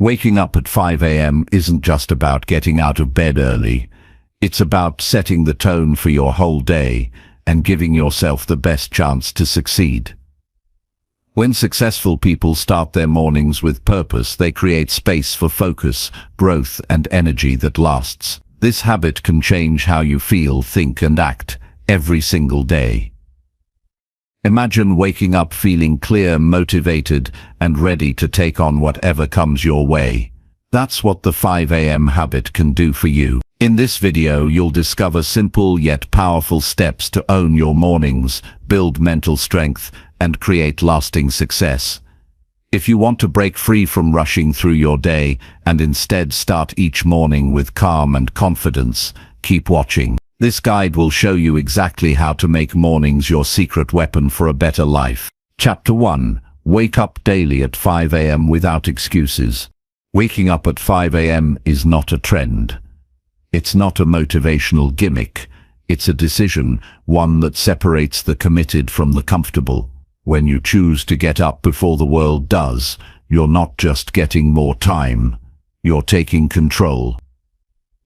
Waking up at 5 a.m. isn't just about getting out of bed early. It's about setting the tone for your whole day and giving yourself the best chance to succeed. When successful people start their mornings with purpose, they create space for focus, growth, and energy that lasts. This habit can change how you feel, think, and act every single day. Imagine waking up feeling clear, motivated, and ready to take on whatever comes your way. That's what the 5 a.m. habit can do for you. In this video, you'll discover simple yet powerful steps to own your mornings, build mental strength, and create lasting success. If you want to break free from rushing through your day and instead start each morning with calm and confidence, keep watching. This guide will show you exactly how to make mornings your secret weapon for a better life. Chapter 1. Wake up daily at 5 a.m. without excuses. Waking up at 5 a.m. is not a trend. It's not a motivational gimmick. It's a decision, one that separates the committed from the comfortable. When you choose to get up before the world does, you're not just getting more time. You're taking control.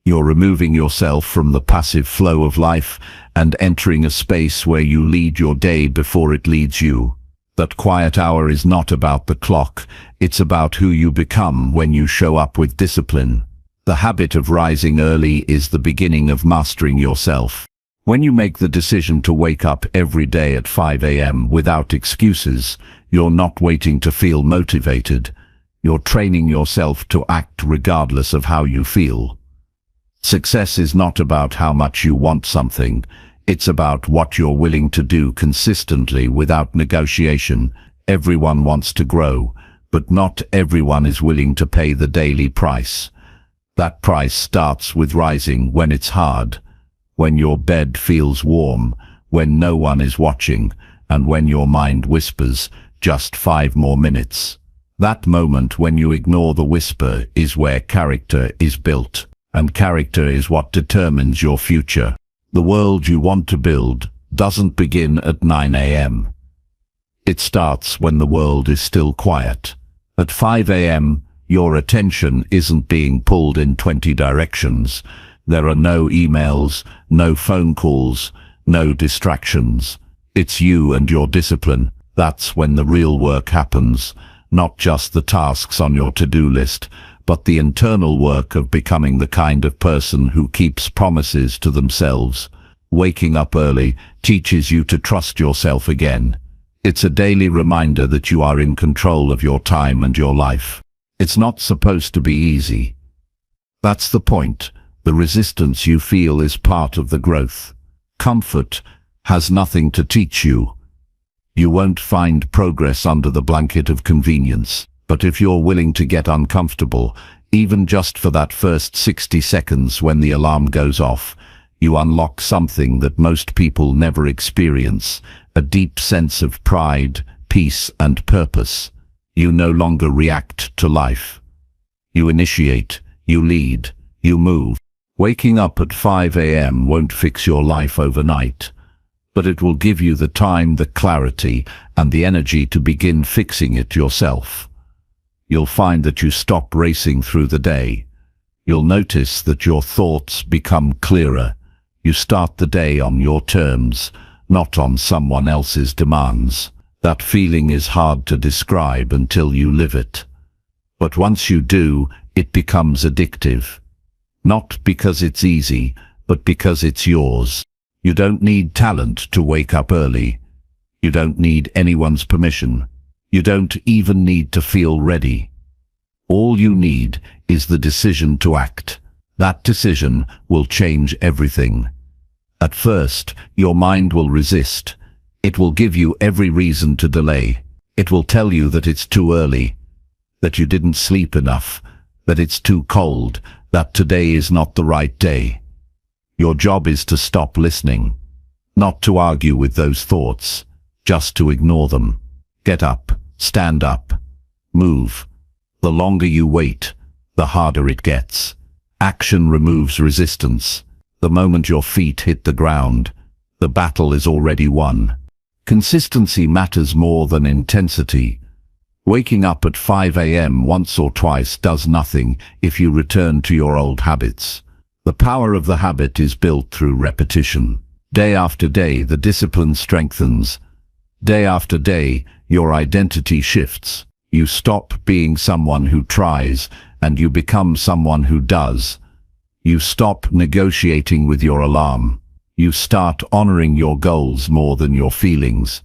You're removing yourself from the passive flow of life and entering a space where you lead your day before it leads you. That quiet hour is not about the clock, it's about who you become when you show up with discipline. The habit of rising early is the beginning of mastering yourself. When you make the decision to wake up every day at 5 a.m. without excuses, you're not waiting to feel motivated. You're training yourself to act regardless of how you feel. Success is not about how much you want something, it's about what you're willing to do consistently without negotiation. Everyone wants to grow, but not everyone is willing to pay the daily price. That price starts with rising when it's hard, when your bed feels warm, when no one is watching, and when your mind whispers, just 5 more minutes. That moment when you ignore the whisper is where character is built. And character is what determines your future. The world you want to build doesn't begin at 9 a.m. It starts when the world is still quiet. At 5 a.m., your attention isn't being pulled in 20 directions. There are no emails, no phone calls, no distractions. It's you and your discipline. That's when the real work happens, not just the tasks on your to-do list, but the internal work of becoming the kind of person who keeps promises to themselves. Waking up early teaches you to trust yourself again. It's a daily reminder that you are in control of your time and your life. It's not supposed to be easy. That's the point. The resistance you feel is part of the growth. Comfort has nothing to teach you. You won't find progress under the blanket of convenience. But if you're willing to get uncomfortable, even just for that first 60 seconds when the alarm goes off, you unlock something that most people never experience, a deep sense of pride, peace, and purpose. You no longer react to life. You initiate, you lead, you move. Waking up at 5 a.m. won't fix your life overnight, but it will give you the time, the clarity, and the energy to begin fixing it yourself. You'll find that you stop racing through the day. You'll notice that your thoughts become clearer. You start the day on your terms, not on someone else's demands. That feeling is hard to describe until you live it. But once you do, it becomes addictive. Not because it's easy, but because it's yours. You don't need talent to wake up early. You don't need anyone's permission. You don't even need to feel ready. All you need is the decision to act. That decision will change everything. At first, your mind will resist. It will give you every reason to delay. It will tell you that it's too early, that you didn't sleep enough, that it's too cold, that today is not the right day. Your job is to stop listening, not to argue with those thoughts, just to ignore them. Get up. Stand up. Move. The longer you wait, the harder it gets. Action removes resistance. The moment your feet hit the ground, the battle is already won. Consistency matters more than intensity. Waking up at 5 a.m. once or twice does nothing if you return to your old habits. The power of the habit is built through repetition. Day after day, the discipline strengthens. Day after day, your identity shifts. You stop being someone who tries, and you become someone who does. You stop negotiating with your alarm. You start honoring your goals more than your feelings.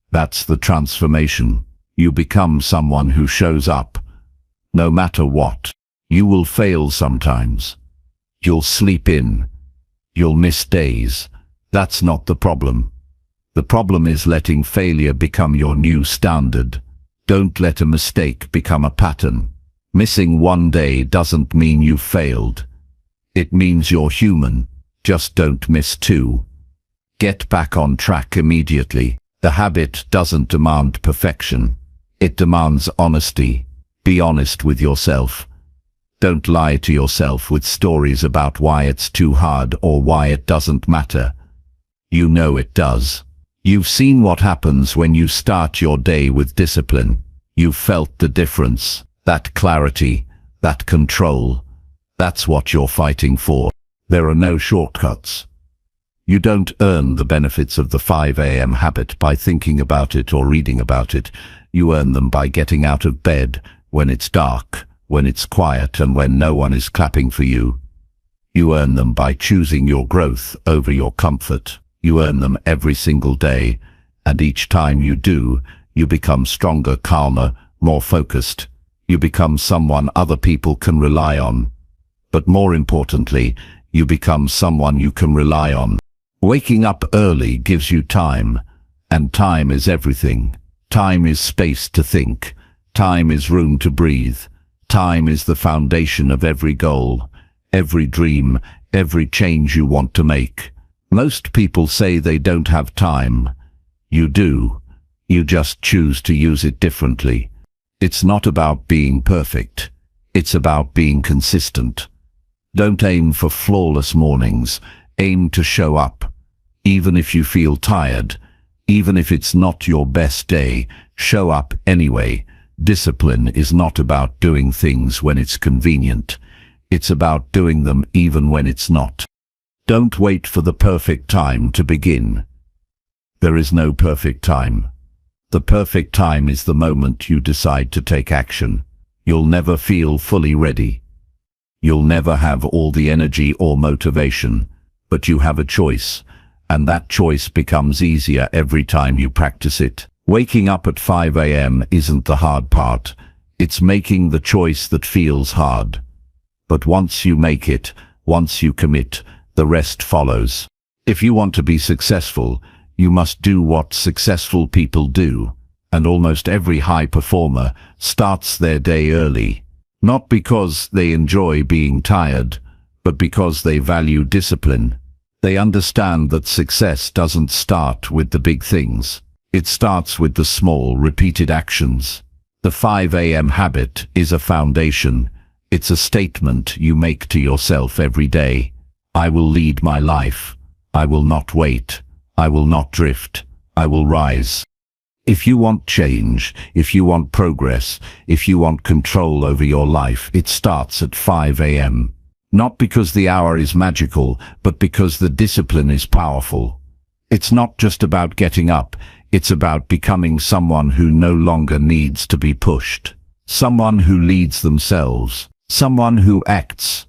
That's the transformation. You become someone who shows up, no matter what. You will fail sometimes. You'll sleep in. You'll miss days. That's not the problem. The problem is letting failure become your new standard. Don't let a mistake become a pattern. Missing one day doesn't mean you failed. It means you're human. Just don't miss two. Get back on track immediately. The habit doesn't demand perfection. It demands honesty. Be honest with yourself. Don't lie to yourself with stories about why it's too hard or why it doesn't matter. You know it does. You've seen what happens when you start your day with discipline. You've felt the difference, that clarity, that control. That's what you're fighting for. There are no shortcuts. You don't earn the benefits of the 5 a.m. habit by thinking about it or reading about it. You earn them by getting out of bed when it's dark, when it's quiet, and when no one is clapping for you. You earn them by choosing your growth over your comfort. You earn them every single day, and each time you do, you become stronger, calmer, more focused. You become someone other people can rely on. But more importantly, you become someone you can rely on. Waking up early gives you time, and time is everything. Time is space to think. Time is room to breathe. Time is the foundation of every goal, every dream, every change you want to make. Most people say they don't have time. You do. You just choose to use it differently. It's not about being perfect. It's about being consistent. Don't aim for flawless mornings. Aim to show up. Even if you feel tired, even if it's not your best day, show up anyway. Discipline is not about doing things when it's convenient. It's about doing them even when it's not. Don't wait for the perfect time to begin. There is no perfect time. The perfect time is the moment you decide to take action. You'll never feel fully ready. You'll never have all the energy or motivation, but you have a choice, and that choice becomes easier every time you practice it. Waking up at 5 a.m. isn't the hard part. It's making the choice that feels hard. But once you make it, once you commit, the rest follows. If you want to be successful, you must do what successful people do, and almost every high performer starts their day early. Not because they enjoy being tired, but because they value discipline. They understand that success doesn't start with the big things. It starts with the small, repeated actions. The 5 a.m. habit is a foundation. It's a statement you make to yourself every day. I will lead my life. I will not wait. I will not drift. I will rise. If you want change, if you want progress, if you want control over your life, it starts at 5 a.m. Not because the hour is magical, but because the discipline is powerful. It's not just about getting up. It's about becoming someone who no longer needs to be pushed. Someone who leads themselves. Someone who acts.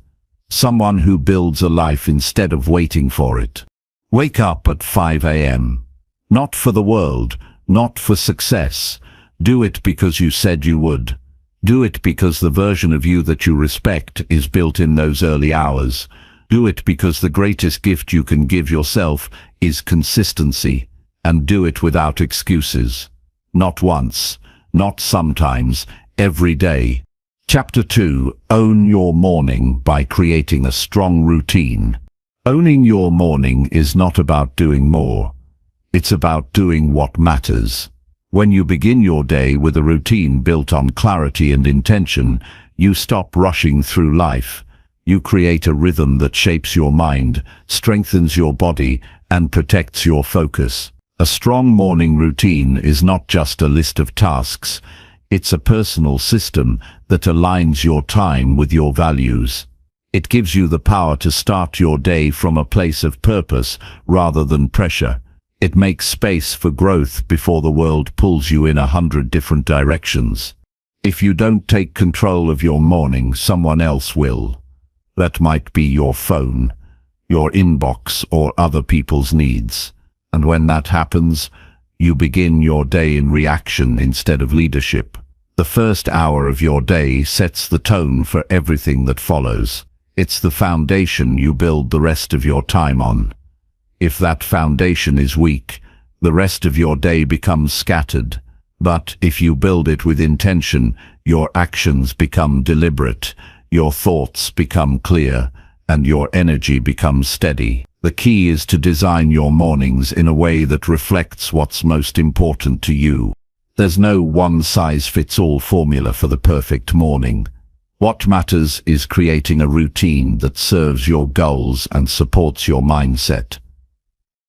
Someone who builds a life instead of waiting for it. Wake up at 5 a.m. Not for the world, not for success. Do it because you said you would. Do it because the version of you that you respect is built in those early hours. Do it because the greatest gift you can give yourself is consistency. And do it without excuses. Not once, not sometimes, every day. Chapter 2. Own your morning by creating a strong routine. Owning your morning is not about doing more. It's about doing what matters. When you begin your day with a routine built on clarity and intention, you stop rushing through life. You create a rhythm that shapes your mind, strengthens your body, and protects your focus. A strong morning routine is not just a list of tasks. It's a personal system that aligns your time with your values. It gives you the power to start your day from a place of purpose rather than pressure. It makes space for growth before the world pulls you in 100 different directions. If you don't take control of your morning, someone else will. That might be your phone, your inbox, or other people's needs. And when that happens, you begin your day in reaction instead of leadership. The first hour of your day sets the tone for everything that follows. It's the foundation you build the rest of your time on. If that foundation is weak, the rest of your day becomes scattered. But if you build it with intention, your actions become deliberate, your thoughts become clear, and your energy becomes steady. The key is to design your mornings in a way that reflects what's most important to you. There's no one-size-fits-all formula for the perfect morning. What matters is creating a routine that serves your goals and supports your mindset.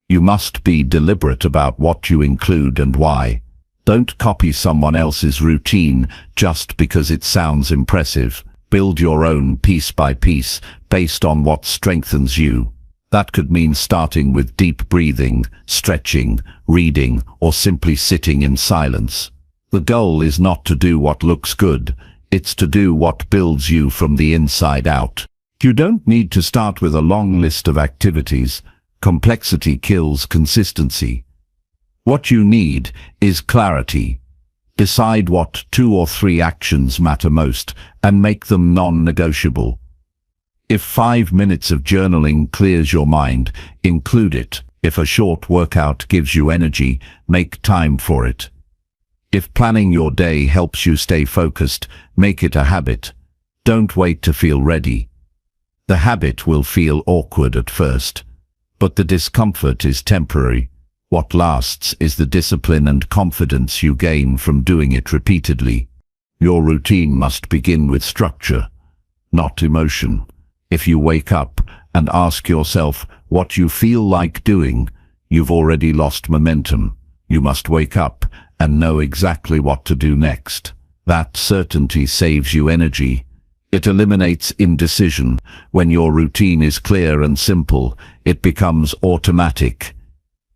You must be deliberate about what you include and why. Don't copy someone else's routine just because it sounds impressive. Build your own piece by piece based on what strengthens you. That could mean starting with deep breathing, stretching, reading, or simply sitting in silence. The goal is not to do what looks good, it's to do what builds you from the inside out. You don't need to start with a long list of activities. Complexity kills consistency. What you need is clarity. Decide what 2 or 3 actions matter most and make them non-negotiable. If 5 minutes of journaling clears your mind, include it. If a short workout gives you energy, make time for it. If planning your day helps you stay focused, make it a habit. Don't wait to feel ready. The habit will feel awkward at first, but the discomfort is temporary. What lasts is the discipline and confidence you gain from doing it repeatedly. Your routine must begin with structure, not emotion. If you wake up and ask yourself what you feel like doing, you've already lost momentum. You must wake up and know exactly what to do next. That certainty saves you energy. It eliminates indecision. When your routine is clear and simple, it becomes automatic.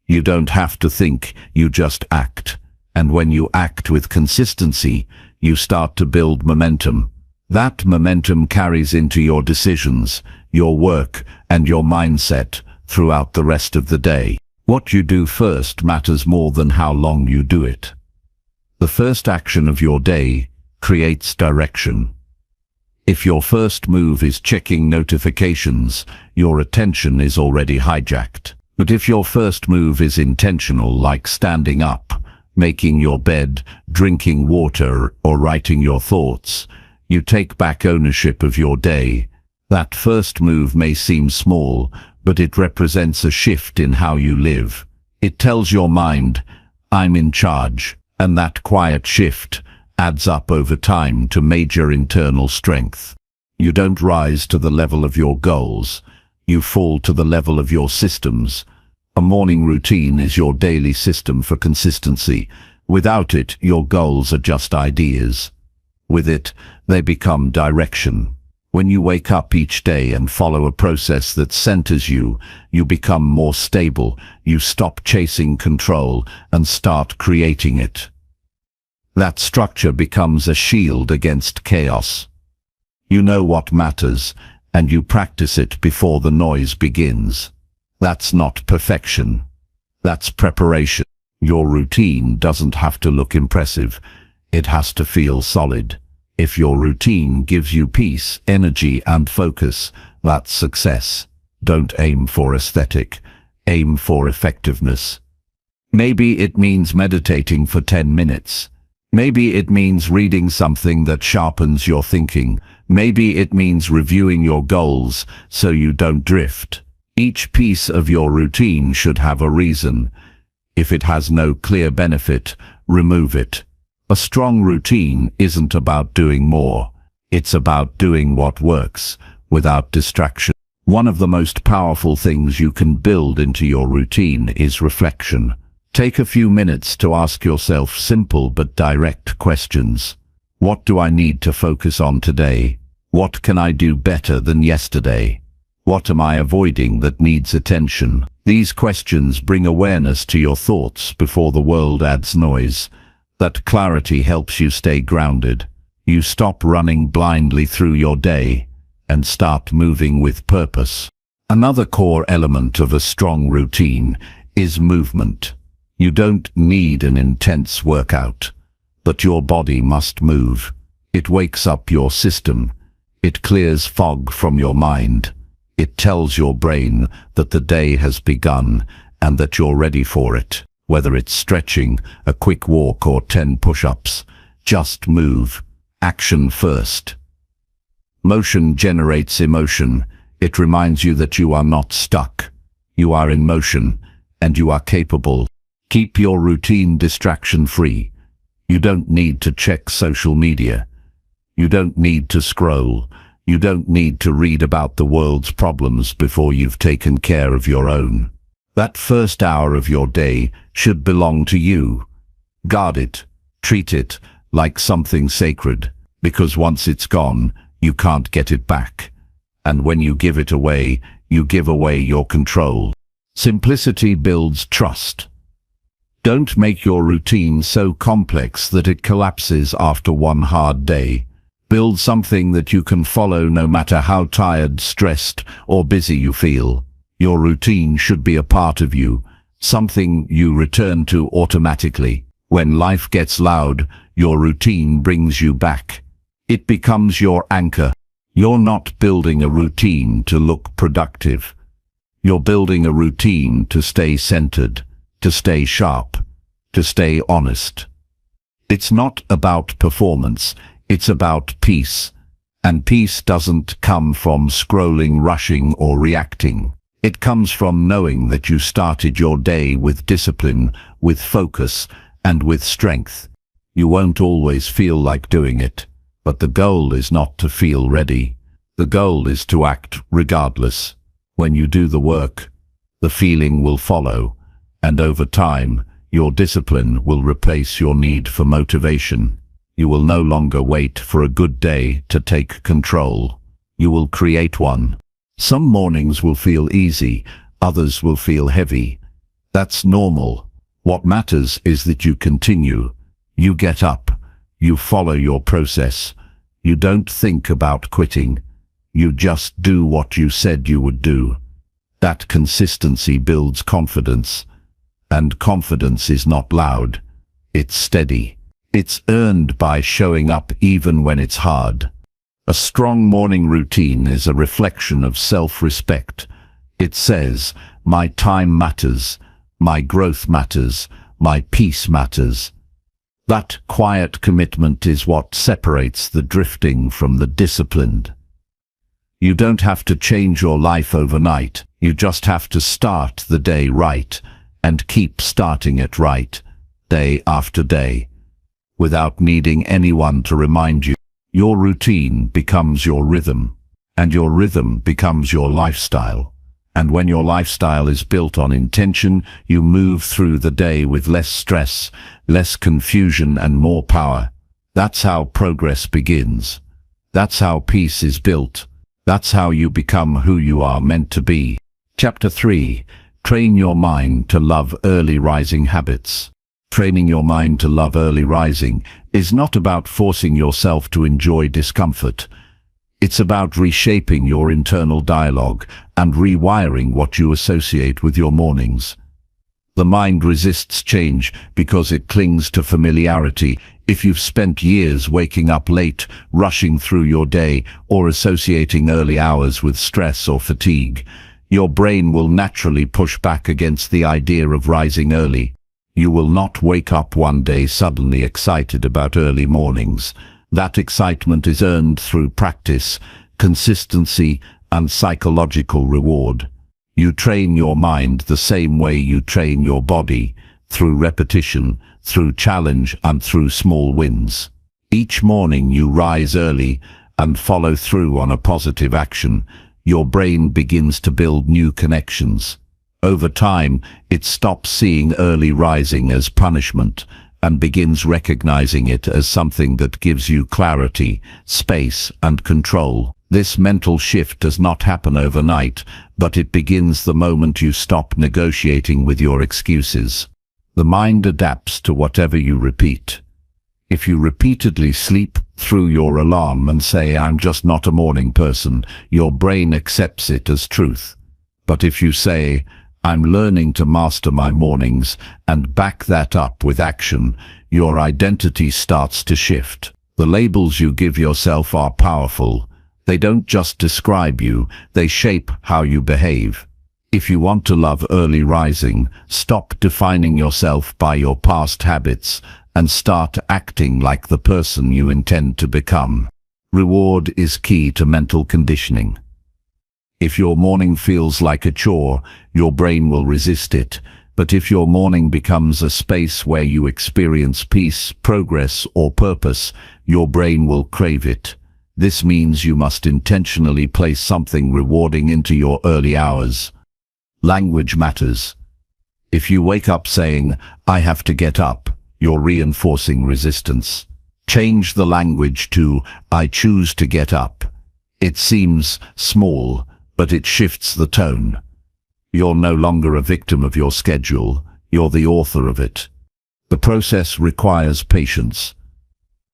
You don't have to think, you just act. And when you act with consistency, you start to build momentum. That momentum carries into your decisions, your work, and your mindset throughout the rest of the day. What you do first matters more than how long you do it. The first action of your day creates direction. If your first move is checking notifications, your attention is already hijacked. But if your first move is intentional, like standing up, making your bed, drinking water, or writing your thoughts, you take back ownership of your day. That first move may seem small, but it represents a shift in how you live. It tells your mind, I'm in charge, and that quiet shift adds up over time to major internal strength. You don't rise to the level of your goals, you fall to the level of your systems. A morning routine is your daily system for consistency. Without it, your goals are just ideas. With it, they become direction. When you wake up each day and follow a process that centers you, you become more stable. You stop chasing control and start creating it. That structure becomes a shield against chaos. You know what matters, and you practice it before the noise begins. That's not perfection. That's preparation. Your routine doesn't have to look impressive. It has to feel solid. If your routine gives you peace, energy, and focus, that's success. Don't aim for aesthetic. Aim for effectiveness. Maybe it means meditating for 10 minutes. Maybe it means reading something that sharpens your thinking. Maybe it means reviewing your goals so you don't drift. Each piece of your routine should have a reason. If it has no clear benefit, remove it. A strong routine isn't about doing more. It's about doing what works, without distraction. One of the most powerful things you can build into your routine is reflection. Take a few minutes to ask yourself simple but direct questions. What do I need to focus on today? What can I do better than yesterday? What am I avoiding that needs attention? These questions bring awareness to your thoughts before the world adds noise. That clarity helps you stay grounded. You stop running blindly through your day and start moving with purpose. Another core element of a strong routine is movement. You don't need an intense workout, but your body must move. It wakes up your system. It clears fog from your mind. It tells your brain that the day has begun and that you're ready for it. Whether it's stretching, a quick walk, or 10 push-ups, just move. Action first. Motion generates emotion. It reminds you that you are not stuck. You are in motion, and you are capable. Keep your routine distraction-free. You don't need to check social media. You don't need to scroll. You don't need to read about the world's problems before you've taken care of your own. That first hour of your day should belong to you. Guard it. Treat it like something sacred, because once it's gone, you can't get it back. And when you give it away, you give away your control. Simplicity builds trust. Don't make your routine so complex that it collapses after one hard day. Build something that you can follow no matter how tired, stressed, or busy you feel. Your routine should be a part of you, something you return to automatically. When life gets loud, your routine brings you back. It becomes your anchor. You're not building a routine to look productive. You're building a routine to stay centered, to stay sharp, to stay honest. It's not about performance. It's about peace, and peace doesn't come from scrolling, rushing, or reacting. It comes from knowing that you started your day with discipline, with focus, and with strength. You won't always feel like doing it, but the goal is not to feel ready. The goal is to act regardless. When you do the work, the feeling will follow, and over time, your discipline will replace your need for motivation. You will no longer wait for a good day to take control. You will create one. Some mornings will feel easy, others will feel heavy. That's normal. What matters is that you continue. You get up. You follow your process. You don't think about quitting. You just do what you said you would do. That consistency builds confidence. And confidence is not loud. It's steady. It's earned by showing up even when it's hard. A strong morning routine is a reflection of self-respect. It says, my time matters, my growth matters, my peace matters. That quiet commitment is what separates the drifting from the disciplined. You don't have to change your life overnight. You just have to start the day right and keep starting it right, day after day. Without needing anyone to remind you. Your routine becomes your rhythm, and your rhythm becomes your lifestyle. And when your lifestyle is built on intention, you move through the day with less stress, less confusion, and more power. That's how progress begins. That's how peace is built. That's how you become who you are meant to be. Chapter 3. Train your mind to love early rising habits. Training your mind to love early rising is not about forcing yourself to enjoy discomfort. It's about reshaping your internal dialogue and rewiring what you associate with your mornings. The mind resists change because it clings to familiarity. If you've spent years waking up late, rushing through your day, or associating early hours with stress or fatigue, your brain will naturally push back against the idea of rising early. You will not wake up one day suddenly excited about early mornings. That excitement is earned through practice, consistency, and psychological reward. You train your mind the same way you train your body, through repetition, through challenge, and through small wins. Each morning you rise early and follow through on a positive action. Your brain begins to build new connections. Over time, it stops seeing early rising as punishment and begins recognizing it as something that gives you clarity, space, and control. This mental shift does not happen overnight, but it begins the moment you stop negotiating with your excuses. The mind adapts to whatever you repeat. If you repeatedly sleep through your alarm and say, "I'm just not a morning person," your brain accepts it as truth. But if you say, "I'm learning to master my mornings," and back that up with action, your identity starts to shift. The labels you give yourself are powerful. They don't just describe you, they shape how you behave. If you want to love early rising, stop defining yourself by your past habits and start acting like the person you intend to become. Reward is key to mental conditioning. If your morning feels like a chore, your brain will resist it. But if your morning becomes a space where you experience peace, progress, or purpose, your brain will crave it. This means you must intentionally place something rewarding into your early hours. Language matters. If you wake up saying, "I have to get up," you're reinforcing resistance. Change the language to, "I choose to get up." It seems small, but it shifts the tone. You're no longer a victim of your schedule, you're the author of it. The process requires patience.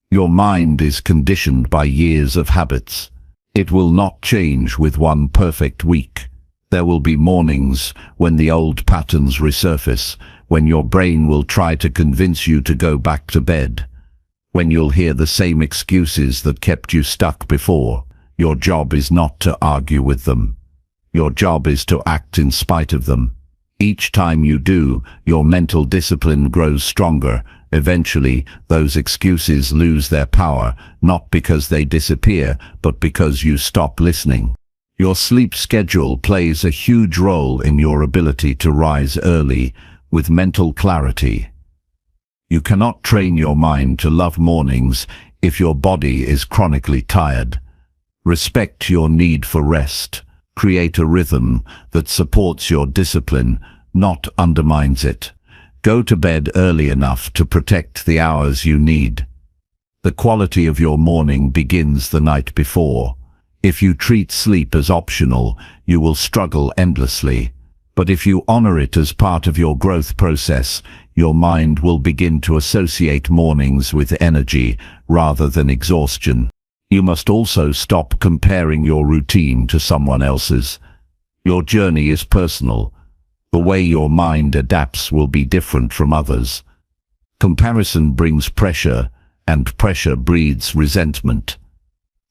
Your mind is conditioned by years of habits. It will not change with one perfect week. There will be mornings when the old patterns resurface, when your brain will try to convince you to go back to bed, when you'll hear the same excuses that kept you stuck before. Your job is not to argue with them. Your job is to act in spite of them. Each time you do, your mental discipline grows stronger. Eventually, those excuses lose their power, not because they disappear, but because you stop listening. Your sleep schedule plays a huge role in your ability to rise early with mental clarity. You cannot train your mind to love mornings if your body is chronically tired. Respect your need for rest. Create a rhythm that supports your discipline, not undermines it. Go to bed early enough to protect the hours you need. The quality of your morning begins the night before. If you treat sleep as optional, you will struggle endlessly. But if you honor it as part of your growth process, your mind will begin to associate mornings with energy rather than exhaustion. You must also stop comparing your routine to someone else's. Your journey is personal. The way your mind adapts will be different from others. Comparison brings pressure, and pressure breeds resentment.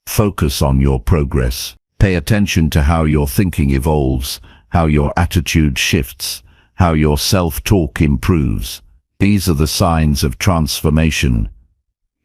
Focus on your progress. Pay attention to how your thinking evolves, how your attitude shifts, how your self-talk improves. These are the signs of transformation.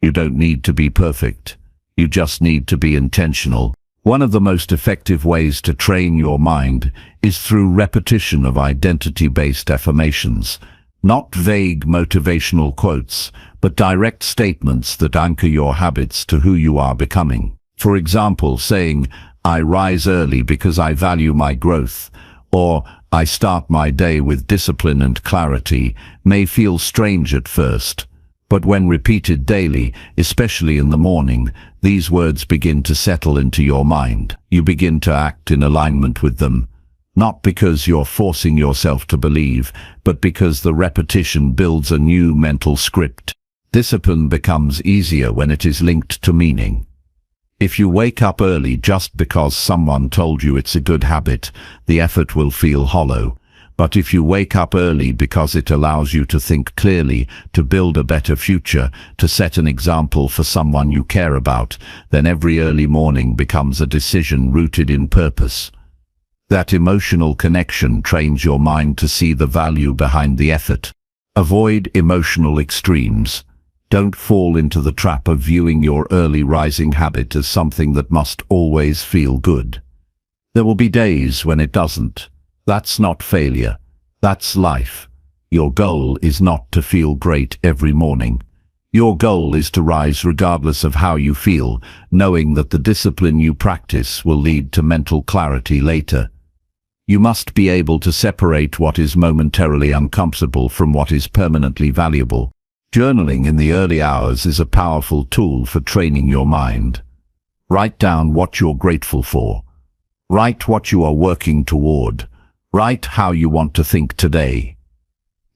You don't need to be perfect. You just need to be intentional. One of the most effective ways to train your mind is through repetition of identity-based affirmations. Not vague motivational quotes, but direct statements that anchor your habits to who you are becoming. For example, saying, "I rise early because I value my growth," or "I start my day with discipline and clarity," may feel strange at first. But when repeated daily, especially in the morning, these words begin to settle into your mind. You begin to act in alignment with them, not because you're forcing yourself to believe, but because the repetition builds a new mental script. Discipline becomes easier when it is linked to meaning. If you wake up early just because someone told you it's a good habit, the effort will feel hollow. But if you wake up early because it allows you to think clearly, to build a better future, to set an example for someone you care about, then every early morning becomes a decision rooted in purpose. That emotional connection trains your mind to see the value behind the effort. Avoid emotional extremes. Don't fall into the trap of viewing your early rising habit as something that must always feel good. There will be days when it doesn't. That's not failure. That's life. Your goal is not to feel great every morning. Your goal is to rise regardless of how you feel, knowing that the discipline you practice will lead to mental clarity later. You must be able to separate what is momentarily uncomfortable from what is permanently valuable. Journaling in the early hours is a powerful tool for training your mind. Write down what you're grateful for. Write what you are working toward. Write how you want to think today.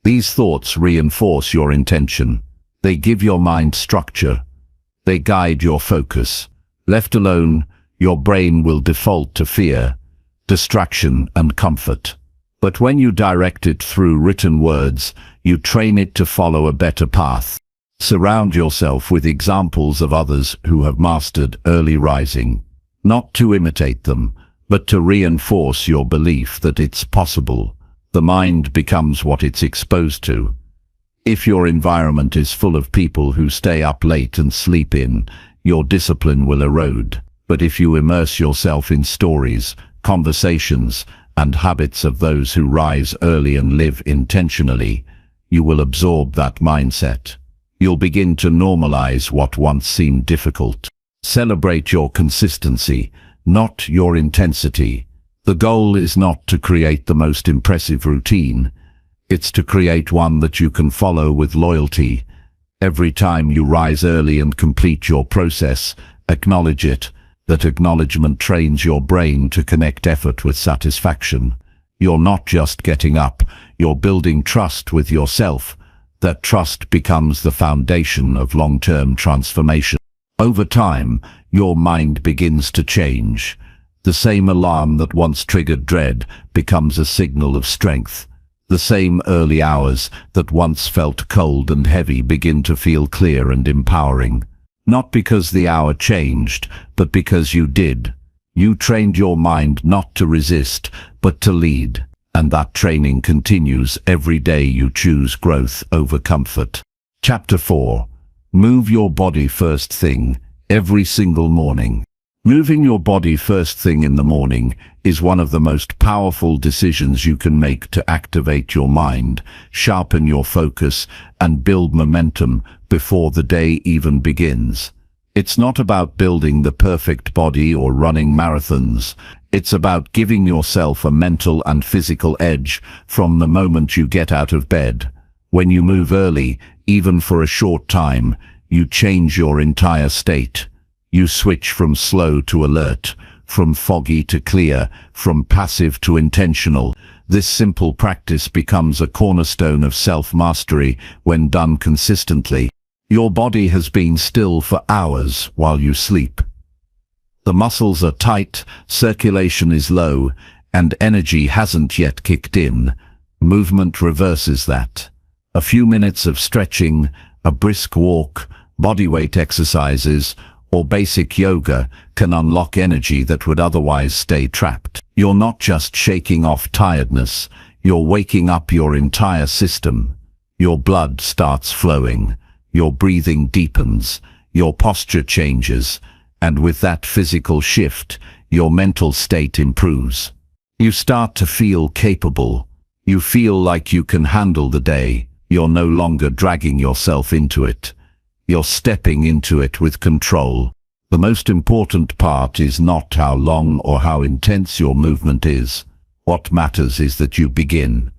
These thoughts reinforce your intention. They give your mind structure. They guide your focus. Left alone, your brain will default to fear, distraction, and comfort. But when you direct it through written words, you train it to follow a better path. Surround yourself with examples of others who have mastered early rising, not to imitate them, but to reinforce your belief that it's possible. The mind becomes what it's exposed to. If your environment is full of people who stay up late and sleep in, your discipline will erode. But if you immerse yourself in stories, conversations, and habits of those who rise early and live intentionally, you will absorb that mindset. You'll begin to normalize what once seemed difficult. Celebrate your consistency, not your intensity. The goal is not to create the most impressive routine. It's to create one that you can follow with loyalty. Every time you rise early and complete your process, acknowledge it. That acknowledgement trains your brain to connect effort with satisfaction. You're not just getting up, you're building trust with yourself. That trust becomes the foundation of long-term transformation. Over time, your mind begins to change. The same alarm that once triggered dread becomes a signal of strength. The same early hours that once felt cold and heavy begin to feel clear and empowering. Not because the hour changed, but because you did. You trained your mind not to resist, but to lead. And that training continues every day you choose growth over comfort. Chapter 4. Move your body first thing, every single morning. Moving your body first thing in the morning is one of the most powerful decisions you can make to activate your mind, sharpen your focus, and build momentum before the day even begins. It's not about building the perfect body or running marathons. It's about giving yourself a mental and physical edge from the moment you get out of bed. When you move early, even for a short time, you change your entire state. You switch from slow to alert, from foggy to clear, from passive to intentional. This simple practice becomes a cornerstone of self-mastery when done consistently. Your body has been still for hours while you sleep. The muscles are tight, circulation is low, and energy hasn't yet kicked in. Movement reverses that. A few minutes of stretching, a brisk walk, bodyweight exercises, or basic yoga can unlock energy that would otherwise stay trapped. You're not just shaking off tiredness, you're waking up your entire system. Your blood starts flowing, your breathing deepens, your posture changes, and with that physical shift, your mental state improves. You start to feel capable. You feel like you can handle the day. You're no longer dragging yourself into it. You're stepping into it with control. The most important part is not how long or how intense your movement is. What matters is that you begin,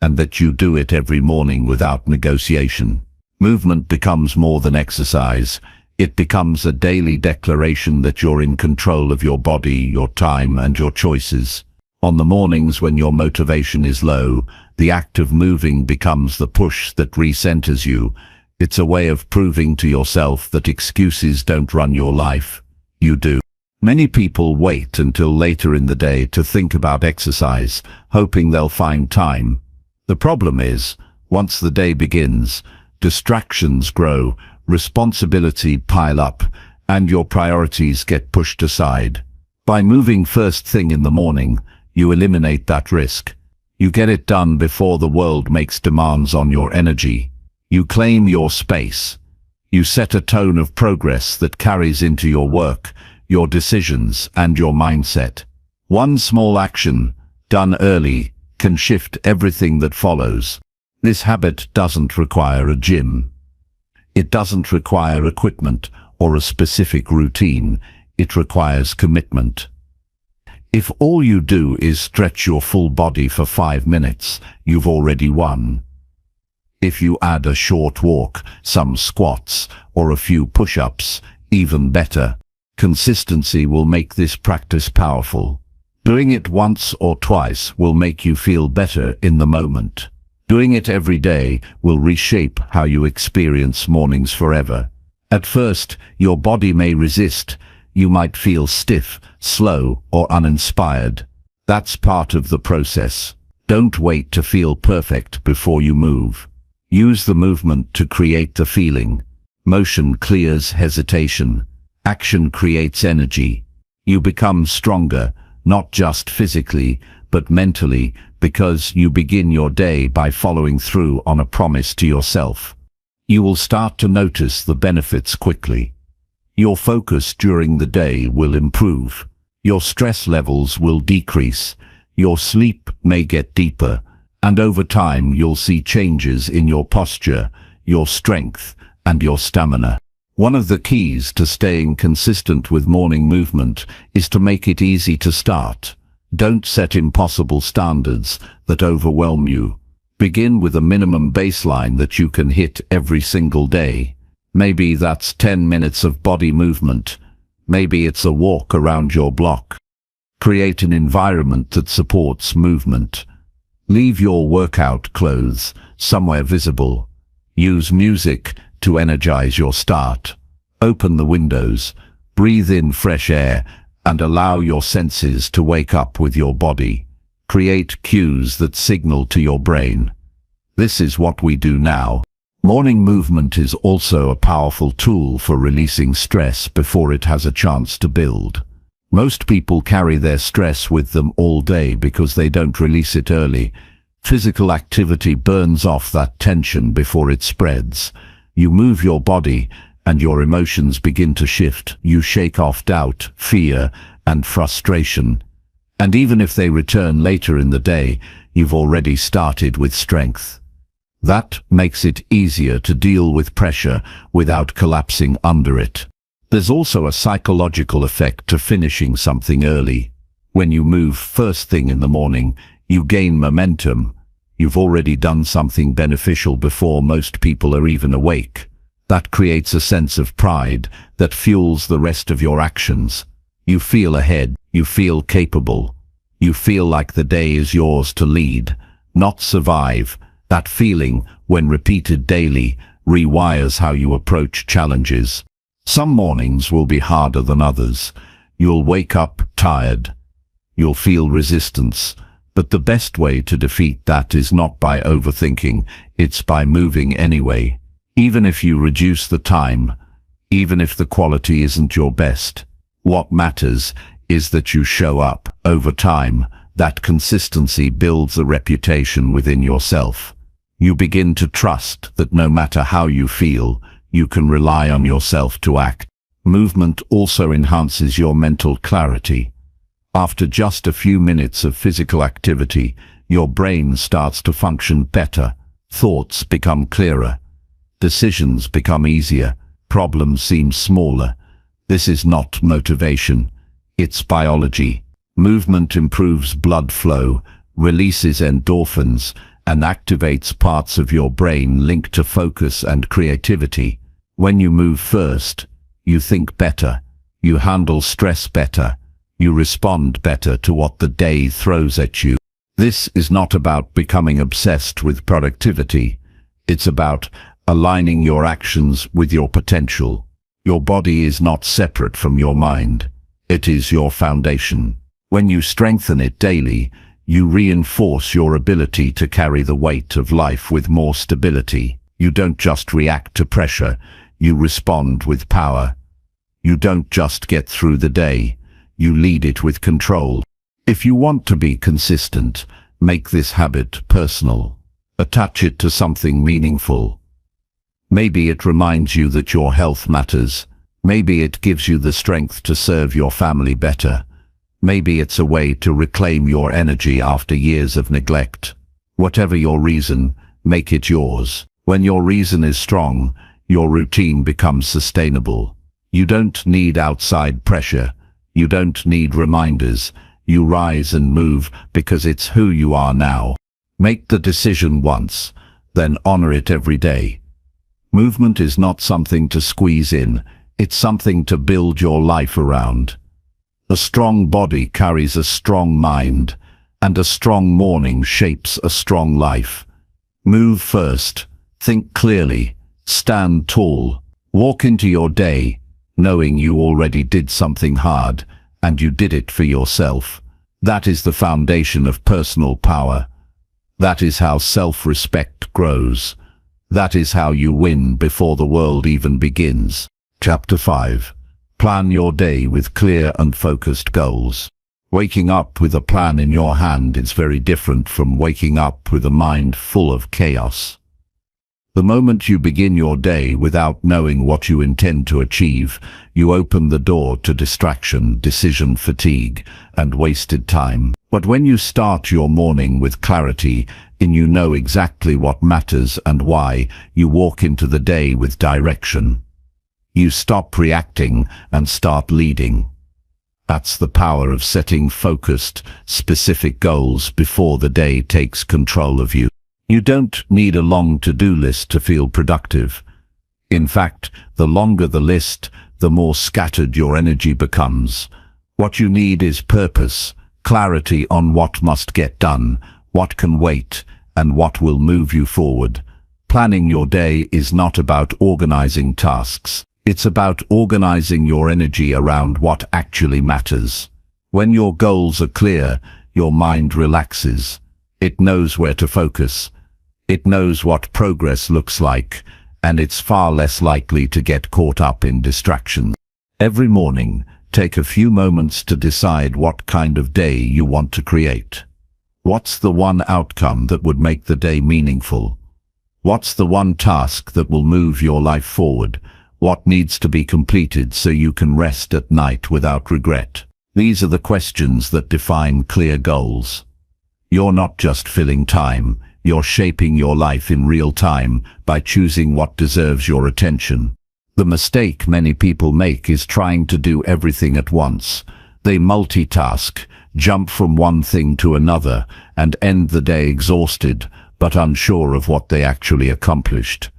and that you do it every morning without negotiation. Movement becomes more than exercise. It becomes a daily declaration that you're in control of your body, your time, and your choices. On the mornings when your motivation is low, the act of moving becomes the push that recenters you. It's a way of proving to yourself that excuses don't run your life. You do. Many people wait until later in the day to think about exercise, hoping they'll find time. The problem is, once the day begins, distractions grow, responsibility pile up, and your priorities get pushed aside. By moving first thing in the morning, you eliminate that risk. You get it done before the world makes demands on your energy. You claim your space. You set a tone of progress that carries into your work, your decisions, and your mindset. One small action, done early, can shift everything that follows. This habit doesn't require a gym. It doesn't require equipment or a specific routine. It requires commitment. If all you do is stretch your full body for 5 minutes, you've already won. If you add a short walk, some squats, or a few push-ups, even better. Consistency will make this practice powerful. Doing it once or twice will make you feel better in the moment. Doing it every day will reshape how you experience mornings forever. At first, your body may resist. You might feel stiff, slow, or uninspired. That's part of the process. Don't wait to feel perfect before you move. Use the movement to create the feeling. Motion clears hesitation. Action creates energy. You become stronger, not just physically, but mentally, because you begin your day by following through on a promise to yourself. You will start to notice the benefits quickly. Your focus during the day will improve. Your stress levels will decrease. Your sleep may get deeper. And over time, you'll see changes in your posture, your strength, and your stamina. One of the keys to staying consistent with morning movement is to make it easy to start. Don't set impossible standards that overwhelm you. Begin with a minimum baseline that you can hit every single day. Maybe that's 10 minutes of body movement. Maybe it's a walk around your block. Create an environment that supports movement. Leave your workout clothes somewhere visible. Use music to energize your start. Open the windows, breathe in fresh air, and allow your senses to wake up with your body. Create cues that signal to your brain. This is what we do now. Morning movement is also a powerful tool for releasing stress before it has a chance to build. Most people carry their stress with them all day because they don't release it early. Physical activity burns off that tension before it spreads. You move your body, and your emotions begin to shift. You shake off doubt, fear, and frustration. And even if they return later in the day, you've already started with strength. That makes it easier to deal with pressure without collapsing under it. There's also a psychological effect to finishing something early. When you move first thing in the morning, you gain momentum. You've already done something beneficial before most people are even awake. That creates a sense of pride that fuels the rest of your actions. You feel ahead, you feel capable. You feel like the day is yours to lead, not survive. That feeling, when repeated daily, rewires how you approach challenges. Some mornings will be harder than others. You'll wake up tired. You'll feel resistance. But the best way to defeat that is not by overthinking, it's by moving anyway. Even if you reduce the time, even if the quality isn't your best, what matters is that you show up. Over time, that consistency builds a reputation within yourself. You begin to trust that no matter how you feel, you can rely on yourself to act. Movement also enhances your mental clarity. After just a few minutes of physical activity, your brain starts to function better. Thoughts become clearer. Decisions become easier. Problems seem smaller. This is not motivation. It's biology. Movement improves blood flow, releases endorphins, and activates parts of your brain linked to focus and creativity. When you move first, you think better. You handle stress better. You respond better to what the day throws at you. This is not about becoming obsessed with productivity. It's about aligning your actions with your potential. Your body is not separate from your mind. It is your foundation. When you strengthen it daily, you reinforce your ability to carry the weight of life with more stability. You don't just react to pressure, you respond with power. You don't just get through the day, you lead it with control. If you want to be consistent, make this habit personal. Attach it to something meaningful. Maybe it reminds you that your health matters. Maybe it gives you the strength to serve your family better. Maybe it's a way to reclaim your energy after years of neglect. Whatever your reason, make it yours. When your reason is strong, your routine becomes sustainable. You don't need outside pressure. You don't need reminders. You rise and move because it's who you are now. Make the decision once, then honor it every day. Movement is not something to squeeze in, it's something to build your life around. A strong body carries a strong mind, and a strong morning shapes a strong life. Move first, think clearly, stand tall, walk into your day, knowing you already did something hard, and you did it for yourself. That is the foundation of personal power. That is how self-respect grows. That is how you win before the world even begins. Chapter 5. Plan your day with clear and focused goals. Waking up with a plan in your hand is very different from waking up with a mind full of chaos. The moment you begin your day without knowing what you intend to achieve, you open the door to distraction, decision fatigue, and wasted time. But when you start your morning with clarity, and you know exactly what matters and why, you walk into the day with direction. You stop reacting and start leading. That's the power of setting focused, specific goals before the day takes control of you. You don't need a long to-do list to feel productive. In fact, the longer the list, the more scattered your energy becomes. What you need is purpose, clarity on what must get done, what can wait, and what will move you forward. Planning your day is not about organizing tasks. It's about organizing your energy around what actually matters. When your goals are clear, your mind relaxes. It knows where to focus. It knows what progress looks like, and it's far less likely to get caught up in distractions. Every morning, take a few moments to decide what kind of day you want to create. What's the one outcome that would make the day meaningful? What's the one task that will move your life forward? What needs to be completed so you can rest at night without regret? These are the questions that define clear goals. You're not just filling time, you're shaping your life in real time by choosing what deserves your attention. The mistake many people make is trying to do everything at once. They multitask, jump from one thing to another, and end the day exhausted, but unsure of what they actually accomplished.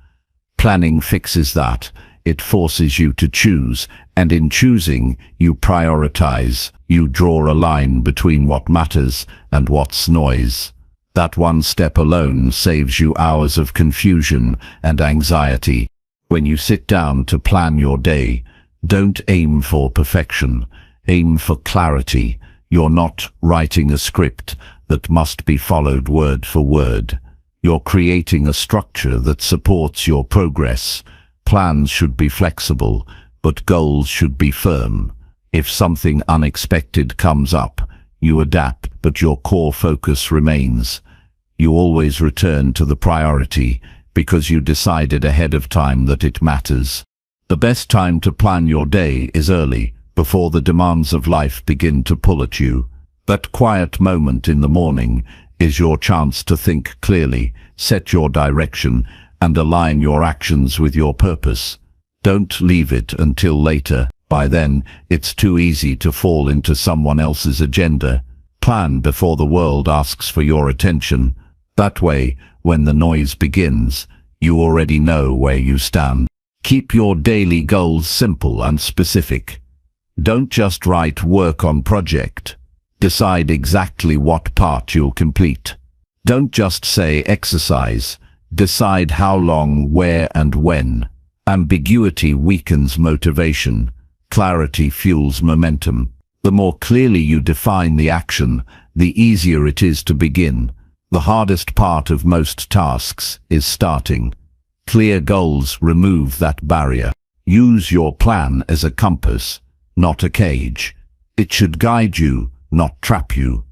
Planning fixes that. It forces you to choose, and in choosing, you prioritize. You draw a line between what matters and what's noise. That one step alone saves you hours of confusion and anxiety. When you sit down to plan your day, don't aim for perfection. Aim for clarity. You're not writing a script that must be followed word for word. You're creating a structure that supports your progress. Plans should be flexible, but goals should be firm. If something unexpected comes up, you adapt, but your core focus remains. You always return to the priority because you decided ahead of time that it matters. The best time to plan your day is early, before the demands of life begin to pull at you. That quiet moment in the morning is your chance to think clearly, set your direction, and align your actions with your purpose. Don't leave it until later. By then, it's too easy to fall into someone else's agenda. Plan before the world asks for your attention. That way, when the noise begins, you already know where you stand. Keep your daily goals simple and specific. Don't just write "work on project." Decide exactly what part you'll complete. Don't just say "exercise." Decide how long, where, and when. Ambiguity weakens motivation. Clarity fuels momentum. The more clearly you define the action, the easier it is to begin. The hardest part of most tasks is starting. Clear goals remove that barrier. Use your plan as a compass, not a cage. It should guide you, not trap you.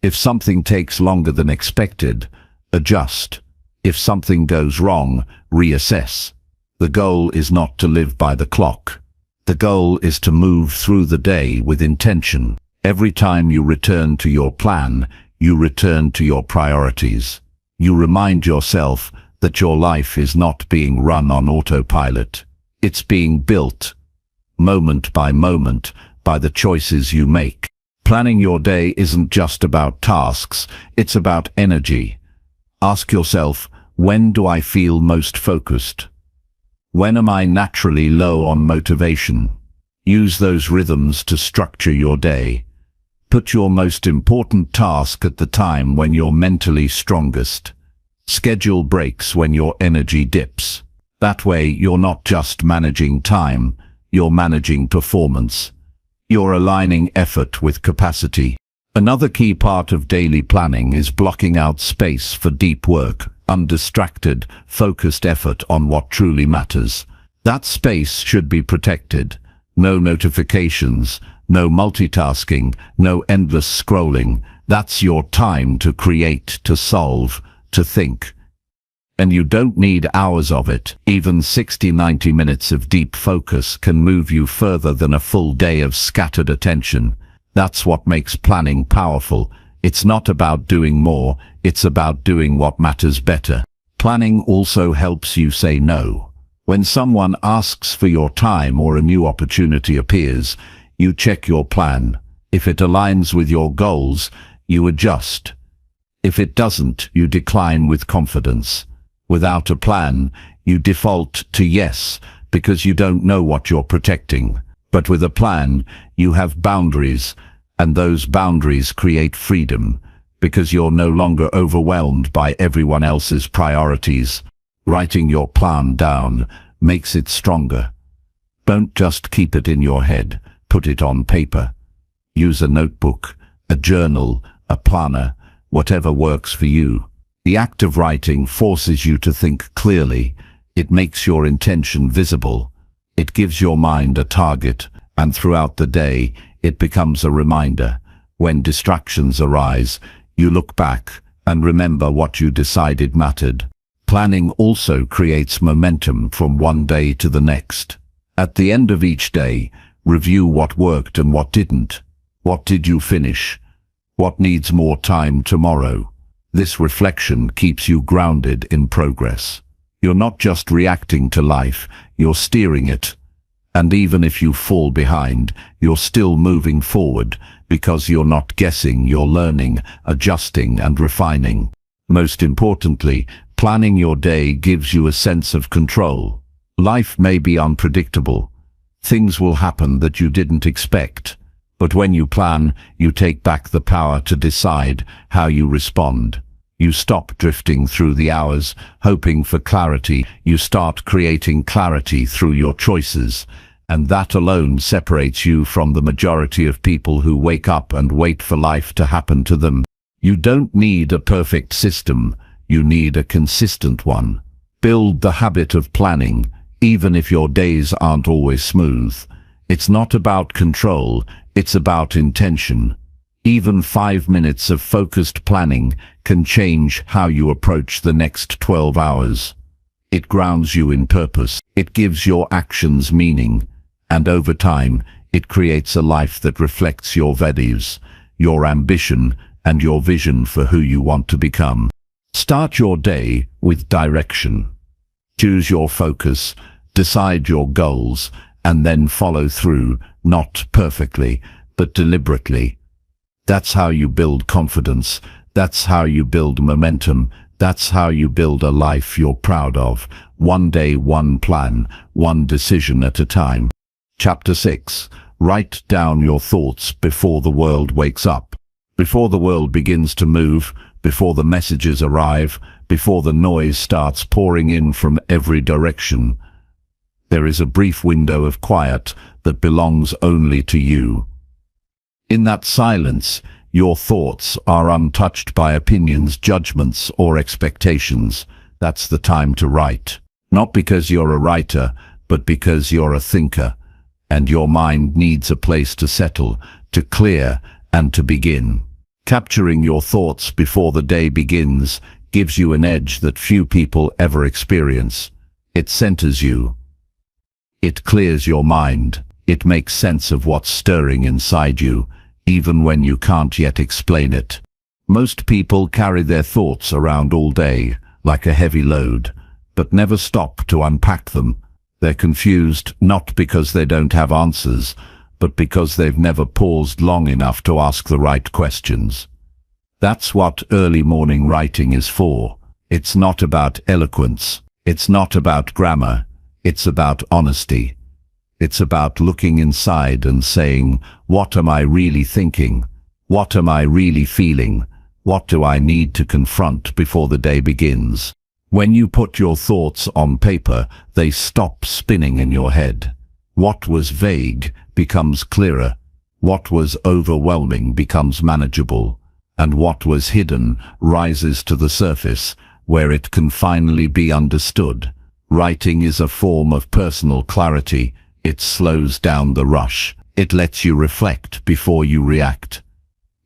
If something takes longer than expected, adjust. If something goes wrong, reassess. The goal is not to live by the clock. The goal is to move through the day with intention. Every time you return to your plan, you return to your priorities. You remind yourself that your life is not being run on autopilot. It's being built, moment by the choices you make. Planning your day isn't just about tasks, it's about energy. Ask yourself, when do I feel most focused? When am I naturally low on motivation? Use those rhythms to structure your day. Put your most important task at the time when you're mentally strongest. Schedule breaks when your energy dips. That way, you're not just managing time, you're managing performance. You're aligning effort with capacity. Another key part of daily planning is blocking out space for deep work, undistracted, focused effort on what truly matters. That space should be protected. No notifications, no multitasking, no endless scrolling. That's your time to create, to solve, to think. And you don't need hours of it. Even 60-90 minutes of deep focus can move you further than a full day of scattered attention. That's what makes planning powerful. It's not about doing more, it's about doing what matters better. Planning also helps you say no. When someone asks for your time or a new opportunity appears, you check your plan. If it aligns with your goals, you adjust. If it doesn't, you decline with confidence. Without a plan, you default to yes, because you don't know what you're protecting. But with a plan, you have boundaries, and those boundaries create freedom, because you're no longer overwhelmed by everyone else's priorities. Writing your plan down makes it stronger. Don't just keep it in your head, put it on paper. Use a notebook, a journal, a planner, whatever works for you. The act of writing forces you to think clearly. It makes your intention visible. It gives your mind a target, and throughout the day, it becomes a reminder. When distractions arise, you look back and remember what you decided mattered. Planning also creates momentum from one day to the next. At the end of each day, review what worked and what didn't. What did you finish? What needs more time tomorrow? This reflection keeps you grounded in progress. You're not just reacting to life, you're steering it. And even if you fall behind, you're still moving forward, because you're not guessing, you're learning, adjusting and refining. Most importantly, planning your day gives you a sense of control. Life may be unpredictable. Things will happen that you didn't expect. But when you plan, you take back the power to decide how you respond. You stop drifting through the hours, hoping for clarity. You start creating clarity through your choices. And that alone separates you from the majority of people who wake up and wait for life to happen to them. You don't need a perfect system. You need a consistent one. Build the habit of planning, even if your days aren't always smooth. It's not about control, it's about intention. Even 5 minutes of focused planning can change how you approach the next 12 hours. It grounds you in purpose. It gives your actions meaning. And over time, it creates a life that reflects your values, your ambition, and your vision for who you want to become. Start your day with direction. Choose your focus, decide your goals, and then follow through, not perfectly, but deliberately. That's how you build confidence. That's how you build momentum. That's how you build a life you're proud of. One day, one plan, one decision at a time. Chapter 6. Write down your thoughts before the world wakes up. Before the world begins to move, before the messages arrive, before the noise starts pouring in from every direction, there is a brief window of quiet that belongs only to you. In that silence, your thoughts are untouched by opinions, judgments, or expectations. That's the time to write. Not because you're a writer, but because you're a thinker. And your mind needs a place to settle, to clear, and to begin. Capturing your thoughts before the day begins gives you an edge that few people ever experience. It centers you. It clears your mind. It makes sense of what's stirring inside you, even when you can't yet explain it. Most people carry their thoughts around all day, like a heavy load, but never stop to unpack them. They're confused not because they don't have answers, but because they've never paused long enough to ask the right questions. That's what early morning writing is for. It's not about eloquence. It's not about grammar. It's about honesty. It's about looking inside and saying, what am I really thinking? What am I really feeling? What do I need to confront before the day begins? When you put your thoughts on paper, they stop spinning in your head. What was vague becomes clearer. What was overwhelming becomes manageable. And what was hidden rises to the surface, where it can finally be understood. Writing is a form of personal clarity. It slows down the rush. It lets you reflect before you react.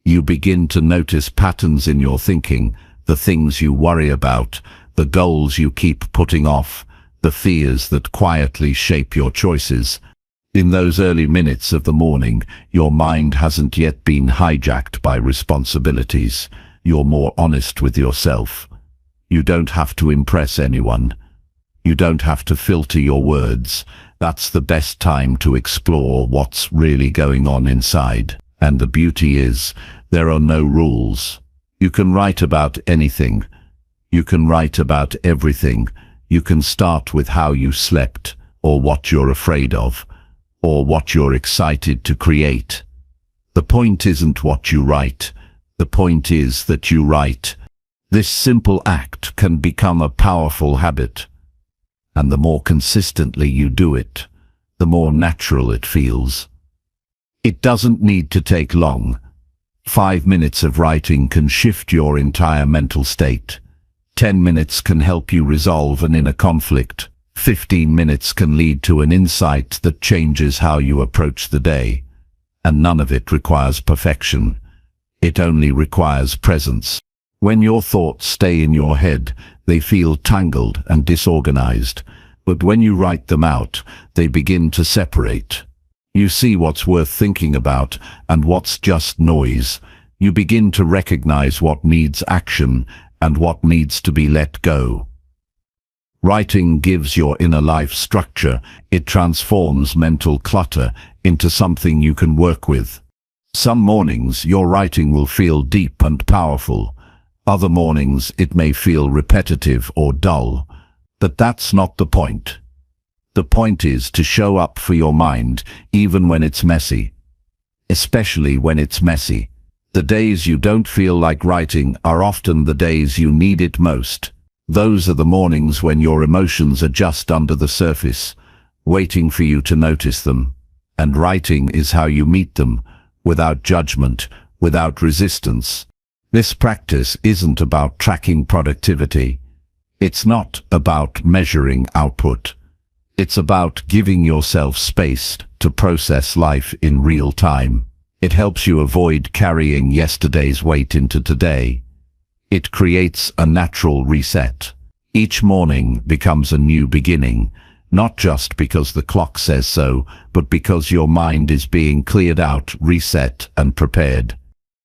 You begin to notice patterns in your thinking, the things you worry about, the goals you keep putting off, the fears that quietly shape your choices. In those early minutes of the morning, your mind hasn't yet been hijacked by responsibilities. You're more honest with yourself. You don't have to impress anyone. You don't have to filter your words. That's the best time to explore what's really going on inside. And the beauty is, there are no rules. You can write about anything. You can write about everything. You can start with how you slept, or what you're afraid of, or what you're excited to create. The point isn't what you write. The point is that you write. This simple act can become a powerful habit. And the more consistently you do it, the more natural it feels. It doesn't need to take long. 5 minutes of writing can shift your entire mental state. 10 minutes can help you resolve an inner conflict. 15 minutes can lead to an insight that changes how you approach the day. And none of it requires perfection. It only requires presence. When your thoughts stay in your head, they feel tangled and disorganized. But when you write them out, they begin to separate. You see what's worth thinking about and what's just noise. You begin to recognize what needs action and what needs to be let go. Writing gives your inner life structure. It transforms mental clutter into something you can work with. Some mornings your writing will feel deep and powerful. Other mornings it may feel repetitive or dull. But that's not the point. The point is to show up for your mind, even when it's messy. Especially when it's messy. The days you don't feel like writing are often the days you need it most. Those are the mornings when your emotions are just under the surface, waiting for you to notice them. And writing is how you meet them, without judgment, without resistance. This practice isn't about tracking productivity. It's not about measuring output. It's about giving yourself space to process life in real time. It helps you avoid carrying yesterday's weight into today. It creates a natural reset. Each morning becomes a new beginning, not just because the clock says so, but because your mind is being cleared out, reset, and prepared.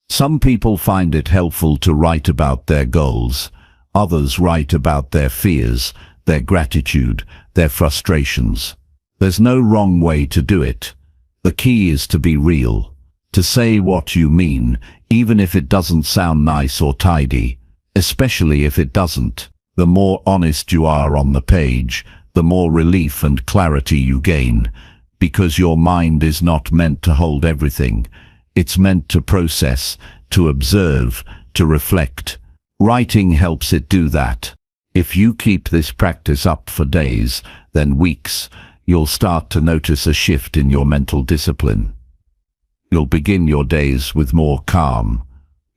Some people find it helpful to write about their goals. Others write about their fears, their gratitude, their frustrations. There's no wrong way to do it. The key is to be real, to say what you mean, even if it doesn't sound nice or tidy, especially if it doesn't. The more honest you are on the page, the more relief and clarity you gain, because your mind is not meant to hold everything. It's meant to process, to observe, to reflect. Writing helps it do that. If you keep this practice up for days, then weeks, you'll start to notice a shift in your mental discipline. You'll begin your days with more calm.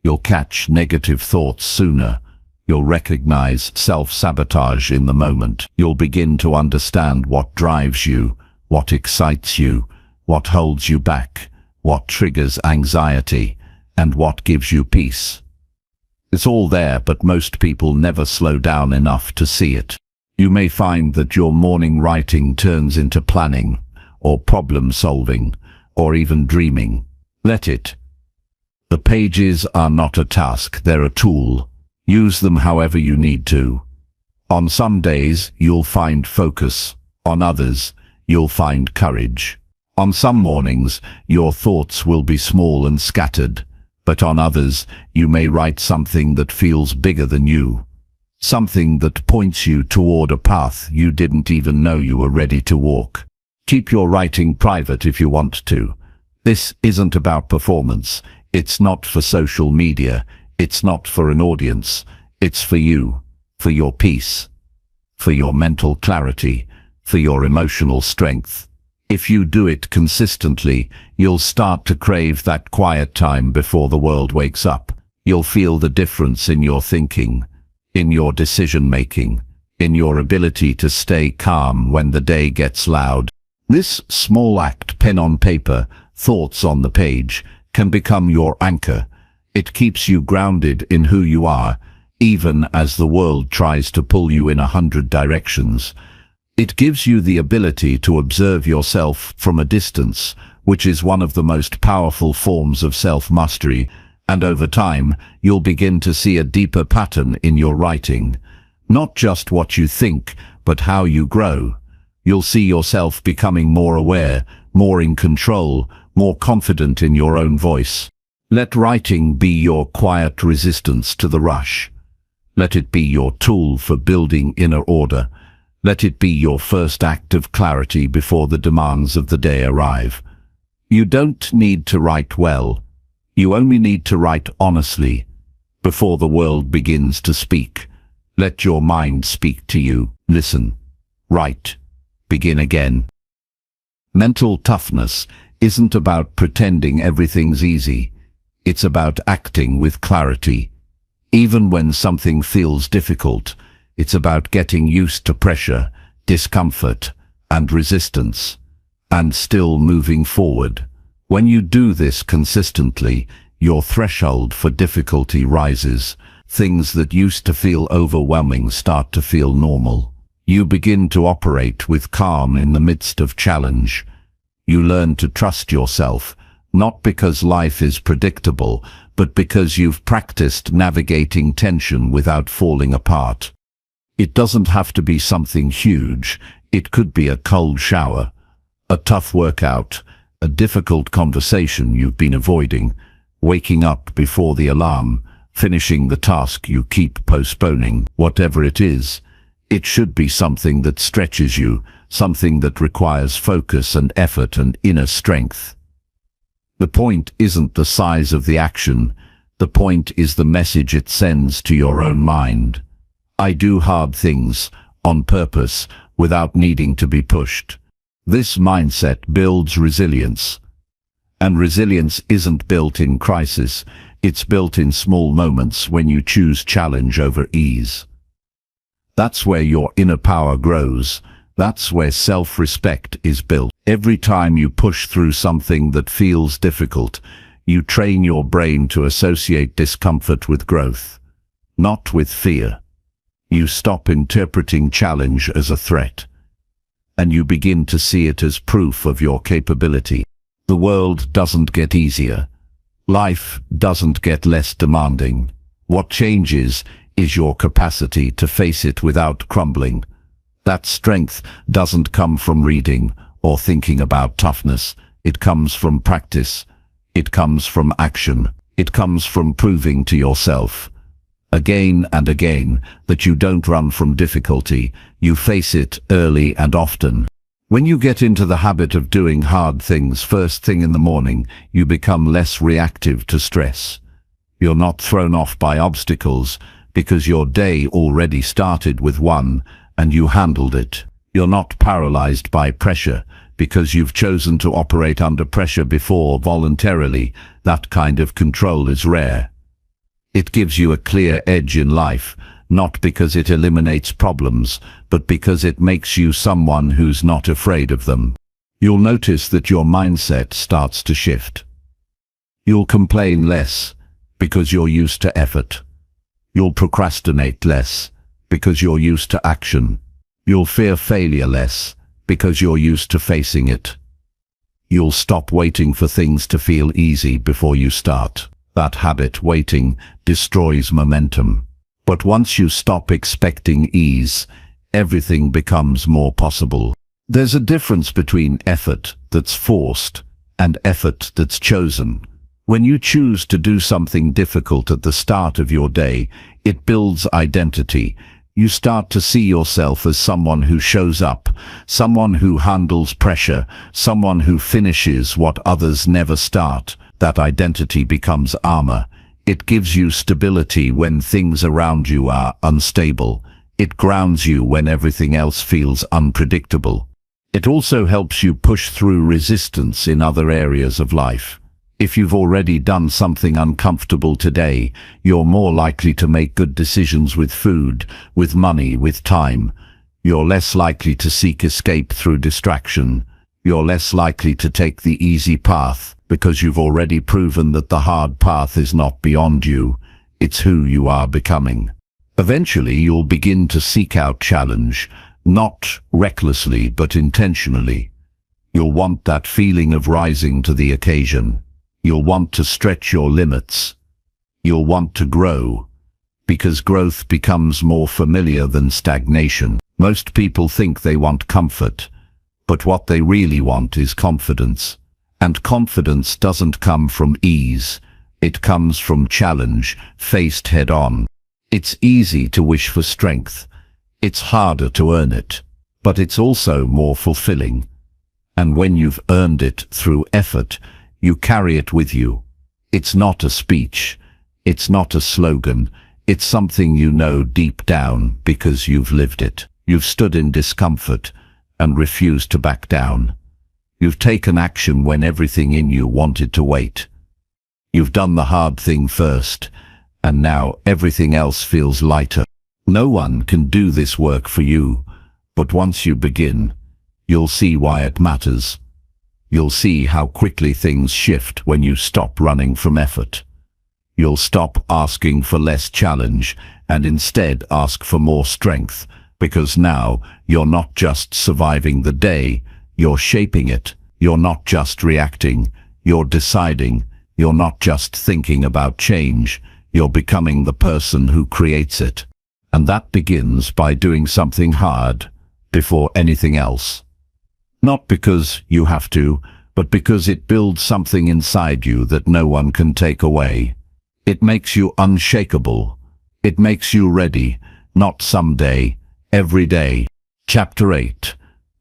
You'll catch negative thoughts sooner. You'll recognize self-sabotage in the moment. You'll begin to understand what drives you, what excites you, what holds you back, what triggers anxiety, and what gives you peace. It's all there, but most people never slow down enough to see it. You may find that your morning writing turns into planning, or problem solving, or even dreaming. Let it. The pages are not a task, they're a tool. Use them however you need to. On some days, you'll find focus. On others, you'll find courage. On some mornings, your thoughts will be small and scattered, but on others, you may write something that feels bigger than you. Something that points you toward a path you didn't even know you were ready to walk. Keep your writing private if you want to. This isn't about performance. It's not for social media. It's not for an audience. It's for you, for your peace, for your mental clarity, for your emotional strength. If you do it consistently, you'll start to crave that quiet time before the world wakes up. You'll feel the difference in your thinking, in your decision-making, in your ability to stay calm when the day gets loud. This small act, pen on paper, thoughts on the page, can become your anchor. It keeps you grounded in who you are, even as the world tries to pull you in 100 directions. It gives you the ability to observe yourself from a distance, which is one of the most powerful forms of self-mastery, and over time, you'll begin to see a deeper pattern in your writing. Not just what you think, but how you grow. You'll see yourself becoming more aware, more in control, more confident in your own voice. Let writing be your quiet resistance to the rush. Let it be your tool for building inner order. Let it be your first act of clarity before the demands of the day arrive. You don't need to write well. You only need to write honestly. Before the world begins to speak, let your mind speak to you. Listen. Write. Begin again. Mental toughness isn't about pretending everything's easy. It's about acting with clarity. Even when something feels difficult, it's about getting used to pressure, discomfort, and resistance, and still moving forward. When you do this consistently, your threshold for difficulty rises. Things that used to feel overwhelming start to feel normal. You begin to operate with calm in the midst of challenge. You learn to trust yourself, not because life is predictable, but because you've practiced navigating tension without falling apart. It doesn't have to be something huge. It could be a cold shower, a tough workout, a difficult conversation you've been avoiding, waking up before the alarm, finishing the task you keep postponing. Whatever it is, it should be something that stretches you, something that requires focus and effort and inner strength. The point isn't the size of the action. The point is the message it sends to your own mind. I do hard things on purpose without needing to be pushed. This mindset builds resilience. And resilience isn't built in crisis. It's built in small moments when you choose challenge over ease. That's where your inner power grows. That's where self-respect is built. Every time you push through something that feels difficult, you train your brain to associate discomfort with growth, not with fear. You stop interpreting challenge as a threat, and you begin to see it as proof of your capability. The world doesn't get easier. Life doesn't get less demanding. What changes is your capacity to face it without crumbling. That strength doesn't come from reading or thinking about toughness. It comes from practice. It comes from action. It comes from proving to yourself, again and again, that you don't run from difficulty. You face it early and often. When you get into the habit of doing hard things first thing in the morning, you become less reactive to stress. You're not thrown off by obstacles because your day already started with one and you handled it. You're not paralyzed by pressure because you've chosen to operate under pressure before voluntarily. That kind of control is rare. It gives you a clear edge in life, not because it eliminates problems, but because it makes you someone who's not afraid of them. You'll notice that your mindset starts to shift. You'll complain less because you're used to effort. You'll procrastinate less because you're used to action. You'll fear failure less because you're used to facing it. You'll stop waiting for things to feel easy before you start. That habit, waiting, destroys momentum. But once you stop expecting ease, everything becomes more possible. There's a difference between effort that's forced and effort that's chosen. When you choose to do something difficult at the start of your day, it builds identity. You start to see yourself as someone who shows up, someone who handles pressure, someone who finishes what others never start. That identity becomes armor. It gives you stability when things around you are unstable. It grounds you when everything else feels unpredictable. It also helps you push through resistance in other areas of life. If you've already done something uncomfortable today, you're more likely to make good decisions with food, with money, with time. You're less likely to seek escape through distraction. You're less likely to take the easy path, because you've already proven that the hard path is not beyond you. It's who you are becoming. Eventually, you'll begin to seek out challenge, not recklessly but intentionally. You'll want that feeling of rising to the occasion. You'll want to stretch your limits. You'll want to grow, because growth becomes more familiar than stagnation. Most people think they want comfort, but what they really want is confidence. And confidence doesn't come from ease. It comes from challenge, faced head-on. It's easy to wish for strength. It's harder to earn it, but it's also more fulfilling. And when you've earned it through effort, you carry it with you. It's not a speech. It's not a slogan. It's something you know deep down because you've lived it. You've stood in discomfort and refused to back down. You've taken action when everything in you wanted to wait. You've done the hard thing first, and now everything else feels lighter. No one can do this work for you, but once you begin, you'll see why it matters. You'll see how quickly things shift when you stop running from effort. You'll stop asking for less challenge and instead ask for more strength, because now you're not just surviving the day, you're shaping it. You're not just reacting, you're deciding. You're not just thinking about change, you're becoming the person who creates it. And that begins by doing something hard before anything else. Not because you have to, but because it builds something inside you that no one can take away. It makes you unshakable. It makes you ready, not someday, every day. Chapter 8.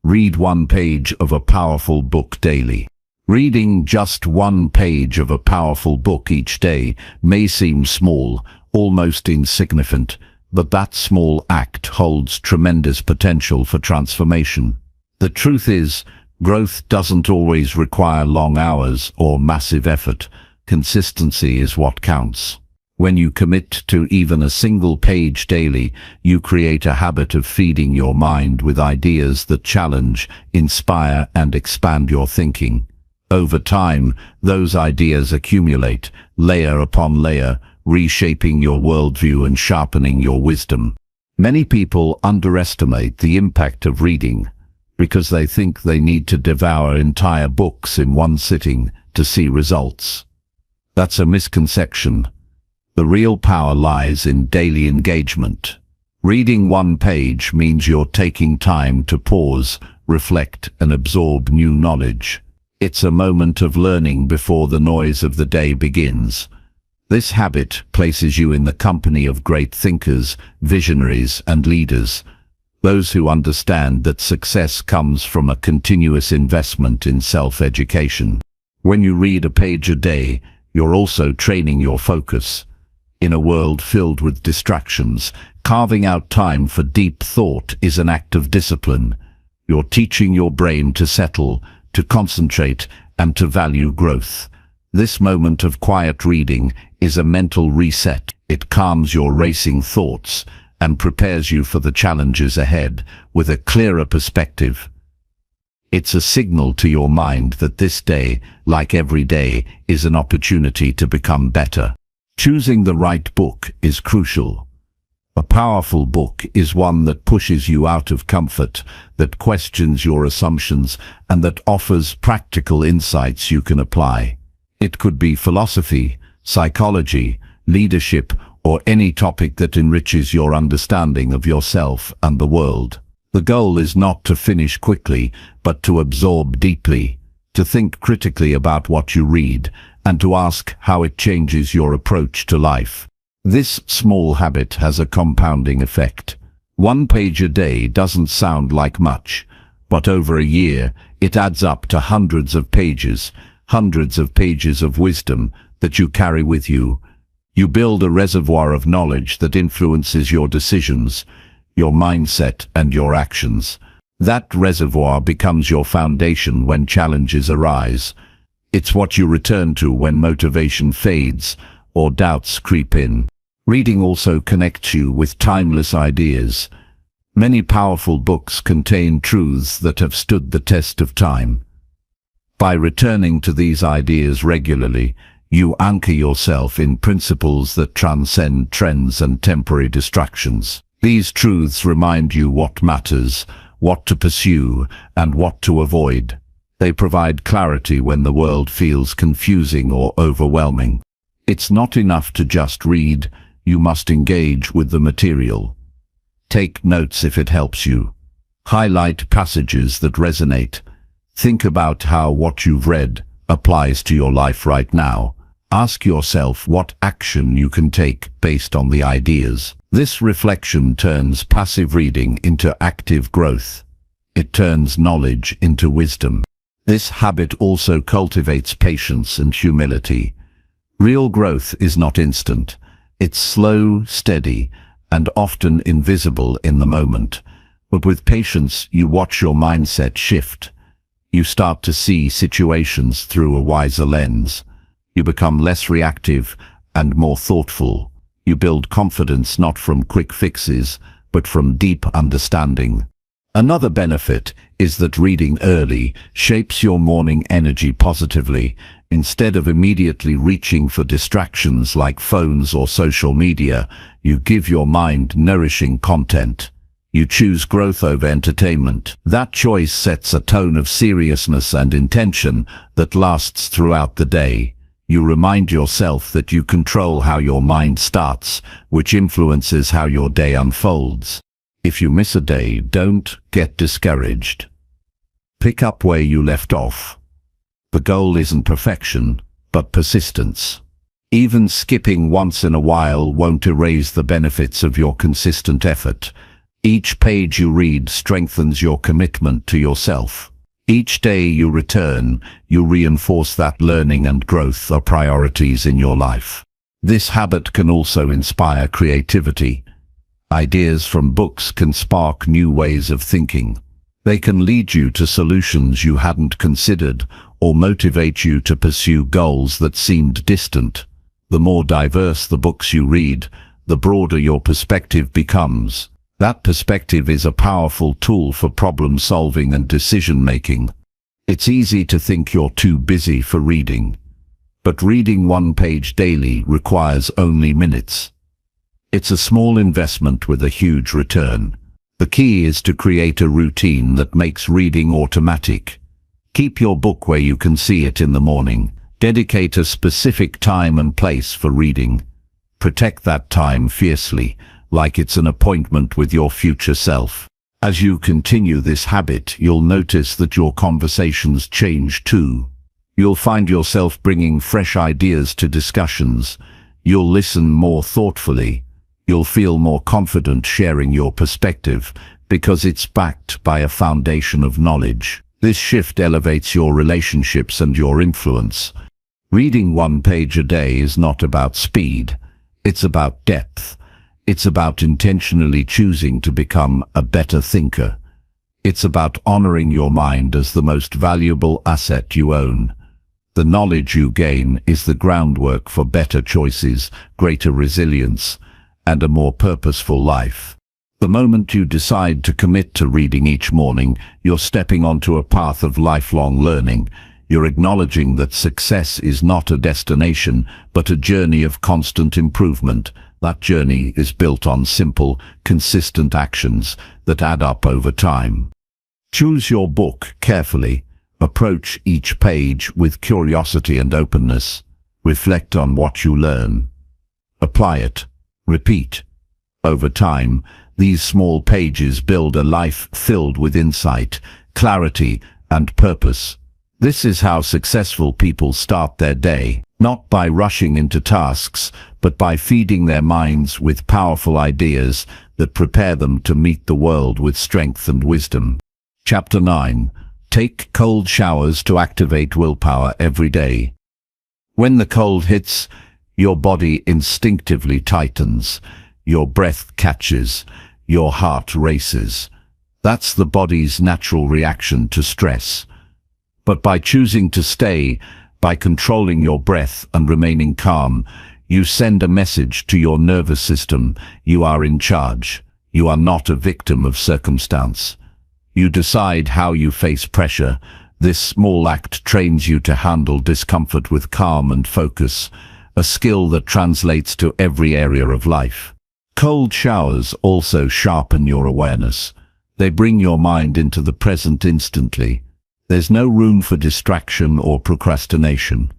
Read one page of a powerful book daily. Reading just one page of a powerful book each day may seem small, almost insignificant, but that small act holds tremendous potential for transformation. The truth is, growth doesn't always require long hours or massive effort. Consistency is what counts. When you commit to even a single page daily, you create a habit of feeding your mind with ideas that challenge, inspire, and expand your thinking. Over time, those ideas accumulate, layer upon layer, reshaping your worldview and sharpening your wisdom. Many people underestimate the impact of reading, because they think they need to devour entire books in one sitting to see results. That's a misconception. The real power lies in daily engagement. Reading one page means you're taking time to pause, reflect, and absorb new knowledge. It's a moment of learning before the noise of the day begins. This habit places you in the company of great thinkers, visionaries, and leaders. Those who understand that success comes from a continuous investment in self-education. When you read a page a day, you're also training your focus. In a world filled with distractions, carving out time for deep thought is an act of discipline. You're teaching your brain to settle, to concentrate, and to value growth. This moment of quiet reading is a mental reset. It calms your racing thoughts and prepares you for the challenges ahead with a clearer perspective. It's a signal to your mind that this day, like every day, is an opportunity to become better. Choosing the right book is crucial. A powerful book is one that pushes you out of comfort, that questions your assumptions, and that offers practical insights you can apply. It could be philosophy, psychology, leadership, or any topic that enriches your understanding of yourself and the world. The goal is not to finish quickly, but to absorb deeply, to think critically about what you read, and to ask how it changes your approach to life. This small habit has a compounding effect. 1 page a day doesn't sound like much, but over a year, it adds up to hundreds of pages of wisdom that you carry with you. You build a reservoir of knowledge that influences your decisions, your mindset, and your actions. That reservoir becomes your foundation when challenges arise. It's what you return to when motivation fades or doubts creep in. Reading also connects you with timeless ideas. Many powerful books contain truths that have stood the test of time. By returning to these ideas regularly, you anchor yourself in principles that transcend trends and temporary distractions. These truths remind you what matters, what to pursue, and what to avoid. They provide clarity when the world feels confusing or overwhelming. It's not enough to just read, you must engage with the material. Take notes if it helps you. Highlight passages that resonate. Think about how what you've read applies to your life right now. Ask yourself what action you can take based on the ideas. This reflection turns passive reading into active growth. It turns knowledge into wisdom. This habit also cultivates patience and humility. Real growth is not instant. It's slow, steady, and often invisible in the moment. But with patience, you watch your mindset shift. You start to see situations through a wiser lens. You become less reactive and more thoughtful. You build confidence not from quick fixes, but from deep understanding. Another benefit is that reading early shapes your morning energy positively. Instead of immediately reaching for distractions like phones or social media, you give your mind nourishing content. You choose growth over entertainment. That choice sets a tone of seriousness and intention that lasts throughout the day. You remind yourself that you control how your mind starts, which influences how your day unfolds. If you miss a day, don't get discouraged. Pick up where you left off. The goal isn't perfection, but persistence. Even skipping once in a while won't erase the benefits of your consistent effort. Each page you read strengthens your commitment to yourself. Each day you return, you reinforce that learning and growth are priorities in your life. This habit can also inspire creativity. Ideas from books can spark new ways of thinking. They can lead you to solutions you hadn't considered or motivate you to pursue goals that seemed distant. The more diverse the books you read, the broader your perspective becomes. That perspective is a powerful tool for problem solving and decision making. It's easy to think you're too busy for reading, but reading 1 page daily requires only minutes. It's a small investment with a huge return. The key is to create a routine that makes reading automatic. Keep your book where you can see it in the morning. Dedicate a specific time and place for reading. Protect that time fiercely, like it's an appointment with your future self. As you continue this habit, you'll notice that your conversations change too. You'll find yourself bringing fresh ideas to discussions. You'll listen more thoughtfully. You'll feel more confident sharing your perspective because it's backed by a foundation of knowledge. This shift elevates your relationships and your influence. Reading 1 page a day is not about speed. It's about depth. It's about intentionally choosing to become a better thinker. It's about honoring your mind as the most valuable asset you own. The knowledge you gain is the groundwork for better choices, greater resilience, and a more purposeful life. The moment you decide to commit to reading each morning, you're stepping onto a path of lifelong learning. You're acknowledging that success is not a destination, but a journey of constant improvement. That journey is built on simple, consistent actions that add up over time. Choose your book carefully. Approach each page with curiosity and openness. Reflect on what you learn. Apply it. Repeat. Over time, These small pages build a life filled with insight, clarity, and purpose. This is how successful people start their day, not by rushing into tasks, but by feeding their minds with powerful ideas that prepare them to meet the world with strength and wisdom. Chapter 9. Take cold showers to activate willpower every day. When the cold hits, your body instinctively tightens, your breath catches, your heart races. That's the body's natural reaction to stress. But by choosing to stay, by controlling your breath and remaining calm, you send a message to your nervous system: you are in charge. You are not a victim of circumstance. You decide how you face pressure. This small act trains you to handle discomfort with calm and focus, a skill that translates to every area of life. Cold showers also sharpen your awareness. They bring your mind into the present instantly. There's no room for distraction or procrastination.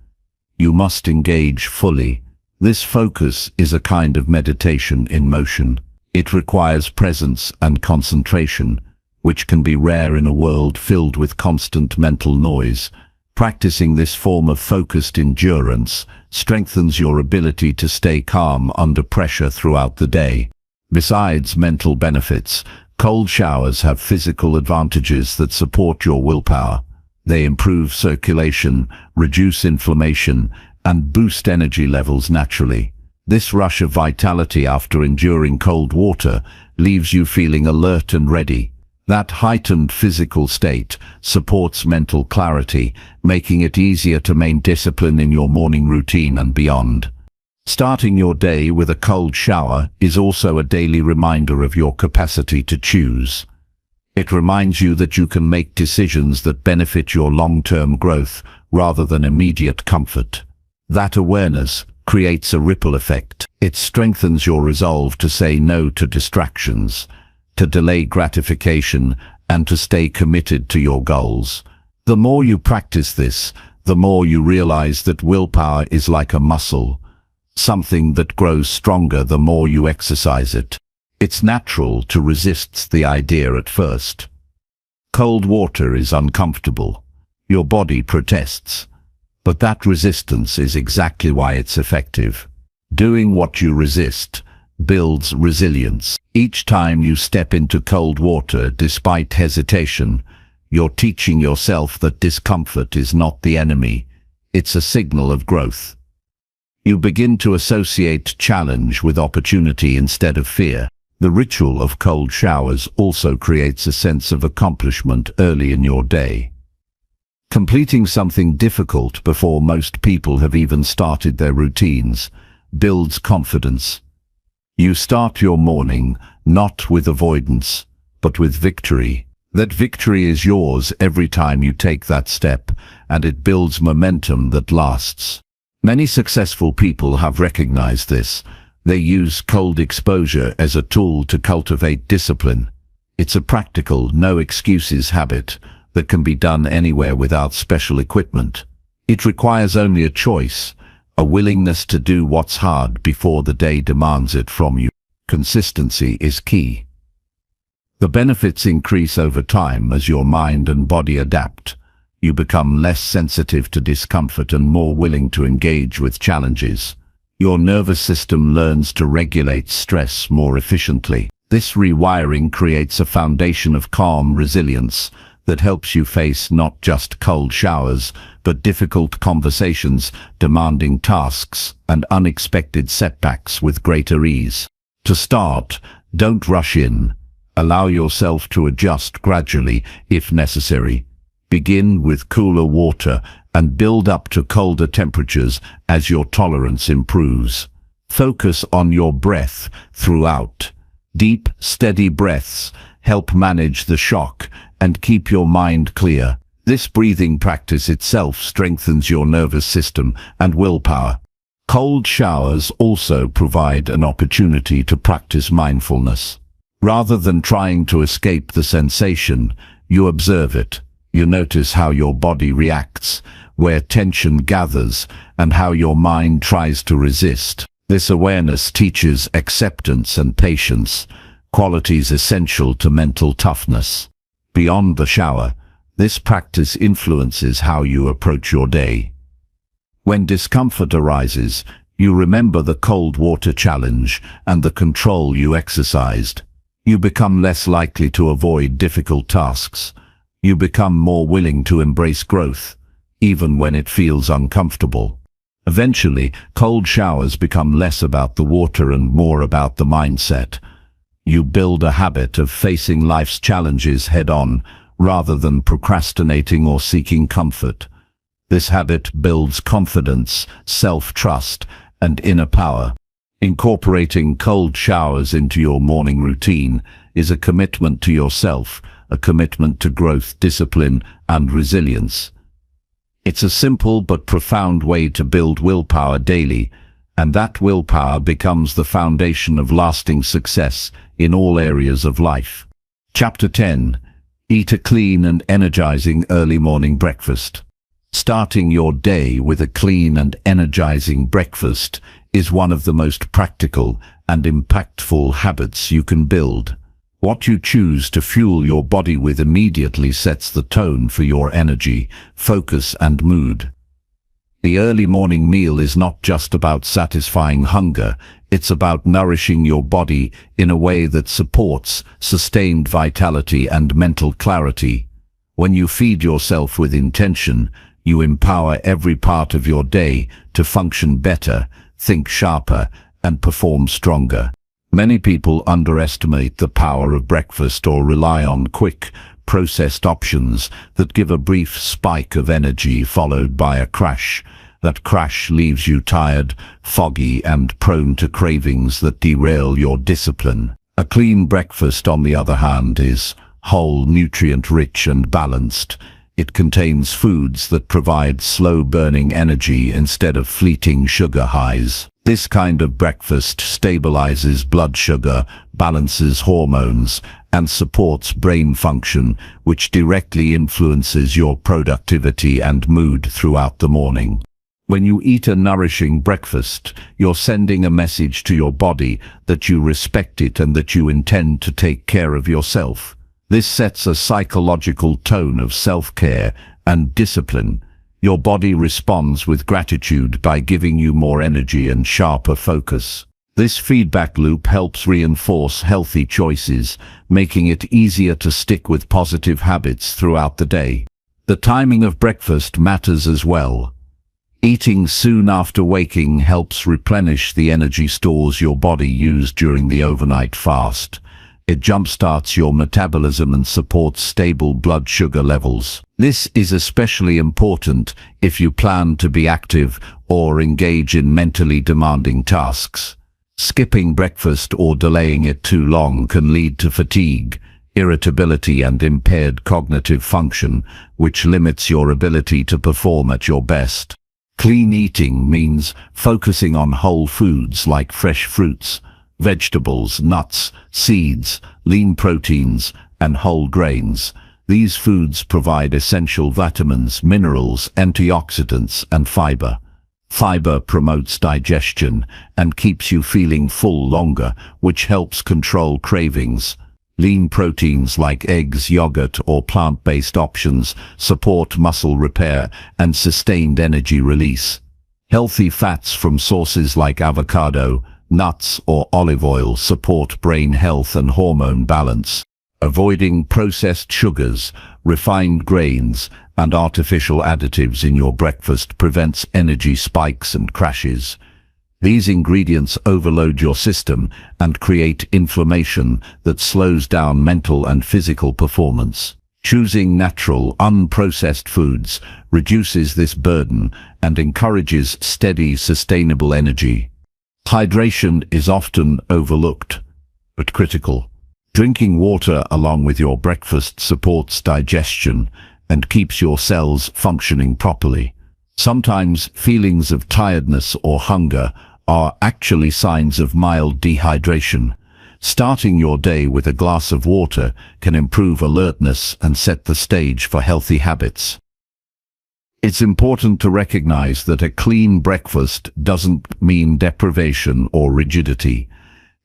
You must engage fully. This focus is a kind of meditation in motion. It requires presence and concentration, which can be rare in a world filled with constant mental noise. Practicing this form of focused endurance strengthens your ability to stay calm under pressure throughout the day. Besides mental benefits, cold showers have physical advantages that support your willpower. They improve circulation, reduce inflammation, and boost energy levels naturally. This rush of vitality after enduring cold water leaves you feeling alert and ready. That heightened physical state supports mental clarity, making it easier to maintain discipline in your morning routine and beyond. Starting your day with a cold shower is also a daily reminder of your capacity to choose. It reminds you that you can make decisions that benefit your long-term growth rather than immediate comfort. That awareness creates a ripple effect. It strengthens your resolve to say no to distractions, to delay gratification, and to stay committed to your goals. The more you practice this, the more you realize that willpower is like a muscle, something that grows stronger the more you exercise it. It's natural to resist the idea at first. Cold water is uncomfortable. Your body protests. But that resistance is exactly why it's effective. Doing what you resist builds resilience. Each time you step into cold water despite hesitation, you're teaching yourself that discomfort is not the enemy. It's a signal of growth. You begin to associate challenge with opportunity instead of fear. The ritual of cold showers also creates a sense of accomplishment early in your day. Completing something difficult before most people have even started their routines builds confidence. You start your morning not with avoidance, but with victory. That victory is yours every time you take that step, and it builds momentum that lasts. Many successful people have recognized this. They use cold exposure as a tool to cultivate discipline. It's a practical, no-excuses habit that can be done anywhere without special equipment. It requires only a choice, a willingness to do what's hard before the day demands it from you. Consistency is key. The benefits increase over time as your mind and body adapt. You become less sensitive to discomfort and more willing to engage with challenges. Your nervous system learns to regulate stress more efficiently. This rewiring creates a foundation of calm resilience that helps you face not just cold showers, but difficult conversations, demanding tasks, and unexpected setbacks with greater ease. To start, don't rush in. Allow yourself to adjust gradually if necessary. Begin with cooler water and build up to colder temperatures as your tolerance improves. Focus on your breath throughout. Deep, steady breaths help manage the shock and keep your mind clear. This breathing practice itself strengthens your nervous system and willpower. Cold showers also provide an opportunity to practice mindfulness. Rather than trying to escape the sensation, you observe it. You notice how your body reacts, where tension gathers, and how your mind tries to resist. This awareness teaches acceptance and patience, qualities essential to mental toughness. Beyond the shower, this practice influences how you approach your day. When discomfort arises, you remember the cold water challenge and the control you exercised. You become less likely to avoid difficult tasks. You become more willing to embrace growth, even when it feels uncomfortable. Eventually, cold showers become less about the water and more about the mindset. You build a habit of facing life's challenges head-on, rather than procrastinating or seeking comfort. This habit builds confidence, self-trust, and inner power. Incorporating cold showers into your morning routine is a commitment to yourself, a commitment to growth, discipline, and resilience. It's a simple but profound way to build willpower daily, and that willpower becomes the foundation of lasting success in all areas of life. Chapter 10. Eat a clean and energizing early morning breakfast. Starting your day with a clean and energizing breakfast is one of the most practical and impactful habits you can build. What you choose to fuel your body with immediately sets the tone for your energy, focus, and mood. The early morning meal is not just about satisfying hunger, it's about nourishing your body in a way that supports sustained vitality and mental clarity. When you feed yourself with intention, you empower every part of your day to function better, think sharper, and perform stronger. Many people underestimate the power of breakfast or rely on quick, processed options that give a brief spike of energy followed by a crash. That crash leaves you tired, foggy, and prone to cravings that derail your discipline. A clean breakfast, on the other hand, is whole, nutrient-rich, and balanced. It contains foods that provide slow-burning energy instead of fleeting sugar highs. This kind of breakfast stabilizes blood sugar, balances hormones, and supports brain function, which directly influences your productivity and mood throughout the morning. When you eat a nourishing breakfast, you're sending a message to your body that you respect it and that you intend to take care of yourself. This sets a psychological tone of self-care and discipline. Your body responds with gratitude by giving you more energy and sharper focus. This feedback loop helps reinforce healthy choices, making it easier to stick with positive habits throughout the day. The timing of breakfast matters as well. Eating soon after waking helps replenish the energy stores your body used during the overnight fast. It jumpstarts your metabolism and supports stable blood sugar levels. This is especially important if you plan to be active or engage in mentally demanding tasks. Skipping breakfast or delaying it too long can lead to fatigue, irritability, and impaired cognitive function, which limits your ability to perform at your best. Clean eating means focusing on whole foods like fresh fruits, vegetables, nuts, seeds, lean proteins, and whole grains. These foods provide essential vitamins, minerals, antioxidants, and fiber. Fiber promotes digestion and keeps you feeling full longer, which helps control cravings. Lean proteins like eggs, yogurt, or plant-based options support muscle repair and sustained energy release. Healthy fats from sources like avocado, nuts, or olive oil support brain health and hormone balance. Avoiding processed sugars, refined grains, and artificial additives in your breakfast prevents energy spikes and crashes. These ingredients overload your system and create inflammation that slows down mental and physical performance. Choosing natural, unprocessed foods reduces this burden and encourages steady, sustainable energy. Hydration is often overlooked, but critical. Drinking water along with your breakfast supports digestion and keeps your cells functioning properly. Sometimes feelings of tiredness or hunger are actually signs of mild dehydration. Starting your day with a glass of water can improve alertness and set the stage for healthy habits. It's important to recognize that a clean breakfast doesn't mean deprivation or rigidity.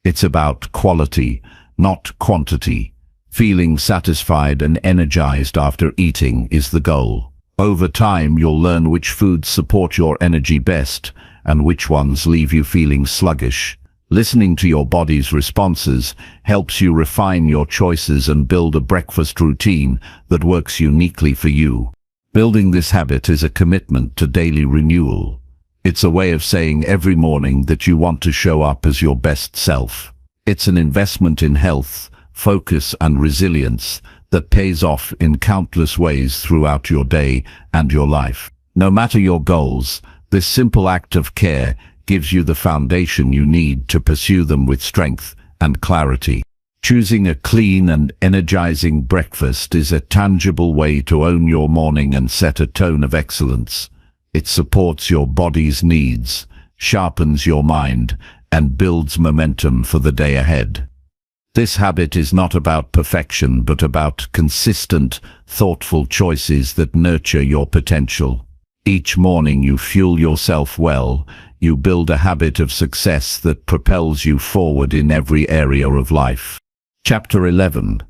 It's about quality, not quantity. Feeling satisfied and energized after eating is the goal. Over time, you'll learn which foods support your energy best and which ones leave you feeling sluggish. Listening to your body's responses helps you refine your choices and build a breakfast routine that works uniquely for you. Building this habit is a commitment to daily renewal. It's a way of saying every morning that you want to show up as your best self. It's an investment in health, focus and resilience that pays off in countless ways throughout your day and your life. No matter your goals, this simple act of care gives you the foundation you need to pursue them with strength and clarity. Choosing a clean and energizing breakfast is a tangible way to own your morning and set a tone of excellence. It supports your body's needs, sharpens your mind, and builds momentum for the day ahead. This habit is not about perfection, but about consistent, thoughtful choices that nurture your potential. Each morning you fuel yourself well, you build a habit of success that propels you forward in every area of life. Chapter 11.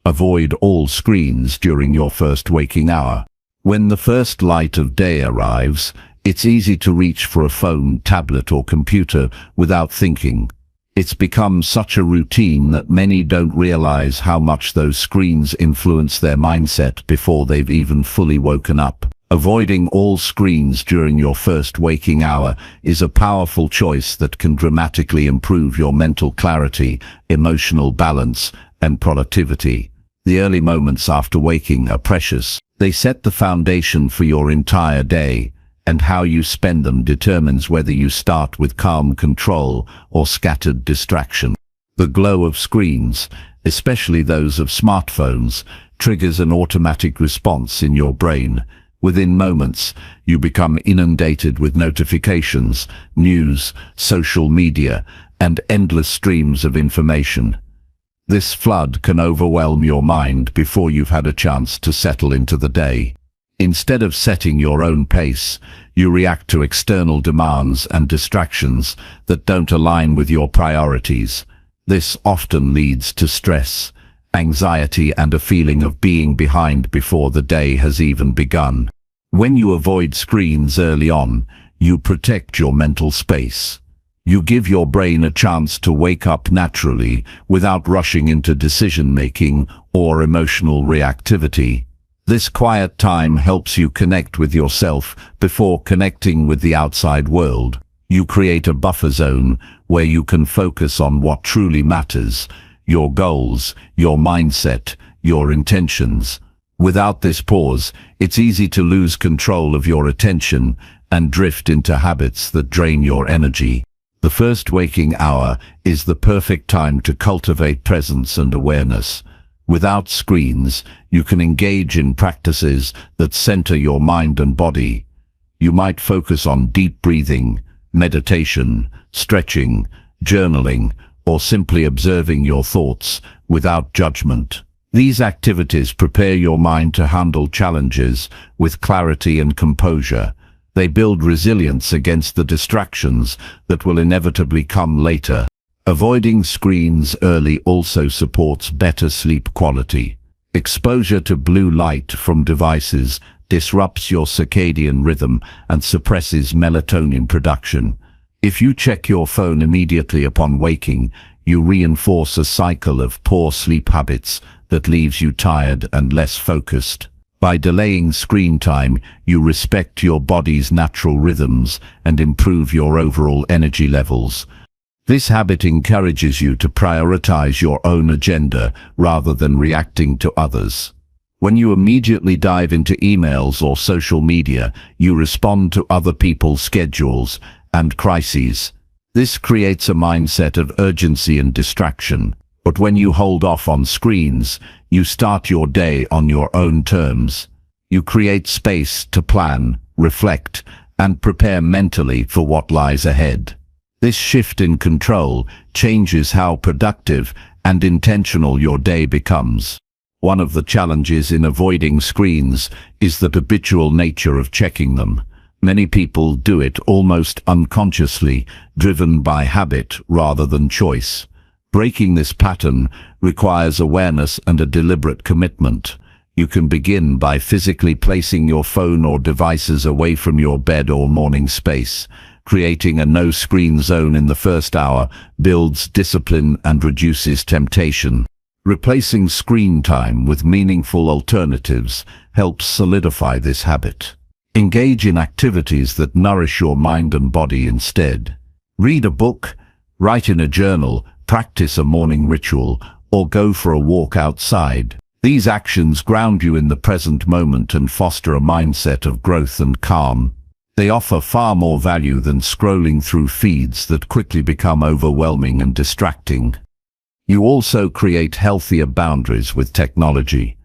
Avoid all screens during your first waking hour. When the first light of day arrives, it's easy to reach for a phone, tablet, or computer without thinking. It's become such a routine that many don't realize how much those screens influence their mindset before they've even fully woken up. Avoiding all screens during your first waking hour is a powerful choice that can dramatically improve your mental clarity, emotional balance, and productivity. The early moments after waking are precious. They set the foundation for your entire day, and how you spend them determines whether you start with calm control or scattered distraction. The glow of screens, especially those of smartphones, triggers an automatic response in your brain. Within moments, you become inundated with notifications, news, social media, and endless streams of information. This flood can overwhelm your mind before you've had a chance to settle into the day. Instead of setting your own pace, you react to external demands and distractions that don't align with your priorities. This often leads to stress, anxiety, and a feeling of being behind before the day has even begun. When you avoid screens early on, you protect your mental space. You give your brain a chance to wake up naturally without rushing into decision-making or emotional reactivity. This quiet time helps you connect with yourself before connecting with the outside world. You create a buffer zone where you can focus on what truly matters, your goals, your mindset, your intentions. Without this pause, it's easy to lose control of your attention and drift into habits that drain your energy. The first waking hour is the perfect time to cultivate presence and awareness. Without screens, you can engage in practices that center your mind and body. You might focus on deep breathing, meditation, stretching, journaling, or simply observing your thoughts without judgment. These activities prepare your mind to handle challenges with clarity and composure. They build resilience against the distractions that will inevitably come later. Avoiding screens early also supports better sleep quality. Exposure to blue light from devices disrupts your circadian rhythm and suppresses melatonin production. If you check your phone immediately upon waking, you reinforce a cycle of poor sleep habits that leaves you tired and less focused. By delaying screen time, you respect your body's natural rhythms and improve your overall energy levels. This habit encourages you to prioritize your own agenda rather than reacting to others. When you immediately dive into emails or social media, you respond to other people's schedules and crises. This creates a mindset of urgency and distraction. But when you hold off on screens, you start your day on your own terms. You create space to plan, reflect, and prepare mentally for what lies ahead. This shift in control changes how productive and intentional your day becomes. One of the challenges in avoiding screens is the habitual nature of checking them. Many people do it almost unconsciously, driven by habit rather than choice. Breaking this pattern requires awareness and a deliberate commitment. You can begin by physically placing your phone or devices away from your bed or morning space. Creating a no-screen zone in the first hour builds discipline and reduces temptation. Replacing screen time with meaningful alternatives helps solidify this habit. Engage in activities that nourish your mind and body instead. Read a book, write in a journal, practice a morning ritual, or go for a walk outside. These actions ground you in the present moment and foster a mindset of growth and calm. They offer far more value than scrolling through feeds that quickly become overwhelming and distracting. You also create healthier boundaries with technology.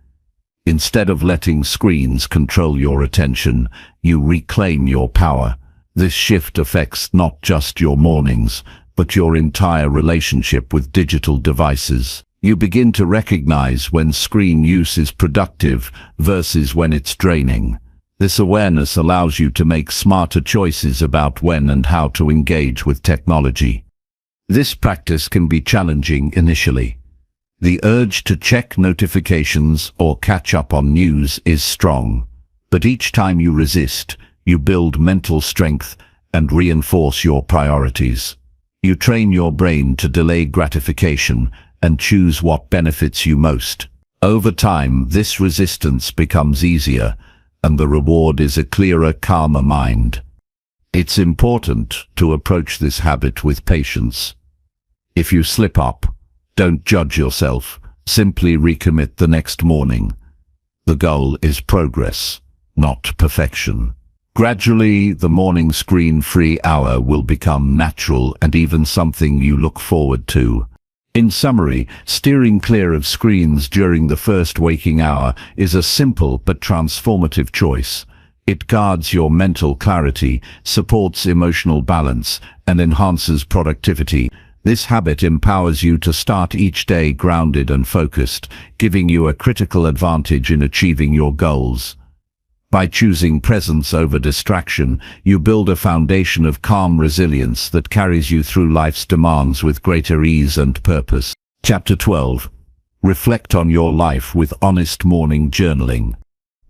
Instead of letting screens control your attention, you reclaim your power. This shift affects not just your mornings, but your entire relationship with digital devices. You begin to recognize when screen use is productive versus when it's draining. This awareness allows you to make smarter choices about when and how to engage with technology. This practice can be challenging initially. The urge to check notifications or catch up on news is strong, but each time you resist, you build mental strength and reinforce your priorities. You train your brain to delay gratification and choose what benefits you most. Over time, this resistance becomes easier, and the reward is a clearer, calmer mind. It's important to approach this habit with patience. If you slip up, don't judge yourself, simply recommit the next morning. The goal is progress, not perfection. Gradually, the morning screen-free hour will become natural and even something you look forward to. In summary, steering clear of screens during the first waking hour is a simple but transformative choice. It guards your mental clarity, supports emotional balance, and enhances productivity. This habit empowers you to start each day grounded and focused, giving you a critical advantage in achieving your goals. By choosing presence over distraction, you build a foundation of calm resilience that carries you through life's demands with greater ease and purpose. Chapter 12. Reflect on your life with honest morning journaling.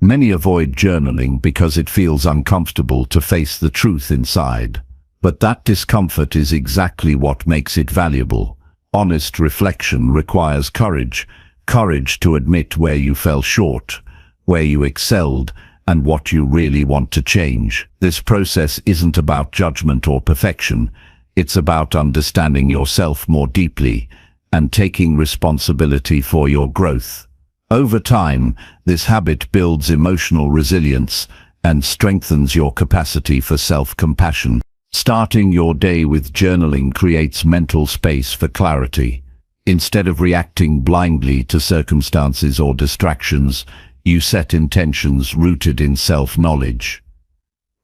Many avoid journaling because it feels uncomfortable to face the truth inside. But that discomfort is exactly what makes it valuable. Honest reflection requires courage. Courage to admit where you fell short, where you excelled, and what you really want to change. This process isn't about judgment or perfection. It's about understanding yourself more deeply and taking responsibility for your growth. Over time, this habit builds emotional resilience and strengthens your capacity for self-compassion. Starting your day with journaling creates mental space for clarity. Instead of reacting blindly to circumstances or distractions, you set intentions rooted in self-knowledge.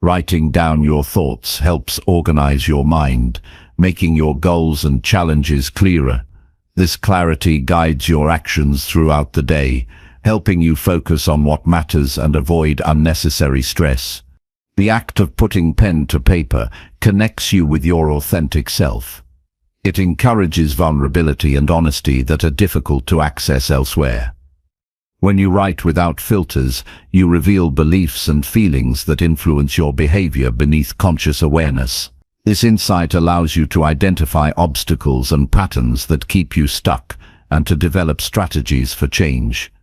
Writing down your thoughts helps organize your mind, making your goals and challenges clearer. This clarity guides your actions throughout the day, helping you focus on what matters and avoid unnecessary stress. The act of putting pen to paper connects you with your authentic self. It encourages vulnerability and honesty that are difficult to access elsewhere. When you write without filters, you reveal beliefs and feelings that influence your behavior beneath conscious awareness. This insight allows you to identify obstacles and patterns that keep you stuck and to develop strategies for change.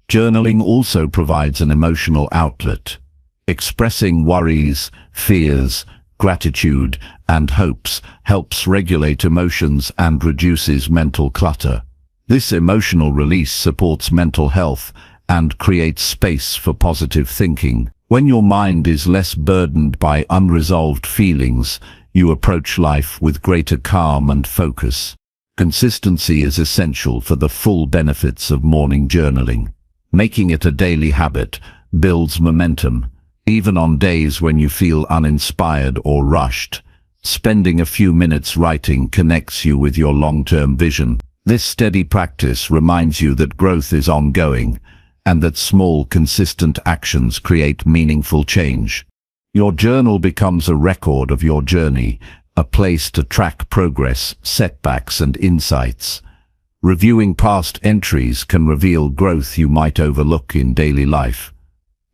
Journaling also provides an emotional outlet. Expressing worries, fears, gratitude, and hopes helps regulate emotions and reduces mental clutter. This emotional release supports mental health and creates space for positive thinking. When your mind is less burdened by unresolved feelings, you approach life with greater calm and focus. Consistency is essential for the full benefits of morning journaling. Making it a daily habit builds momentum. Even on days when you feel uninspired or rushed, spending a few minutes writing connects you with your long-term vision. This steady practice reminds you that growth is ongoing and that small, consistent actions create meaningful change. Your journal becomes a record of your journey, a place to track progress, setbacks, and insights. Reviewing past entries can reveal growth you might overlook in daily life.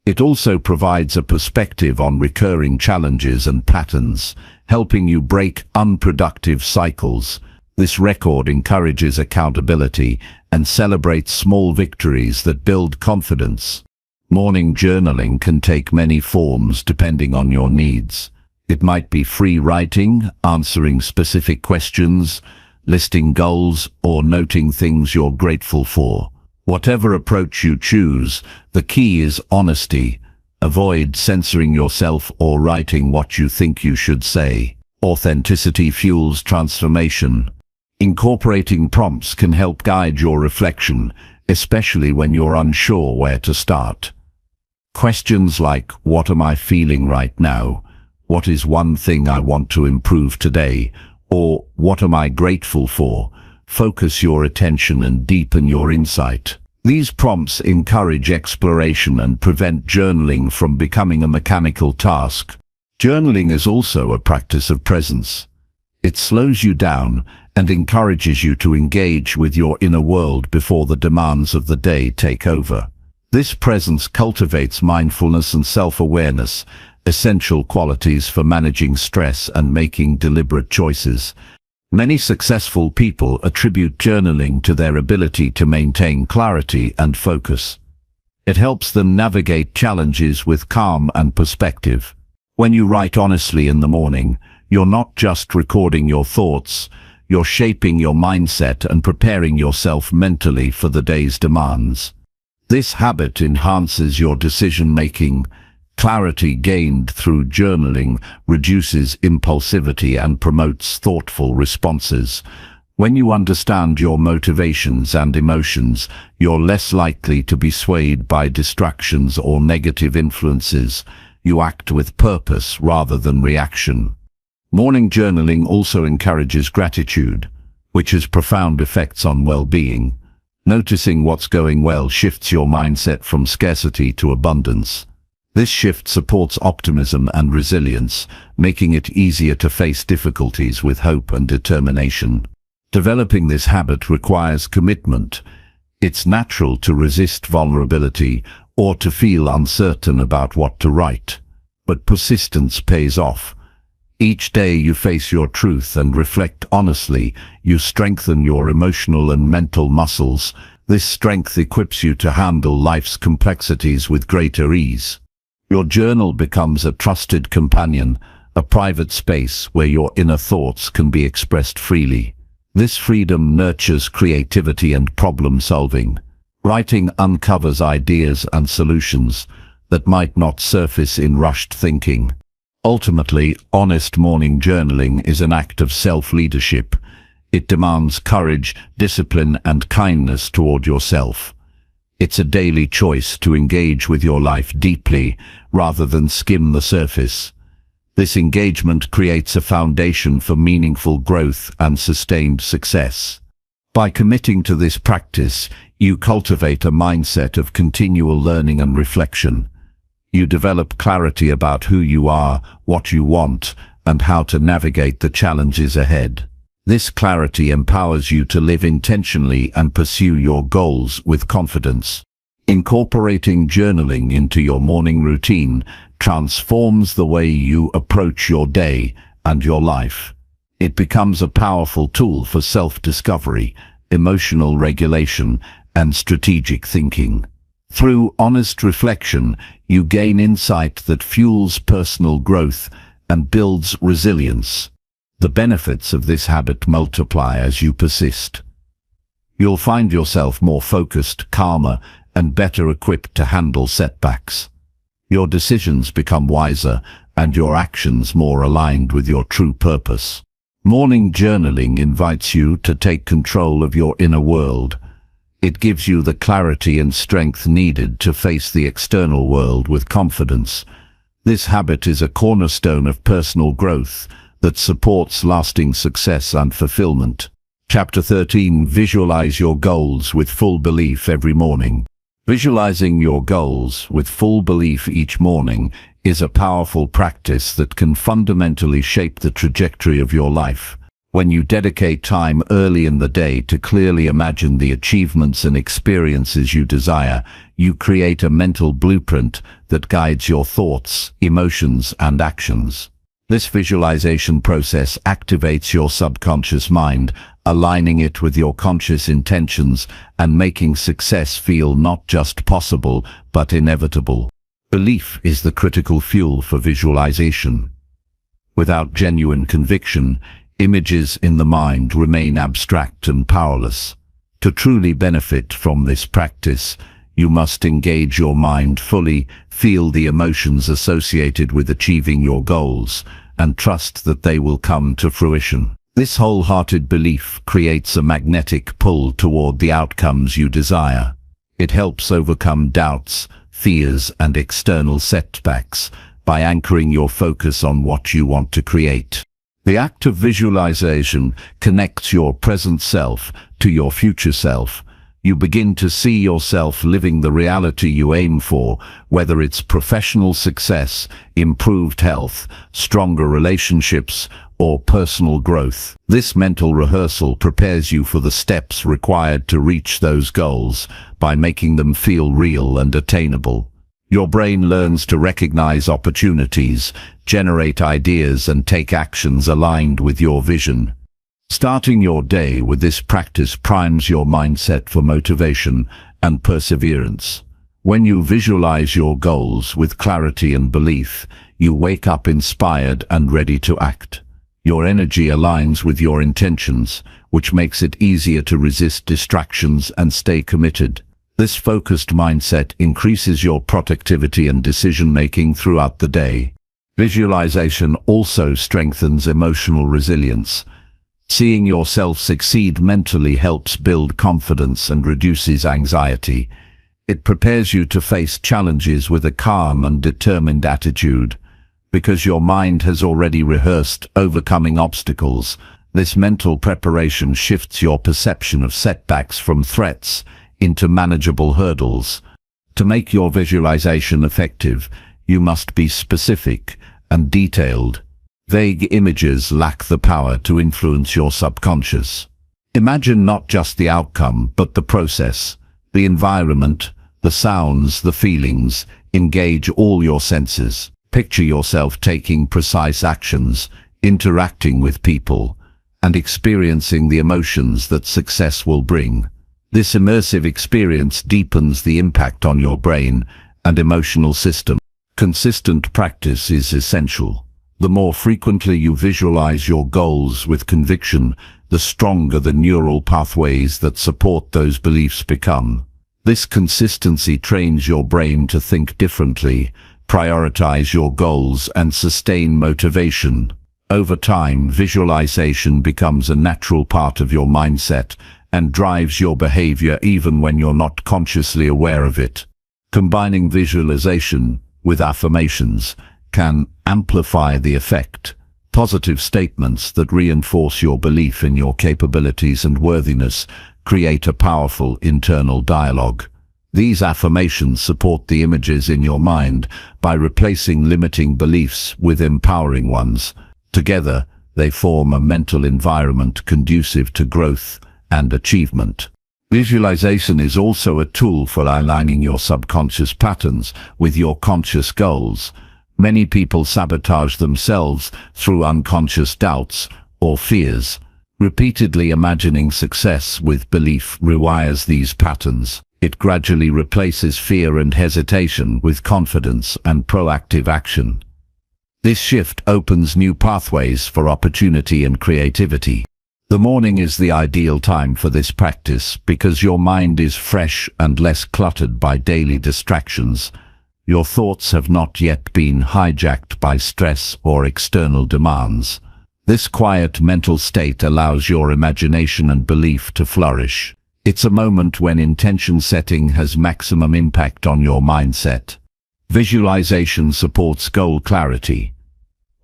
It also provides a perspective on recurring challenges and patterns, helping you break unproductive cycles. This record encourages accountability and celebrates small victories that build confidence. Morning journaling can take many forms depending on your needs. It might be free writing, answering specific questions, listing goals, or noting things you're grateful for. Whatever approach you choose, the key is honesty. Avoid censoring yourself or writing what you think you should say. Authenticity fuels transformation. Incorporating prompts can help guide your reflection, especially when you're unsure where to start. Questions like, what am I feeling right now? What is one thing I want to improve today? Or, what am I grateful for? Focus your attention and deepen your insight. These prompts encourage exploration and prevent journaling from becoming a mechanical task. Journaling is also a practice of presence. It slows you down and encourages you to engage with your inner world before the demands of the day take over. This presence cultivates mindfulness and self-awareness, essential qualities for managing stress and making deliberate choices. Many successful people attribute journaling to their ability to maintain clarity and focus. It helps them navigate challenges with calm and perspective. When you write honestly in the morning, you're not just recording your thoughts, you're shaping your mindset and preparing yourself mentally for the day's demands. This habit enhances your decision-making. Clarity gained through journaling reduces impulsivity and promotes thoughtful responses. When you understand your motivations and emotions, you're less likely to be swayed by distractions or negative influences. You act with purpose rather than reaction. Morning journaling also encourages gratitude, which has profound effects on well-being. Noticing what's going well shifts your mindset from scarcity to abundance. This shift supports optimism and resilience, making it easier to face difficulties with hope and determination. Developing this habit requires commitment. It's natural to resist vulnerability or to feel uncertain about what to write, but persistence pays off. Each day you face your truth and reflect honestly, you strengthen your emotional and mental muscles. This strength equips you to handle life's complexities with greater ease. Your journal becomes a trusted companion, a private space where your inner thoughts can be expressed freely. This freedom nurtures creativity and problem-solving. Writing uncovers ideas and solutions that might not surface in rushed thinking. Ultimately, honest morning journaling is an act of self-leadership. It demands courage, discipline, and kindness toward yourself. It's a daily choice to engage with your life deeply rather than skim the surface. This engagement creates a foundation for meaningful growth and sustained success. By committing to this practice, you cultivate a mindset of continual learning and reflection. You develop clarity about who you are, what you want, and how to navigate the challenges ahead. This clarity empowers you to live intentionally and pursue your goals with confidence. Incorporating journaling into your morning routine transforms the way you approach your day and your life. It becomes a powerful tool for self-discovery, emotional regulation, and strategic thinking. Through honest reflection, you gain insight that fuels personal growth and builds resilience. The benefits of this habit multiply as you persist. You'll find yourself more focused, calmer, and better equipped to handle setbacks. Your decisions become wiser and your actions more aligned with your true purpose. Morning journaling invites you to take control of your inner world. It gives you the clarity and strength needed to face the external world with confidence. This habit is a cornerstone of personal growth that supports lasting success and fulfillment. Chapter 13. Visualize your goals with full belief every morning. Visualizing your goals with full belief each morning is a powerful practice that can fundamentally shape the trajectory of your life. When you dedicate time early in the day to clearly imagine the achievements and experiences you desire, you create a mental blueprint that guides your thoughts, emotions, and actions. This visualization process activates your subconscious mind, aligning it with your conscious intentions and making success feel not just possible, but inevitable. Belief is the critical fuel for visualization. Without genuine conviction, images in the mind remain abstract and powerless. To truly benefit from this practice, you must engage your mind fully, feel the emotions associated with achieving your goals, and trust that they will come to fruition. This wholehearted belief creates a magnetic pull toward the outcomes you desire. It helps overcome doubts, fears, and external setbacks by anchoring your focus on what you want to create. The act of visualization connects your present self to your future self. You begin to see yourself living the reality you aim for, whether it's professional success, improved health, stronger relationships, or personal growth. This mental rehearsal prepares you for the steps required to reach those goals by making them feel real and attainable. Your brain learns to recognize opportunities, generate ideas, and take actions aligned with your vision. Starting your day with this practice primes your mindset for motivation and perseverance. When you visualize your goals with clarity and belief, you wake up inspired and ready to act. Your energy aligns with your intentions, which makes it easier to resist distractions and stay committed. This focused mindset increases your productivity and decision-making throughout the day. Visualization also strengthens emotional resilience. Seeing yourself succeed mentally helps build confidence and reduces anxiety. It prepares you to face challenges with a calm and determined attitude. Because your mind has already rehearsed overcoming obstacles, this mental preparation shifts your perception of setbacks from threats into manageable hurdles. To make your visualization effective, you must be specific and detailed. Vague images lack the power to influence your subconscious. Imagine not just the outcome, but the process, the environment, the sounds, the feelings. Engage all your senses. Picture yourself taking precise actions, interacting with people, and experiencing the emotions that success will bring. This immersive experience deepens the impact on your brain and emotional system. Consistent practice is essential. The more frequently you visualize your goals with conviction, the stronger the neural pathways that support those beliefs become. This consistency trains your brain to think differently, prioritize your goals, and sustain motivation. Over time, visualization becomes a natural part of your mindset and drives your behavior even when you're not consciously aware of it. Combining visualization with affirmations can amplify the effect. Positive statements that reinforce your belief in your capabilities and worthiness create a powerful internal dialogue. These affirmations support the images in your mind by replacing limiting beliefs with empowering ones. Together, they form a mental environment conducive to growth and achievement. Visualization is also a tool for aligning your subconscious patterns with your conscious goals. Many people sabotage themselves through unconscious doubts or fears. Repeatedly imagining success with belief rewires these patterns. It gradually replaces fear and hesitation with confidence and proactive action. This shift opens new pathways for opportunity and creativity. The morning is the ideal time for this practice because your mind is fresh and less cluttered by daily distractions. Your thoughts have not yet been hijacked by stress or external demands. This quiet mental state allows your imagination and belief to flourish. It's a moment when intention setting has maximum impact on your mindset. Visualization supports goal clarity.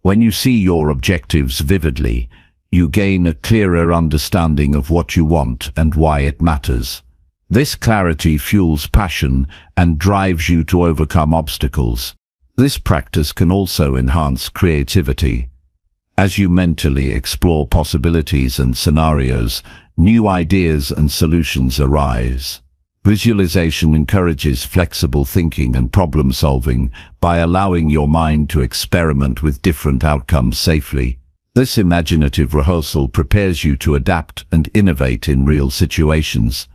When you see your objectives vividly, you gain a clearer understanding of what you want and why it matters. This clarity fuels passion and drives you to overcome obstacles. This practice can also enhance creativity. As you mentally explore possibilities and scenarios, new ideas and solutions arise. Visualization encourages flexible thinking and problem-solving by allowing your mind to experiment with different outcomes safely. This imaginative rehearsal prepares you to adapt and innovate in real situations.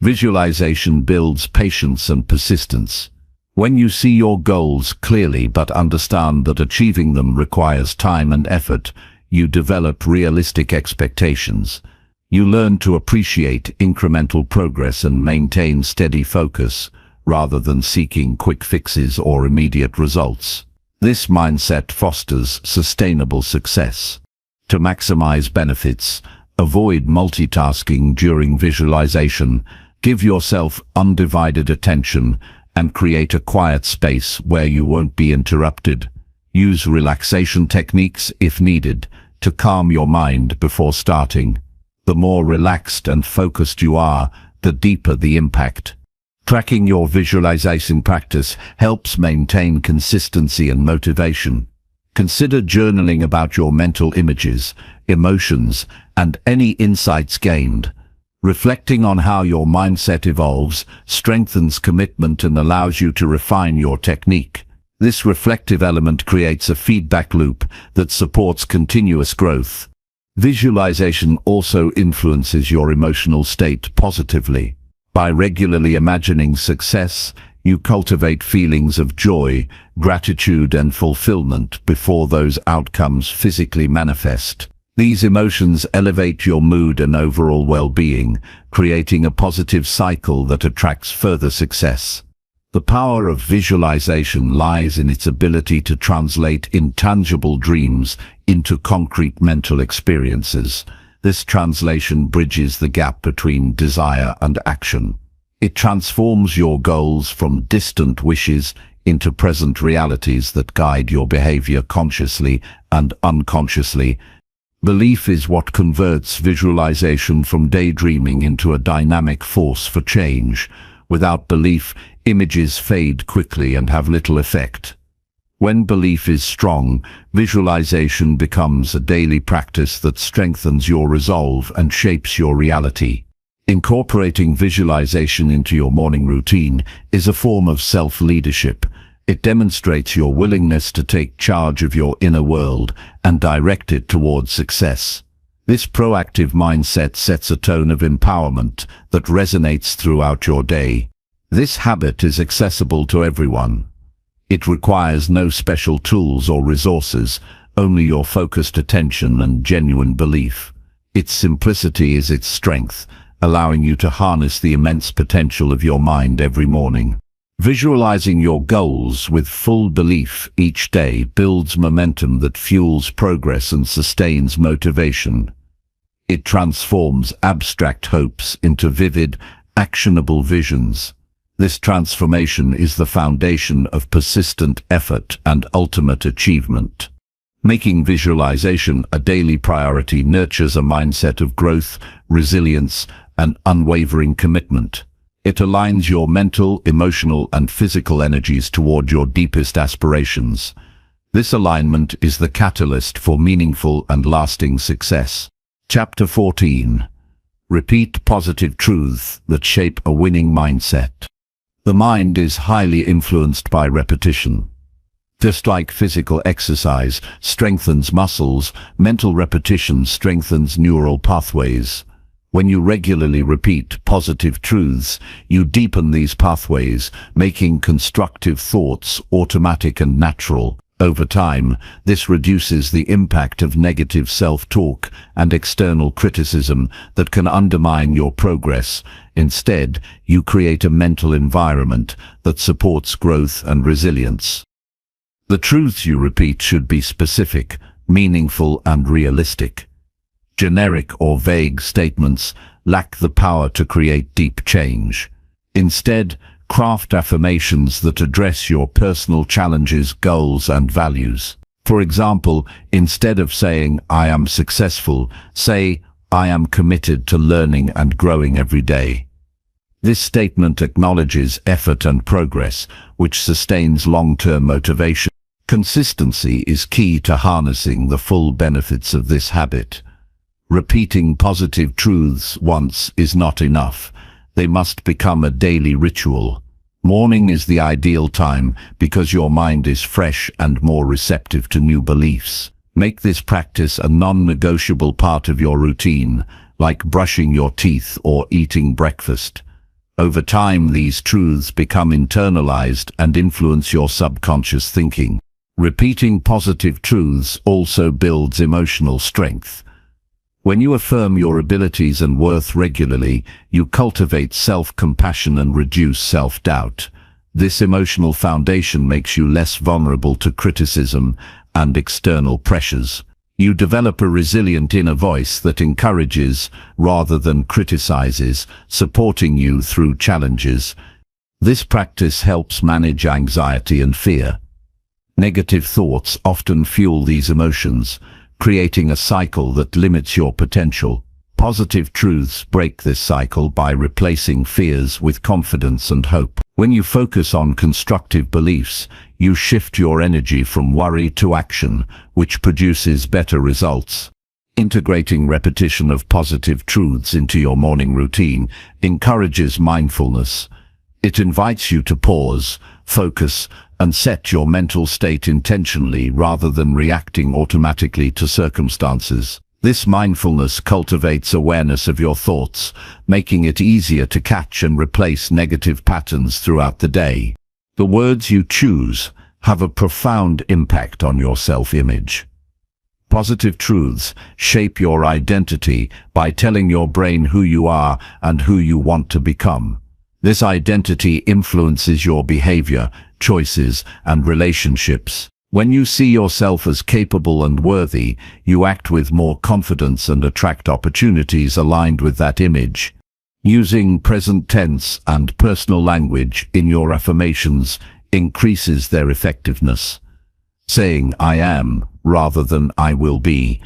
Visualization builds patience and persistence. When you see your goals clearly but understand that achieving them requires time and effort, you develop realistic expectations. You learn to appreciate incremental progress and maintain steady focus, rather than seeking quick fixes or immediate results. This mindset fosters sustainable success. To maximize benefits, avoid multitasking during visualization. Give yourself undivided attention and create a quiet space where you won't be interrupted. Use relaxation techniques if needed to calm your mind before starting. The more relaxed and focused you are, the deeper the impact. Tracking your visualization practice helps maintain consistency and motivation. Consider journaling about your mental images, emotions, and any insights gained. Reflecting on how your mindset evolves strengthens commitment and allows you to refine your technique. This reflective element creates a feedback loop that supports continuous growth. Visualization also influences your emotional state positively. By regularly imagining success, you cultivate feelings of joy, gratitude, and fulfillment before those outcomes physically manifest. These emotions elevate your mood and overall well-being, creating a positive cycle that attracts further success. The power of visualization lies in its ability to translate intangible dreams into concrete mental experiences. This translation bridges the gap between desire and action. It transforms your goals from distant wishes into present realities that guide your behavior consciously and unconsciously. Belief is what converts visualization from daydreaming into a dynamic force for change. Without belief, images fade quickly and have little effect. When belief is strong, visualization becomes a daily practice that strengthens your resolve and shapes your reality. Incorporating visualization into your morning routine is a form of self-leadership. It demonstrates your willingness to take charge of your inner world and direct it towards success. This proactive mindset sets a tone of empowerment that resonates throughout your day. This habit is accessible to everyone. It requires no special tools or resources, only your focused attention and genuine belief. Its simplicity is its strength, allowing you to harness the immense potential of your mind every morning. Visualizing your goals with full belief each day builds momentum that fuels progress and sustains motivation. It transforms abstract hopes into vivid, actionable visions. This transformation is the foundation of persistent effort and ultimate achievement. Making visualization a daily priority nurtures a mindset of growth, resilience, and unwavering commitment. It aligns your mental, emotional, and physical energies toward your deepest aspirations. This alignment is the catalyst for meaningful and lasting success. Chapter 14. Repeat positive truths that shape a winning mindset. The mind is highly influenced by repetition. Just like physical exercise strengthens muscles, mental repetition strengthens neural pathways. When you regularly repeat positive truths, you deepen these pathways, making constructive thoughts automatic and natural. Over time, this reduces the impact of negative self-talk and external criticism that can undermine your progress. Instead, you create a mental environment that supports growth and resilience. The truths you repeat should be specific, meaningful, and realistic. Generic or vague statements lack the power to create deep change. Instead, craft affirmations that address your personal challenges, goals, and values. For example, instead of saying, "I am successful," say, "I am committed to learning and growing every day." This statement acknowledges effort and progress, which sustains long-term motivation. Consistency is key to harnessing the full benefits of this habit. Repeating positive truths once is not enough. They must become a daily ritual. Morning is the ideal time because your mind is fresh and more receptive to new beliefs. Make this practice a non-negotiable part of your routine, like brushing your teeth or eating breakfast. Over time, these truths become internalized and influence your subconscious thinking. Repeating positive truths also builds emotional strength. When you affirm your abilities and worth regularly, you cultivate self-compassion and reduce self-doubt. This emotional foundation makes you less vulnerable to criticism and external pressures. You develop a resilient inner voice that encourages rather than criticizes, supporting you through challenges. This practice helps manage anxiety and fear. Negative thoughts often fuel these emotions, creating a cycle that limits your potential. Positive truths break this cycle by replacing fears with confidence and hope. When you focus on constructive beliefs, you shift your energy from worry to action, which produces better results. Integrating repetition of positive truths into your morning routine encourages mindfulness. It invites you to pause, focus, and set your mental state intentionally rather than reacting automatically to circumstances. This mindfulness cultivates awareness of your thoughts, making it easier to catch and replace negative patterns throughout the day. The words you choose have a profound impact on your self-image. Positive truths shape your identity by telling your brain who you are and who you want to become. This identity influences your behavior, choices, and relationships. When you see yourself as capable and worthy, you act with more confidence and attract opportunities aligned with that image. Using present tense and personal language in your affirmations increases their effectiveness. Saying "I am" rather than "I will be"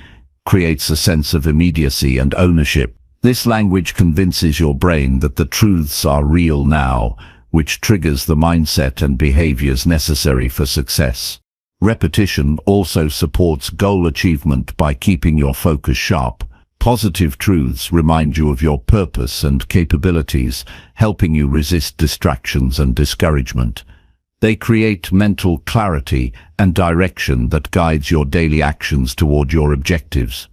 creates a sense of immediacy and ownership. This language convinces your brain that the truths are real now, which triggers the mindset and behaviors necessary for success. Repetition also supports goal achievement by keeping your focus sharp. Positive truths remind you of your purpose and capabilities, helping you resist distractions and discouragement. They create mental clarity and direction that guides your daily actions toward your objectives.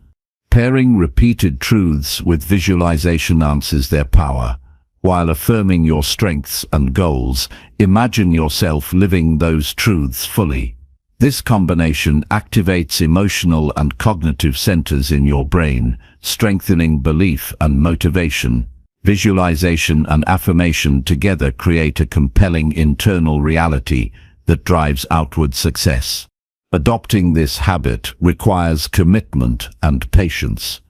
Pairing repeated truths with visualization enhances their power. While affirming your strengths and goals, imagine yourself living those truths fully. This combination activates emotional and cognitive centers in your brain, strengthening belief and motivation. Visualization and affirmation together create a compelling internal reality that drives outward success. Adopting this habit requires commitment and patience.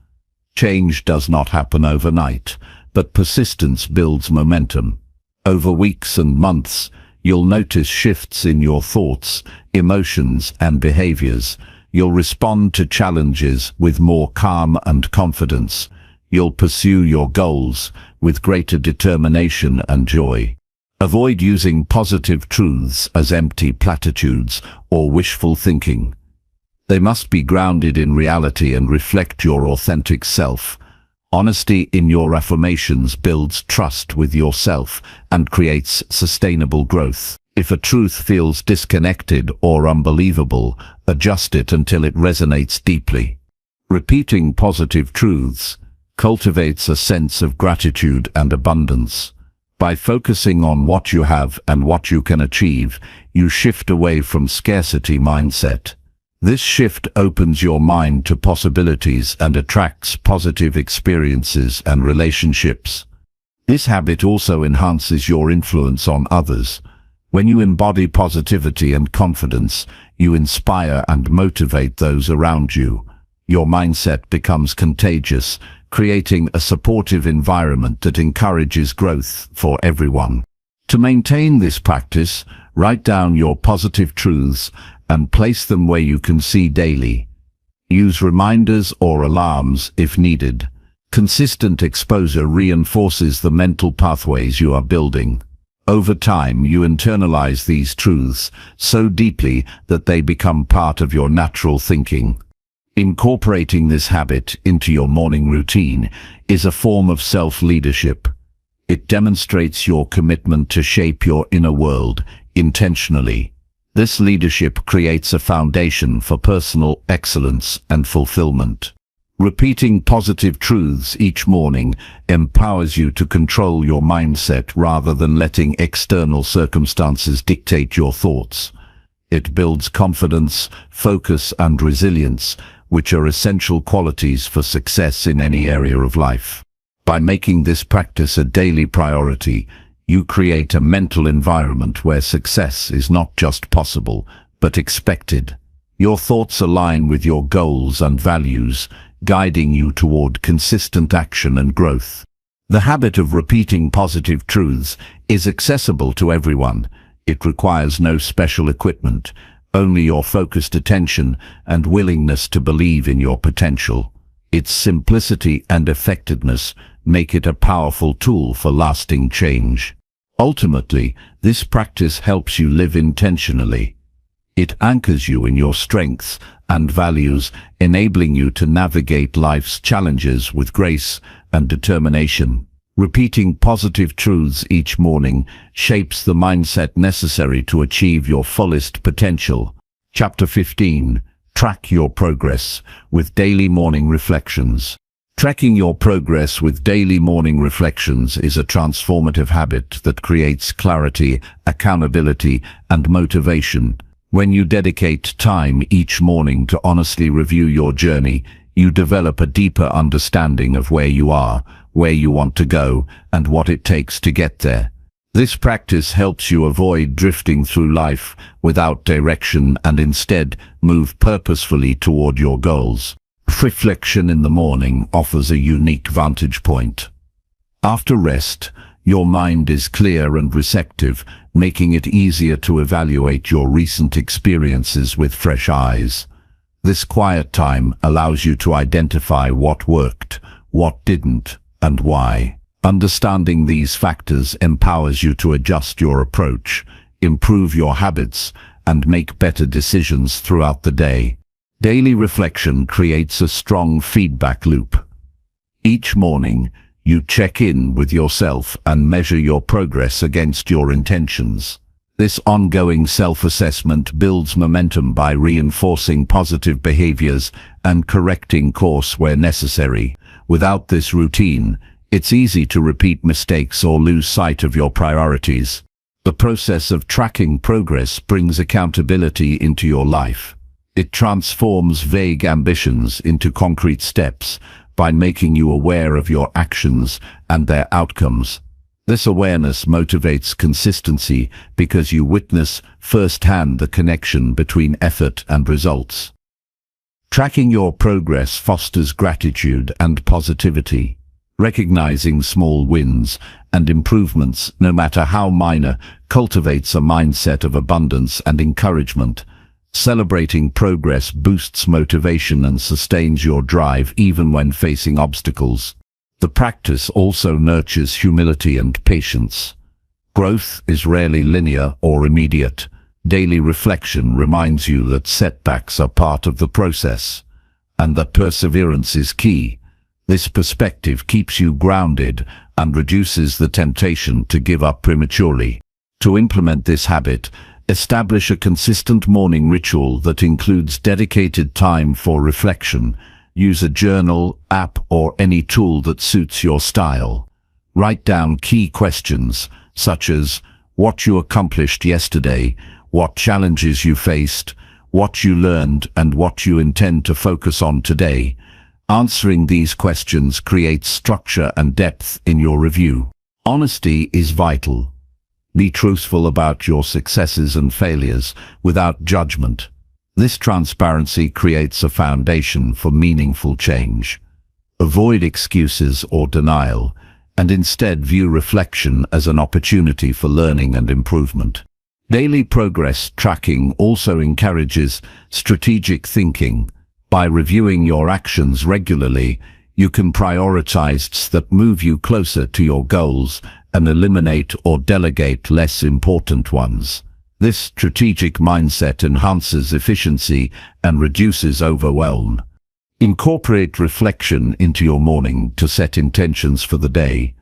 Change does not happen overnight, but persistence builds momentum. Over weeks and months, you'll notice shifts in your thoughts, emotions, and behaviors. You'll respond to challenges with more calm and confidence. You'll pursue your goals with greater determination and joy. Avoid using positive truths as empty platitudes or wishful thinking. They must be grounded in reality and reflect your authentic self. Honesty in your affirmations builds trust with yourself and creates sustainable growth. If a truth feels disconnected or unbelievable, adjust it until it resonates deeply. Repeating positive truths cultivates a sense of gratitude and abundance. By focusing on what you have and what you can achieve, you shift away from scarcity mindset. This shift opens your mind to possibilities and attracts positive experiences and relationships. This habit also enhances your influence on others. When you embody positivity and confidence, you inspire and motivate those around you. Your mindset becomes contagious, creating a supportive environment that encourages growth for everyone. To maintain this practice, write down your positive truths and place them where you can see daily. Use reminders or alarms if needed. Consistent exposure reinforces the mental pathways you are building. Over time, you internalize these truths so deeply that they become part of your natural thinking. Incorporating this habit into your morning routine is a form of self-leadership. It demonstrates your commitment to shape your inner world intentionally. This leadership creates a foundation for personal excellence and fulfillment. Repeating positive truths each morning empowers you to control your mindset rather than letting external circumstances dictate your thoughts. It builds confidence, focus, and resilience, which are essential qualities for success in any area of life. By making this practice a daily priority, you create a mental environment where success is not just possible, but expected. Your thoughts align with your goals and values, guiding you toward consistent action and growth. The habit of repeating positive truths is accessible to everyone. It requires no special equipment, only your focused attention and willingness to believe in your potential. Its simplicity and effectiveness make it a powerful tool for lasting change. Ultimately, this practice helps you live intentionally. It anchors you in your strengths and values, enabling you to navigate life's challenges with grace and determination. Repeating positive truths each morning shapes the mindset necessary to achieve your fullest potential. Chapter 15. Track your progress with daily morning reflections. Tracking your progress with daily morning reflections is a transformative habit that creates clarity, accountability, and motivation. When you dedicate time each morning to honestly review your journey, you develop a deeper understanding of where you are, where you want to go, and what it takes to get there. This practice helps you avoid drifting through life without direction and instead move purposefully toward your goals. Reflection in the morning offers a unique vantage point. After rest, your mind is clear and receptive, making it easier to evaluate your recent experiences with fresh eyes. This quiet time allows you to identify what worked, what didn't, and why. Understanding these factors empowers you to adjust your approach, improve your habits, and make better decisions throughout the day. Daily reflection creates a strong feedback loop. Each morning, you check in with yourself and measure your progress against your intentions. This ongoing self-assessment builds momentum by reinforcing positive behaviors and correcting course where necessary. Without this routine, it's easy to repeat mistakes or lose sight of your priorities. The process of tracking progress brings accountability into your life. It transforms vague ambitions into concrete steps by making you aware of your actions and their outcomes. This awareness motivates consistency because you witness firsthand the connection between effort and results. Tracking your progress fosters gratitude and positivity. Recognizing small wins and improvements, no matter how minor, cultivates a mindset of abundance and encouragement. Celebrating progress boosts motivation and sustains your drive even when facing obstacles. The practice also nurtures humility and patience. Growth is rarely linear or immediate. Daily reflection reminds you that setbacks are part of the process, and that perseverance is key. This perspective keeps you grounded and reduces the temptation to give up prematurely. To implement this habit, establish a consistent morning ritual that includes dedicated time for reflection. Use a journal, app, or any tool that suits your style. Write down key questions, such as what you accomplished yesterday, what challenges you faced, what you learned, and what you intend to focus on today. Answering these questions creates structure and depth in your review. Honesty is vital. Be truthful about your successes and failures without judgment. This transparency creates a foundation for meaningful change. Avoid excuses or denial, and instead view reflection as an opportunity for learning and improvement. Daily progress tracking also encourages strategic thinking. By reviewing your actions regularly, You can prioritize tasks that move you closer to your goals and eliminate or delegate less important ones. This strategic mindset enhances efficiency and reduces overwhelm. Incorporate reflection into your morning to set intentions for the day.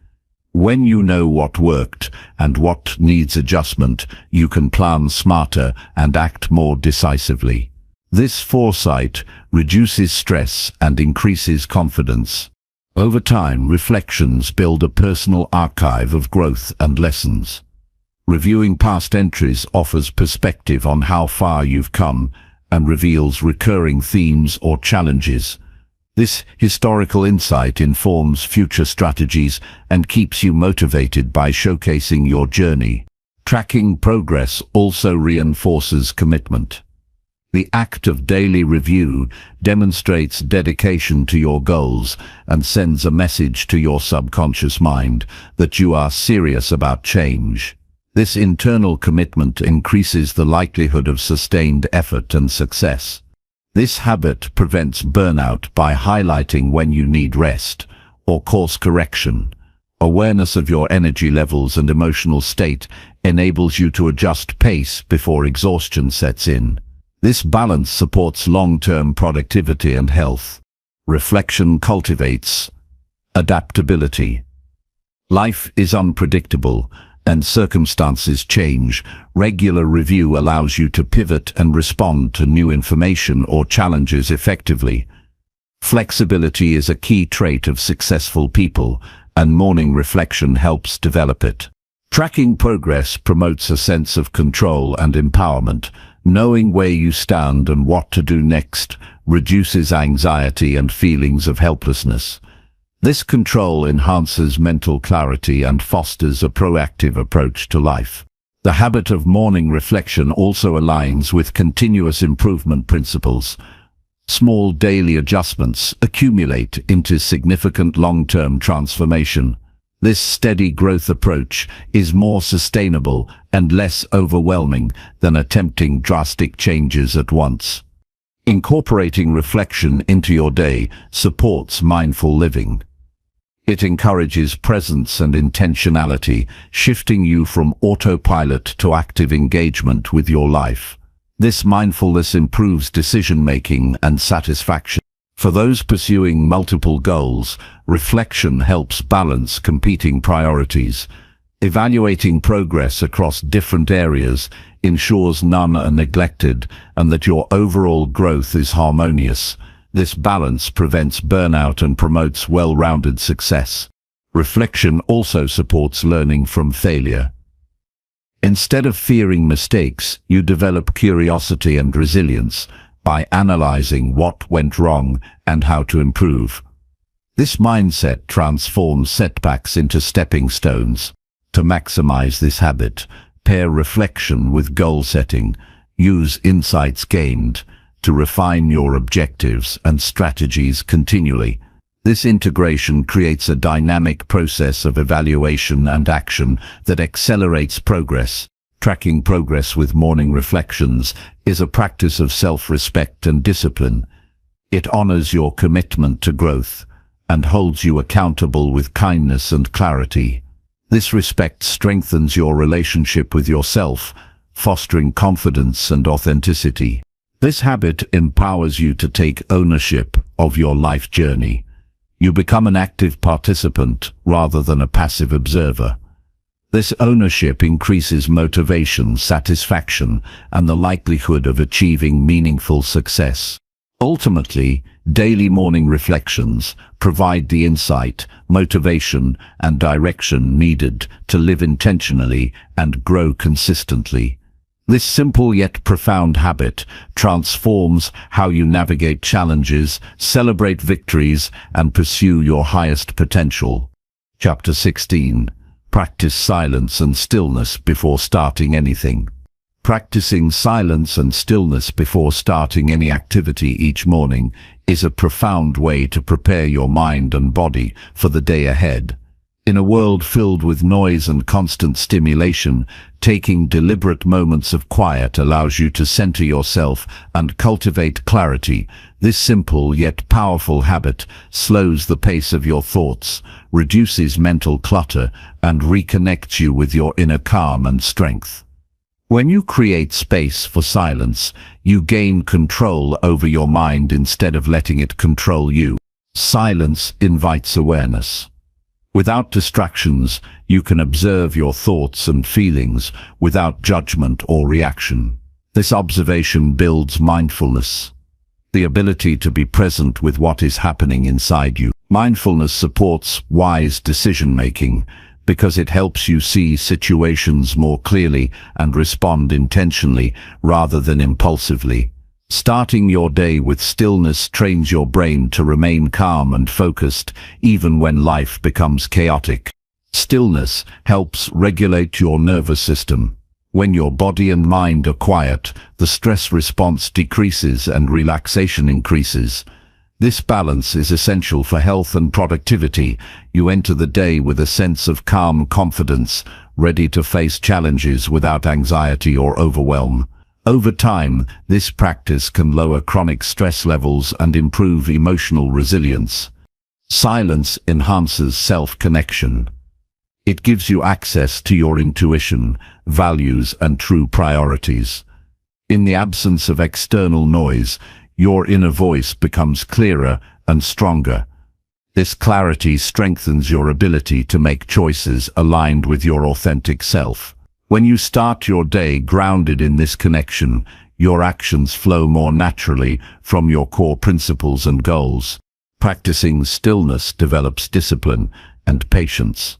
When you know what worked and what needs adjustment, you can plan smarter and act more decisively. This foresight reduces stress and increases confidence. Over time, reflections build a personal archive of growth and lessons. Reviewing past entries offers perspective on how far you've come and reveals recurring themes or challenges. This historical insight informs future strategies and keeps you motivated by showcasing your journey. Tracking progress also reinforces commitment. The act of daily review demonstrates dedication to your goals and sends a message to your subconscious mind that you are serious about change. This internal commitment increases the likelihood of sustained effort and success. This habit prevents burnout by highlighting when you need rest or course correction. Awareness of your energy levels and emotional state enables you to adjust pace before exhaustion sets in. This balance supports long-term productivity and health. Reflection cultivates adaptability. Life is unpredictable, and circumstances change. Regular review allows you to pivot and respond to new information or challenges effectively. Flexibility is a key trait of successful people, and morning reflection helps develop it. Tracking progress promotes a sense of control and empowerment. Knowing where you stand and what to do next reduces anxiety and feelings of helplessness. This control enhances mental clarity and fosters a proactive approach to life. The habit of morning reflection also aligns with continuous improvement principles. Small daily adjustments accumulate into significant long-term transformation. This steady growth approach is more sustainable and less overwhelming than attempting drastic changes at once. Incorporating reflection into your day supports mindful living. It encourages presence and intentionality, shifting you from autopilot to active engagement with your life. This mindfulness improves decision-making and satisfaction. For those pursuing multiple goals, reflection helps balance competing priorities. Evaluating progress across different areas ensures none are neglected and that your overall growth is harmonious. This balance prevents burnout and promotes well-rounded success. Reflection also supports learning from failure. Instead of fearing mistakes, you develop curiosity and resilience by analyzing what went wrong and how to improve. This mindset transforms setbacks into stepping stones. To maximize this habit, pair reflection with goal setting. Use insights gained to refine your objectives and strategies continually. This integration creates a dynamic process of evaluation and action that accelerates progress. Tracking progress with morning reflections is a practice of self-respect and discipline. It honors your commitment to growth and holds you accountable with kindness and clarity. This respect strengthens your relationship with yourself, fostering confidence and authenticity. This habit empowers you to take ownership of your life journey. You become an active participant rather than a passive observer. This ownership increases motivation, satisfaction, and the likelihood of achieving meaningful success. Ultimately, daily morning reflections provide the insight, motivation, and direction needed to live intentionally and grow consistently. This simple yet profound habit transforms how you navigate challenges, celebrate victories, and pursue your highest potential. Chapter 16. Practice silence and stillness before starting anything. Practicing silence and stillness before starting any activity each morning is a profound way to prepare your mind and body for the day ahead. In a world filled with noise and constant stimulation, taking deliberate moments of quiet allows you to center yourself and cultivate clarity. This simple yet powerful habit slows the pace of your thoughts, reduces mental clutter, and reconnects you with your inner calm and strength. When you create space for silence, you gain control over your mind instead of letting it control you. Silence invites awareness. Without distractions, you can observe your thoughts and feelings without judgment or reaction. This observation builds mindfulness, the ability to be present with what is happening inside you. Mindfulness supports wise decision-making because it helps you see situations more clearly and respond intentionally rather than impulsively. Starting your day with stillness trains your brain to remain calm and focused even when life becomes chaotic. Stillness helps regulate your nervous system. When your body and mind are quiet, the stress response decreases and relaxation increases. This balance is essential for health and productivity. You enter the day with a sense of calm confidence, ready to face challenges without anxiety or overwhelm. Over time, this practice can lower chronic stress levels and improve emotional resilience. Silence enhances self-connection. It gives you access to your intuition, values, and true priorities. In the absence of external noise, your inner voice becomes clearer and stronger. This clarity strengthens your ability to make choices aligned with your authentic self. When you start your day grounded in this connection, your actions flow more naturally from your core principles and goals. Practicing stillness develops discipline and patience.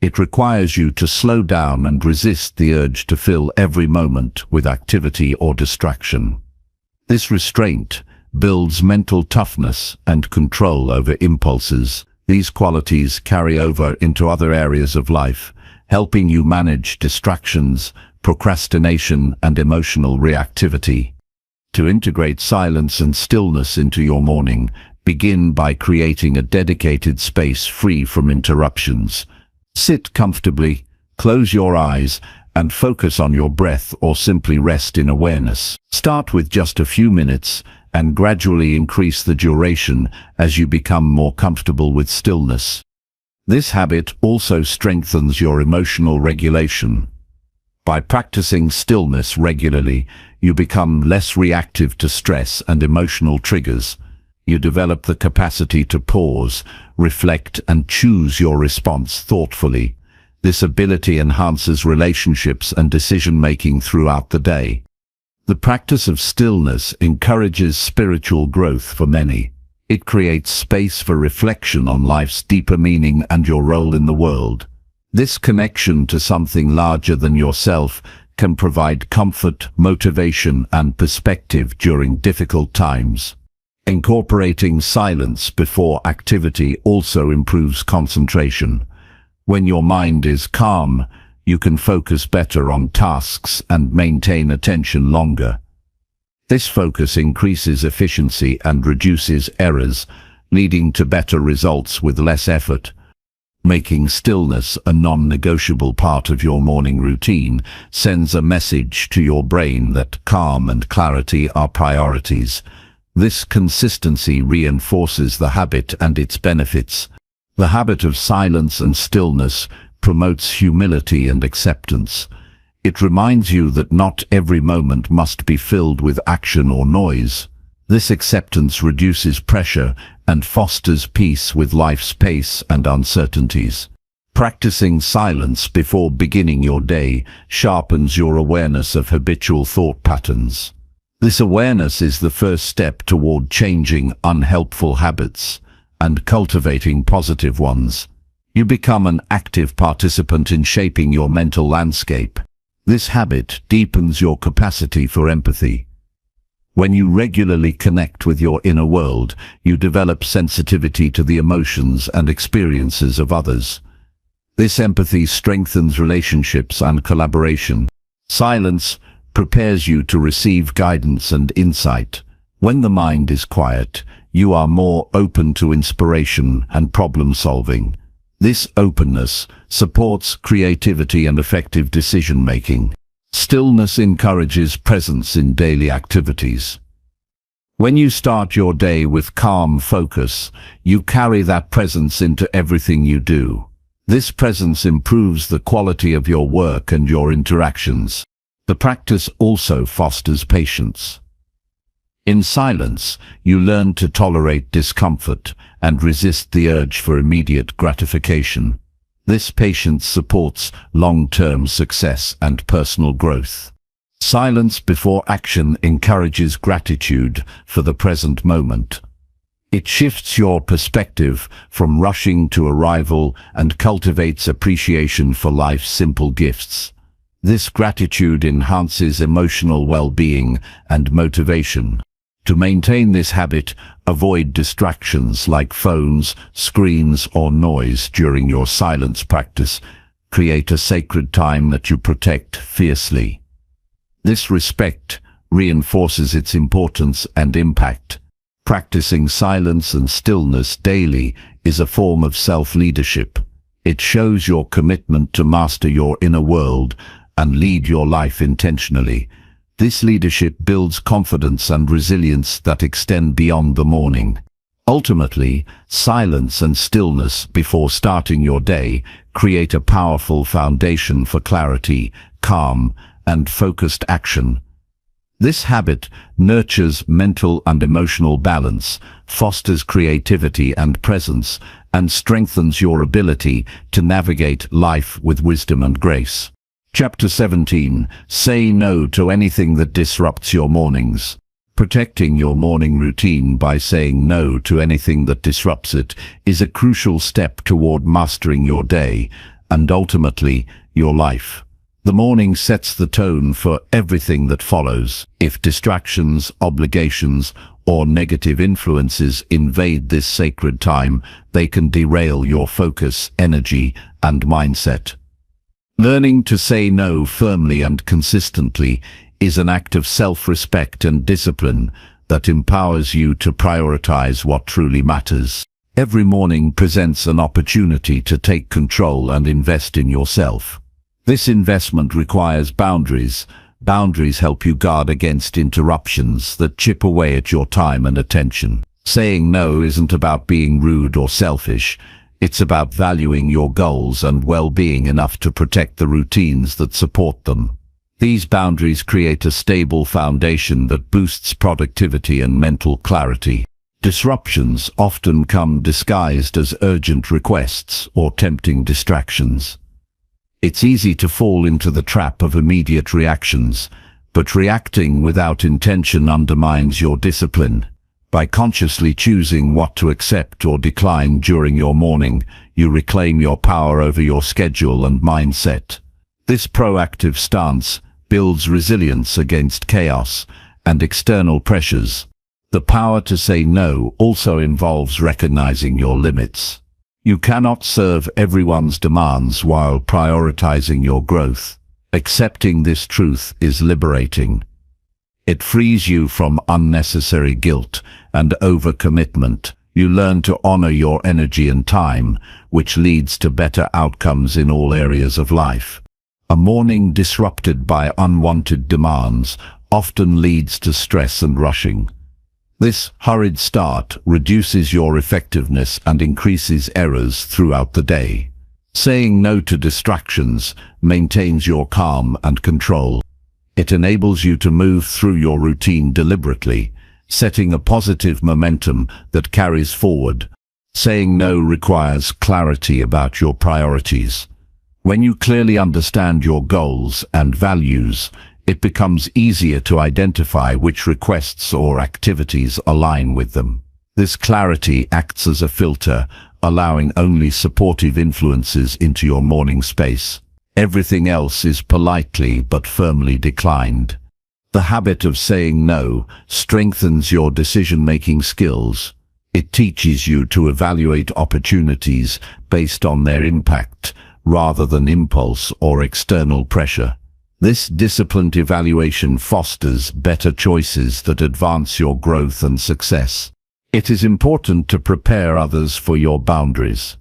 It requires you to slow down and resist the urge to fill every moment with activity or distraction. This restraint builds mental toughness and control over impulses. These qualities carry over into other areas of life, helping you manage distractions, procrastination, and emotional reactivity. To integrate silence and stillness into your morning, begin by creating a dedicated space free from interruptions. Sit comfortably, close your eyes, and focus on your breath or simply rest in awareness. Start with just a few minutes and gradually increase the duration as you become more comfortable with stillness. This habit also strengthens your emotional regulation. By practicing stillness regularly, you become less reactive to stress and emotional triggers. You develop the capacity to pause, reflect, and choose your response thoughtfully. This ability enhances relationships and decision-making throughout the day. The practice of stillness encourages spiritual growth for many. It creates space for reflection on life's deeper meaning and your role in the world. This connection to something larger than yourself can provide comfort, motivation, and perspective during difficult times. Incorporating silence before activity also improves concentration. When your mind is calm, you can focus better on tasks and maintain attention longer. This focus increases efficiency and reduces errors, leading to better results with less effort. Making stillness a non-negotiable part of your morning routine sends a message to your brain that calm and clarity are priorities. This consistency reinforces the habit and its benefits. The habit of silence and stillness promotes humility and acceptance. It reminds you that not every moment must be filled with action or noise. This acceptance reduces pressure and fosters peace with life's pace and uncertainties. Practicing silence before beginning your day sharpens your awareness of habitual thought patterns. This awareness is the first step toward changing unhelpful habits and cultivating positive ones. You become an active participant in shaping your mental landscape. This habit deepens your capacity for empathy. When you regularly connect with your inner world, you develop sensitivity to the emotions and experiences of others. This empathy strengthens relationships and collaboration. Silence prepares you to receive guidance and insight. When the mind is quiet, you are more open to inspiration and problem solving. This openness supports creativity and effective decision-making. Stillness encourages presence in daily activities. When you start your day with calm focus, you carry that presence into everything you do. This presence improves the quality of your work and your interactions. The practice also fosters patience. In silence, you learn to tolerate discomfort and resist the urge for immediate gratification. This patience supports long-term success and personal growth. Silence before action encourages gratitude for the present moment. It shifts your perspective from rushing to arrival and cultivates appreciation for life's simple gifts. This gratitude enhances emotional well-being and motivation. To maintain this habit, avoid distractions like phones, screens, or noise during your silence practice. Create a sacred time that you protect fiercely. This respect reinforces its importance and impact. Practicing silence and stillness daily is a form of self-leadership. It shows your commitment to master your inner world and lead your life intentionally. This leadership builds confidence and resilience that extend beyond the morning. Ultimately, silence and stillness before starting your day create a powerful foundation for clarity, calm, and focused action. This habit nurtures mental and emotional balance, fosters creativity and presence, and strengthens your ability to navigate life with wisdom and grace. Chapter 17. Say no to anything that disrupts your mornings. Protecting your morning routine by saying no to anything that disrupts it is a crucial step toward mastering your day and ultimately your life. The morning sets the tone for everything that follows. If distractions, obligations, or negative influences invade this sacred time, they can derail your focus, energy, and mindset. Learning to say no firmly and consistently is an act of self-respect and discipline that empowers you to prioritize what truly matters. Every morning presents an opportunity to take control and invest in yourself. This investment requires boundaries. Boundaries help you guard against interruptions that chip away at your time and attention. Saying no isn't about being rude or selfish. It's about valuing your goals and well-being enough to protect the routines that support them. These boundaries create a stable foundation that boosts productivity and mental clarity. Disruptions often come disguised as urgent requests or tempting distractions. It's easy to fall into the trap of immediate reactions, but reacting without intention undermines your discipline. By consciously choosing what to accept or decline during your morning, you reclaim your power over your schedule and mindset. This proactive stance builds resilience against chaos and external pressures. The power to say no also involves recognizing your limits. You cannot serve everyone's demands while prioritizing your growth. Accepting this truth is liberating. It frees you from unnecessary guilt and overcommitment. You learn to honor your energy and time, which leads to better outcomes in all areas of life. A morning disrupted by unwanted demands often leads to stress and rushing. This hurried start reduces your effectiveness and increases errors throughout the day. Saying no to distractions maintains your calm and control. It enables you to move through your routine deliberately, setting a positive momentum that carries forward. Saying no requires clarity about your priorities. When you clearly understand your goals and values, it becomes easier to identify which requests or activities align with them. This clarity acts as a filter, allowing only supportive influences into your morning space. Everything else is politely but firmly declined. The habit of saying no strengthens your decision-making skills. It teaches you to evaluate opportunities based on their impact, rather than impulse or external pressure. This disciplined evaluation fosters better choices that advance your growth and success. It is important to prepare others for your boundaries.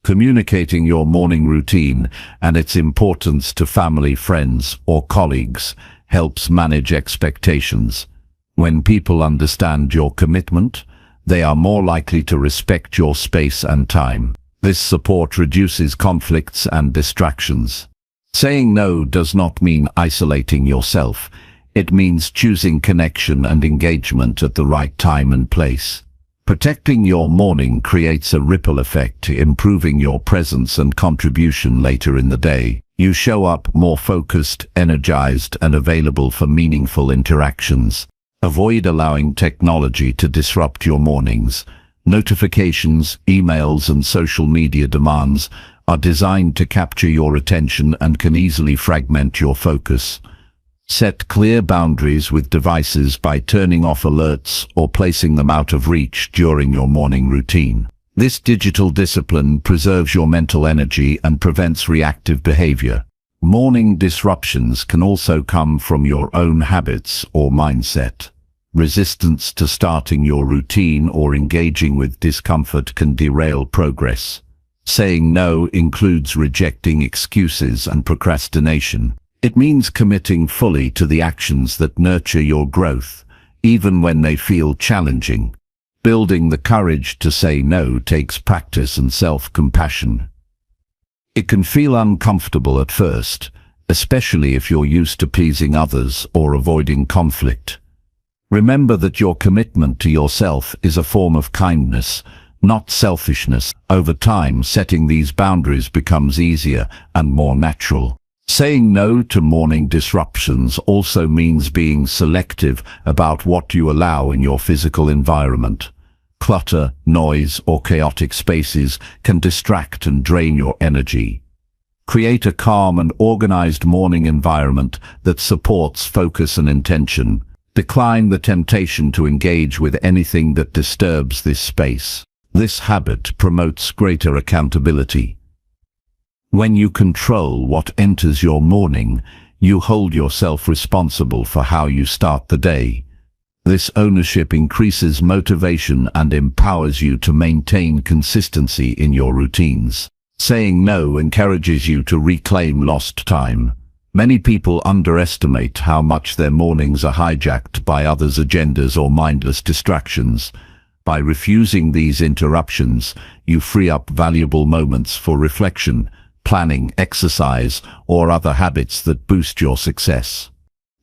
Communicating your morning routine and its importance to family, friends, or colleagues helps manage expectations. When people understand your commitment, they are more likely to respect your space and time. This support reduces conflicts and distractions. Saying no does not mean isolating yourself. It means choosing connection and engagement at the right time and place. Protecting your morning creates a ripple effect, improving your presence and contribution later in the day. You show up more focused, energized, and available for meaningful interactions. Avoid allowing technology to disrupt your mornings. Notifications, emails, and social media demands are designed to capture your attention and can easily fragment your focus. Set clear boundaries with devices by turning off alerts or placing them out of reach during your morning routine. This digital discipline preserves your mental energy and prevents reactive behavior. Morning disruptions can also come from your own habits or mindset. Resistance to starting your routine or engaging with discomfort can derail progress. Saying no includes rejecting excuses and procrastination. It means committing fully to the actions that nurture your growth, even when they feel challenging. Building the courage to say no takes practice and self-compassion. It can feel uncomfortable at first, especially if you're used to pleasing others or avoiding conflict. Remember that your commitment to yourself is a form of kindness, not selfishness. Over time, setting these boundaries becomes easier and more natural. Saying no to morning disruptions also means being selective about what you allow in your physical environment. Clutter, noise, or chaotic spaces can distract and drain your energy. Create a calm and organized morning environment that supports focus and intention. Decline the temptation to engage with anything that disturbs this space. This habit promotes greater accountability. When you control what enters your morning, you hold yourself responsible for how you start the day. This ownership increases motivation and empowers you to maintain consistency in your routines. Saying no encourages you to reclaim lost time. Many people underestimate how much their mornings are hijacked by others' agendas or mindless distractions. By refusing these interruptions, you free up valuable moments for reflection, planning, exercise, or other habits that boost your success.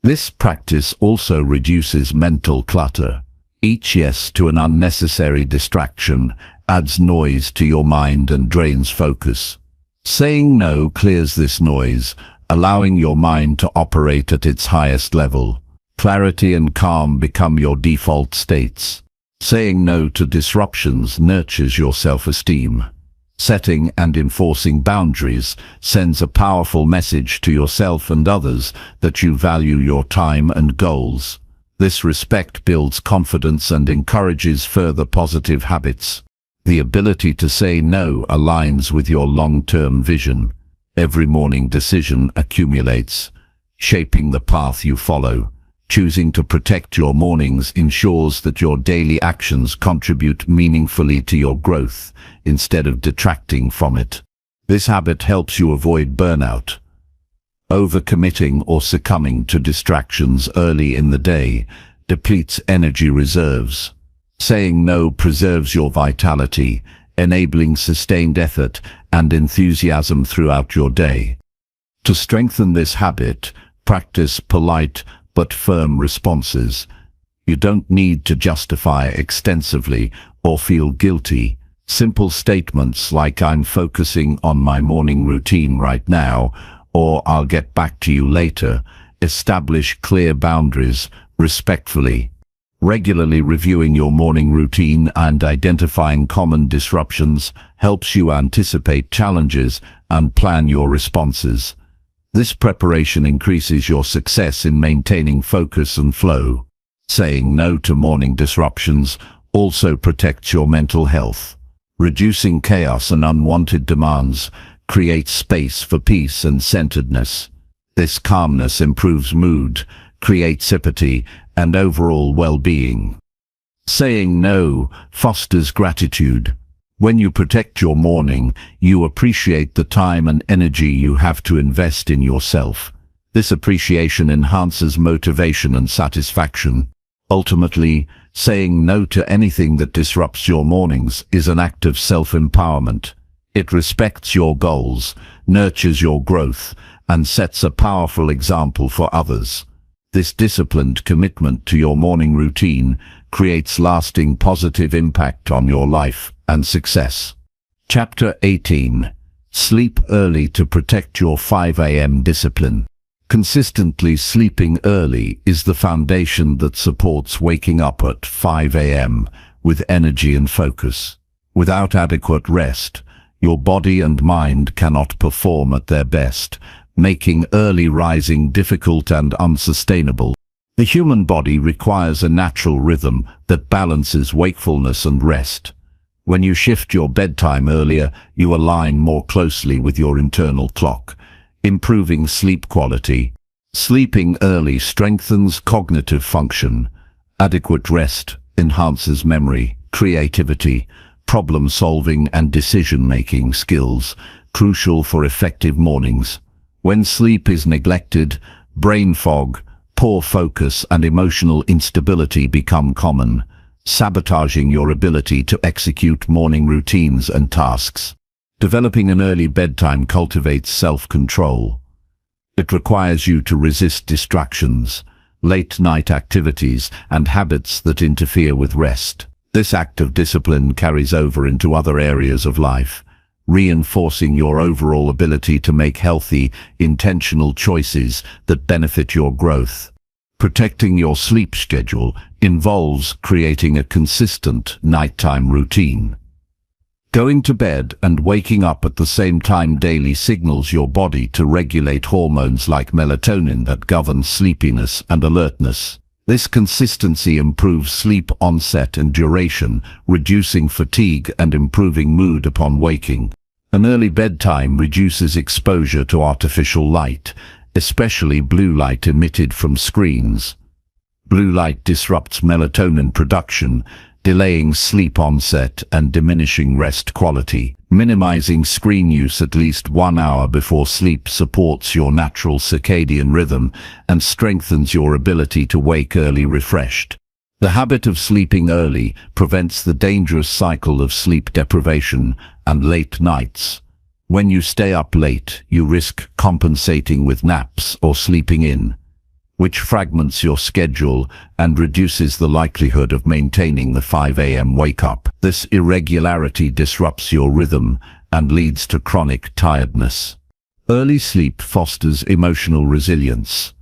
This practice also reduces mental clutter. Each yes to an unnecessary distraction adds noise to your mind and drains focus. Saying no clears this noise, allowing your mind to operate at its highest level. Clarity and calm become your default states. Saying no to disruptions nurtures your self-esteem. Setting and enforcing boundaries sends a powerful message to yourself and others that you value your time and goals. This respect builds confidence and encourages further positive habits. The ability to say no aligns with your long-term vision. Every morning decision accumulates, shaping the path you follow. Choosing to protect your mornings ensures that your daily actions contribute meaningfully to your growth instead of detracting from it. This habit helps you avoid burnout. Overcommitting or succumbing to distractions early in the day depletes energy reserves. Saying no preserves your vitality, enabling sustained effort and enthusiasm throughout your day. To strengthen this habit, practice polite but firm responses. You don't need to justify extensively or feel guilty. Simple statements like "I'm focusing on my morning routine right now," or "I'll get back to you later," establish clear boundaries respectfully. Regularly reviewing your morning routine and identifying common disruptions helps you anticipate challenges and plan your responses. This preparation increases your success in maintaining focus and flow. Saying no to morning disruptions also protects your mental health. Reducing chaos and unwanted demands creates space for peace and centeredness. This calmness improves mood, creativity, and overall well-being. Saying no fosters gratitude. When you protect your morning, you appreciate the time and energy you have to invest in yourself. This appreciation enhances motivation and satisfaction. Ultimately, saying no to anything that disrupts your mornings is an act of self-empowerment. It respects your goals, nurtures your growth, and sets a powerful example for others. This disciplined commitment to your morning routine creates lasting positive impact on your life and success. Chapter 18. Sleep early to protect your 5 a.m. discipline. Consistently sleeping early is the foundation that supports waking up at 5 a.m. with energy and focus. Without adequate rest, your body and mind cannot perform at their best, making early rising difficult and unsustainable. The human body requires a natural rhythm that balances wakefulness and rest. When you shift your bedtime earlier, you align more closely with your internal clock, improving sleep quality. Sleeping early strengthens cognitive function. Adequate rest enhances memory, creativity, problem-solving and decision-making skills, crucial for effective mornings. When sleep is neglected, brain fog, poor focus and emotional instability become common, sabotaging your ability to execute morning routines and tasks. Developing an early bedtime cultivates self-control. It requires you to resist distractions, late-night activities, and habits that interfere with rest. This act of discipline carries over into other areas of life, reinforcing your overall ability to make healthy, intentional choices that benefit your growth. Protecting your sleep schedule involves creating a consistent nighttime routine. Going to bed and waking up at the same time daily signals your body to regulate hormones like melatonin that govern sleepiness and alertness. This consistency improves sleep onset and duration, reducing fatigue and improving mood upon waking. An early bedtime reduces exposure to artificial light, especially blue light emitted from screens. Blue light disrupts melatonin production, delaying sleep onset and diminishing rest quality. Minimizing screen use at least 1 hour before sleep supports your natural circadian rhythm and strengthens your ability to wake early refreshed. The habit of sleeping early prevents the dangerous cycle of sleep deprivation and late nights. When you stay up late, you risk compensating with naps or sleeping in, which fragments your schedule and reduces the likelihood of maintaining the 5 a.m. wake-up. This irregularity disrupts your rhythm and leads to chronic tiredness. Early sleep fosters emotional resilience.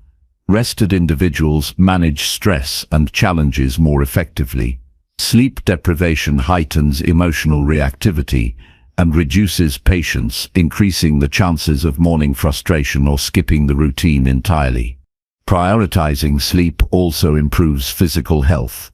Rested individuals manage stress and challenges more effectively. Sleep deprivation heightens emotional reactivity and reduces patience, increasing the chances of morning frustration or skipping the routine entirely. Prioritizing sleep also improves physical health.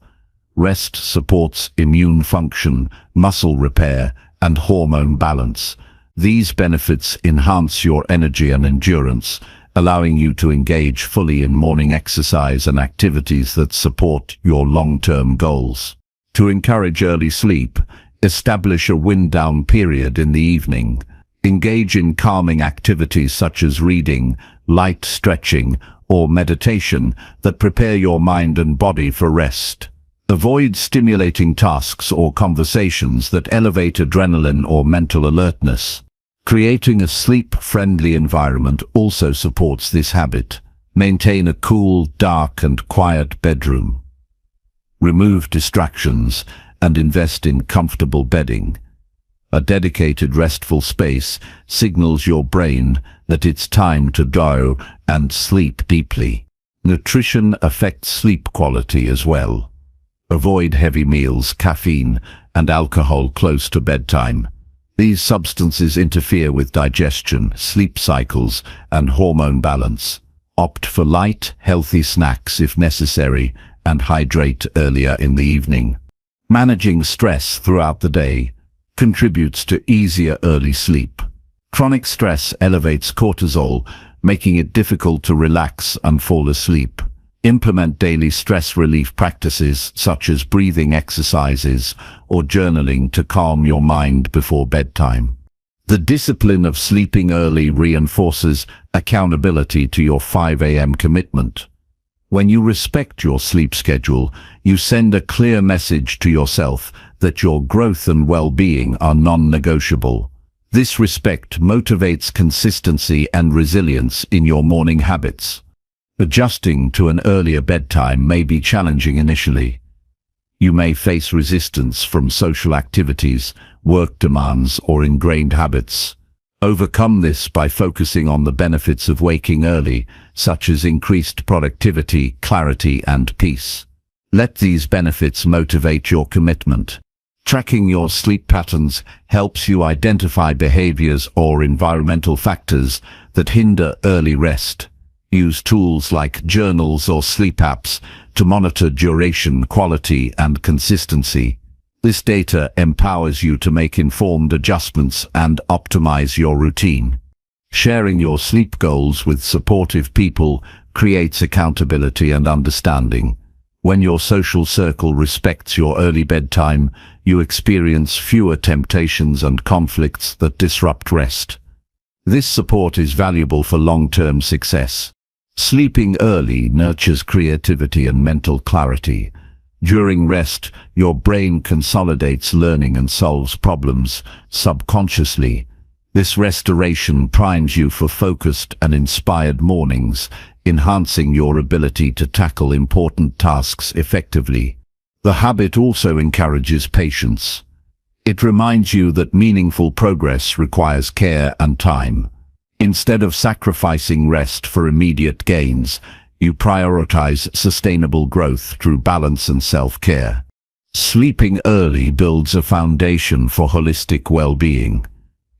Rest supports immune function, muscle repair, and hormone balance. These benefits enhance your energy and endurance, allowing you to engage fully in morning exercise and activities that support your long-term goals. To encourage early sleep, establish a wind-down period in the evening. Engage in calming activities such as reading, light stretching, or meditation that prepare your mind and body for rest. Avoid stimulating tasks or conversations that elevate adrenaline or mental alertness. Creating a sleep-friendly environment also supports this habit. Maintain a cool, dark, and quiet bedroom. Remove distractions and invest in comfortable bedding. A dedicated restful space signals your brain that it's time to go and sleep deeply. Nutrition affects sleep quality as well. Avoid heavy meals, caffeine, and alcohol close to bedtime. These substances interfere with digestion, sleep cycles, and hormone balance. Opt for light, healthy snacks if necessary, and hydrate earlier in the evening. Managing stress throughout the day contributes to easier early sleep. Chronic stress elevates cortisol, making it difficult to relax and fall asleep. Implement daily stress relief practices such as breathing exercises or journaling to calm your mind before bedtime. The discipline of sleeping early reinforces accountability to your 5 a.m. commitment. When you respect your sleep schedule, you send a clear message to yourself that your growth and well-being are non-negotiable. This respect motivates consistency and resilience in your morning habits. Adjusting to an earlier bedtime may be challenging initially. You may face resistance from social activities, work demands, or ingrained habits. Overcome this by focusing on the benefits of waking early, such as increased productivity, clarity, and peace. Let these benefits motivate your commitment. Tracking your sleep patterns helps you identify behaviors or environmental factors that hinder early rest. Use tools like journals or sleep apps to monitor duration, quality, and consistency. This data empowers you to make informed adjustments and optimize your routine. Sharing your sleep goals with supportive people creates accountability and understanding. When your social circle respects your early bedtime, you experience fewer temptations and conflicts that disrupt rest. This support is valuable for long-term success. Sleeping early nurtures creativity and mental clarity. During rest, your brain consolidates learning and solves problems subconsciously. This restoration primes you for focused and inspired mornings, enhancing your ability to tackle important tasks effectively. The habit also encourages patience. It reminds you that meaningful progress requires care and time. Instead of sacrificing rest for immediate gains, you prioritize sustainable growth through balance and self-care. Sleeping early builds a foundation for holistic well-being.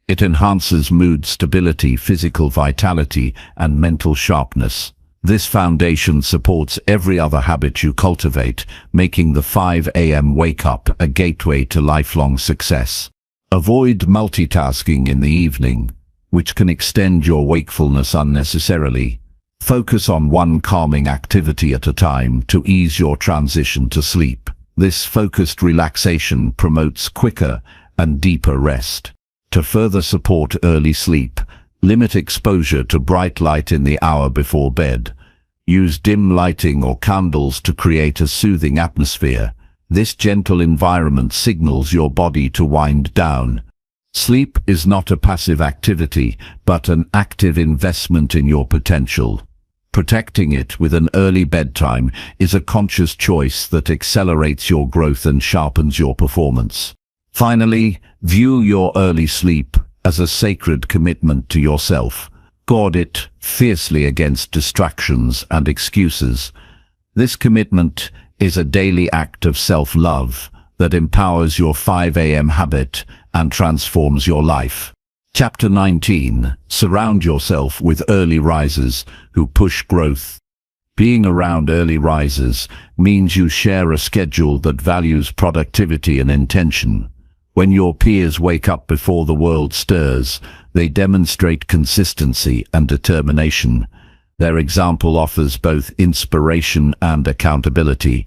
It enhances mood stability, physical vitality, and mental sharpness. This foundation supports every other habit you cultivate, making the 5 a.m. wake-up a gateway to lifelong success. Avoid multitasking in the evening, which can extend your wakefulness unnecessarily. Focus on one calming activity at a time to ease your transition to sleep. This focused relaxation promotes quicker and deeper rest. To further support early sleep, limit exposure to bright light in the hour before bed. Use dim lighting or candles to create a soothing atmosphere. This gentle environment signals your body to wind down. Sleep is not a passive activity, but an active investment in your potential. Protecting it with an early bedtime is a conscious choice that accelerates your growth and sharpens your performance. Finally, view your early sleep as a sacred commitment to yourself. Guard it fiercely against distractions and excuses. This commitment is a daily act of self-love that empowers your 5 a.m. habit and transforms your life. Chapter 19. Surround yourself with early risers who push growth. Being around early risers means you share a schedule that values productivity and intention. When your peers wake up before the world stirs, they demonstrate consistency and determination. Their example offers both inspiration and accountability,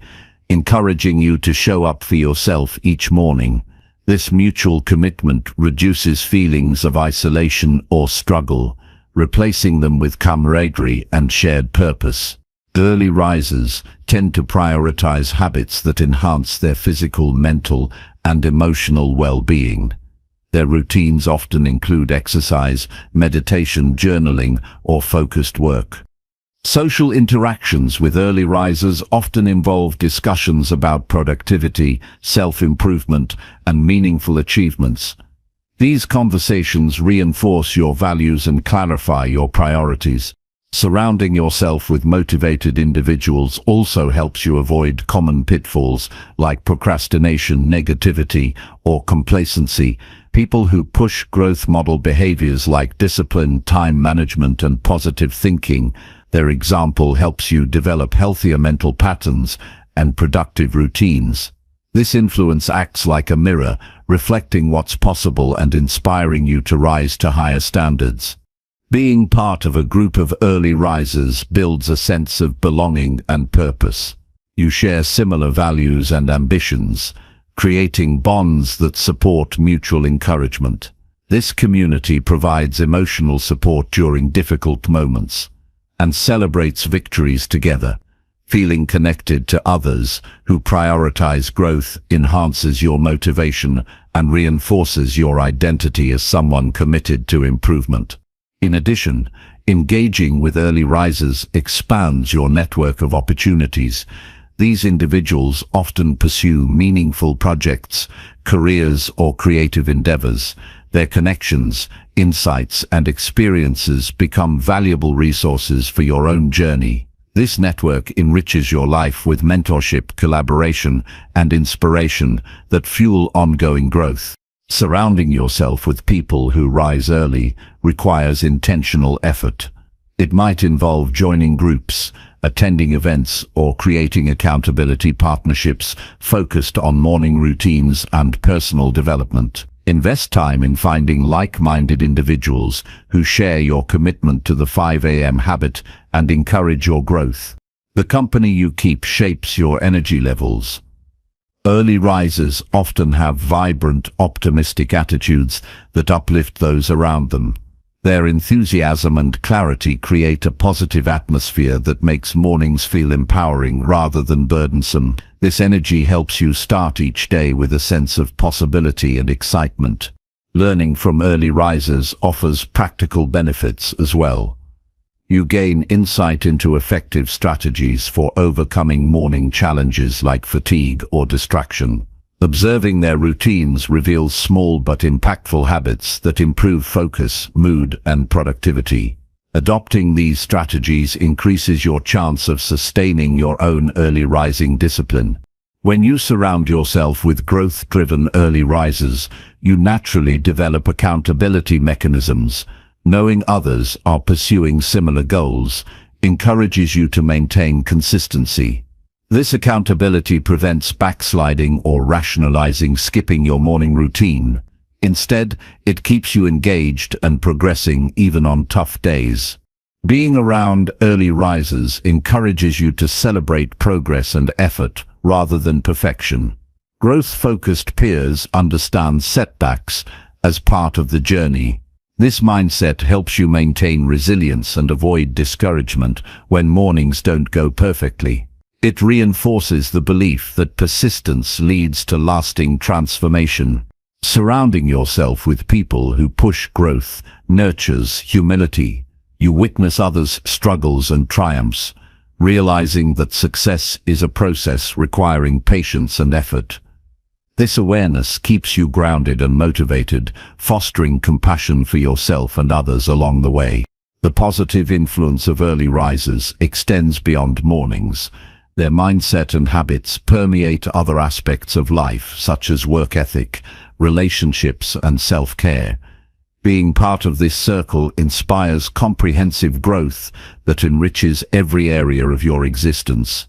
encouraging you to show up for yourself each morning. This mutual commitment reduces feelings of isolation or struggle, replacing them with camaraderie and shared purpose. Early risers tend to prioritize habits that enhance their physical, mental, and emotional well-being. Their routines often include exercise, meditation, journaling, or focused work. Social interactions with early risers often involve discussions about productivity, self-improvement, and meaningful achievements. These conversations reinforce your values and clarify your priorities. Surrounding yourself with motivated individuals also helps you avoid common pitfalls like procrastination, negativity, or complacency. People who push growth model behaviors like discipline, time management, and positive thinking. Their example helps you develop healthier mental patterns and productive routines. This influence acts like a mirror, reflecting what's possible and inspiring you to rise to higher standards. Being part of a group of early risers builds a sense of belonging and purpose. You share similar values and ambitions, creating bonds that support mutual encouragement. This community provides emotional support during difficult moments and celebrates victories together. Feeling connected to others who prioritize growth enhances your motivation and reinforces your identity as someone committed to improvement. In addition, engaging with early risers expands your network of opportunities. These individuals often pursue meaningful projects, careers, or creative endeavors. Their connections, insights, and experiences become valuable resources for your own journey. This network enriches your life with mentorship, collaboration, and inspiration that fuel ongoing growth. Surrounding yourself with people who rise early requires intentional effort. It might involve joining groups, attending events, or creating accountability partnerships focused on morning routines and personal development. Invest time in finding like-minded individuals who share your commitment to the 5 a.m. habit and encourage your growth. The company you keep shapes your energy levels. Early risers often have vibrant, optimistic attitudes that uplift those around them. Their enthusiasm and clarity create a positive atmosphere that makes mornings feel empowering rather than burdensome. This energy helps you start each day with a sense of possibility and excitement. Learning from early risers offers practical benefits as well. You gain insight into effective strategies for overcoming morning challenges like fatigue or distraction. Observing their routines reveals small but impactful habits that improve focus, mood, and productivity. Adopting these strategies increases your chance of sustaining your own early rising discipline. When you surround yourself with growth-driven early risers, you naturally develop accountability mechanisms. Knowing others are pursuing similar goals encourages you to maintain consistency. This accountability prevents backsliding or rationalizing skipping your morning routine. Instead, it keeps you engaged and progressing even on tough days. Being around early risers encourages you to celebrate progress and effort rather than perfection. Growth-focused peers understand setbacks as part of the journey. This mindset helps you maintain resilience and avoid discouragement when mornings don't go perfectly. It reinforces the belief that persistence leads to lasting transformation. Surrounding yourself with people who push growth nurtures humility. You witness others' struggles and triumphs, realizing that success is a process requiring patience and effort. This awareness keeps you grounded and motivated, fostering compassion for yourself and others along the way. The positive influence of early risers extends beyond mornings. Their mindset and habits permeate other aspects of life, such as work ethic, relationships, and self-care. Being part of this circle inspires comprehensive growth that enriches every area of your existence.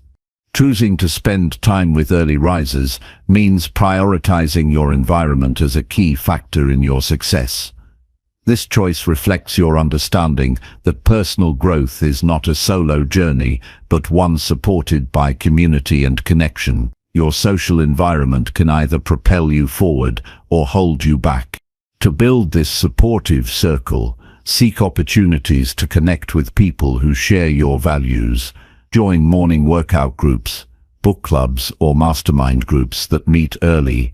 Choosing to spend time with early risers means prioritizing your environment as a key factor in your success. This choice reflects your understanding that personal growth is not a solo journey, but one supported by community and connection. Your social environment can either propel you forward or hold you back. To build this supportive circle, seek opportunities to connect with people who share your values. Join morning workout groups, book clubs, or mastermind groups that meet early.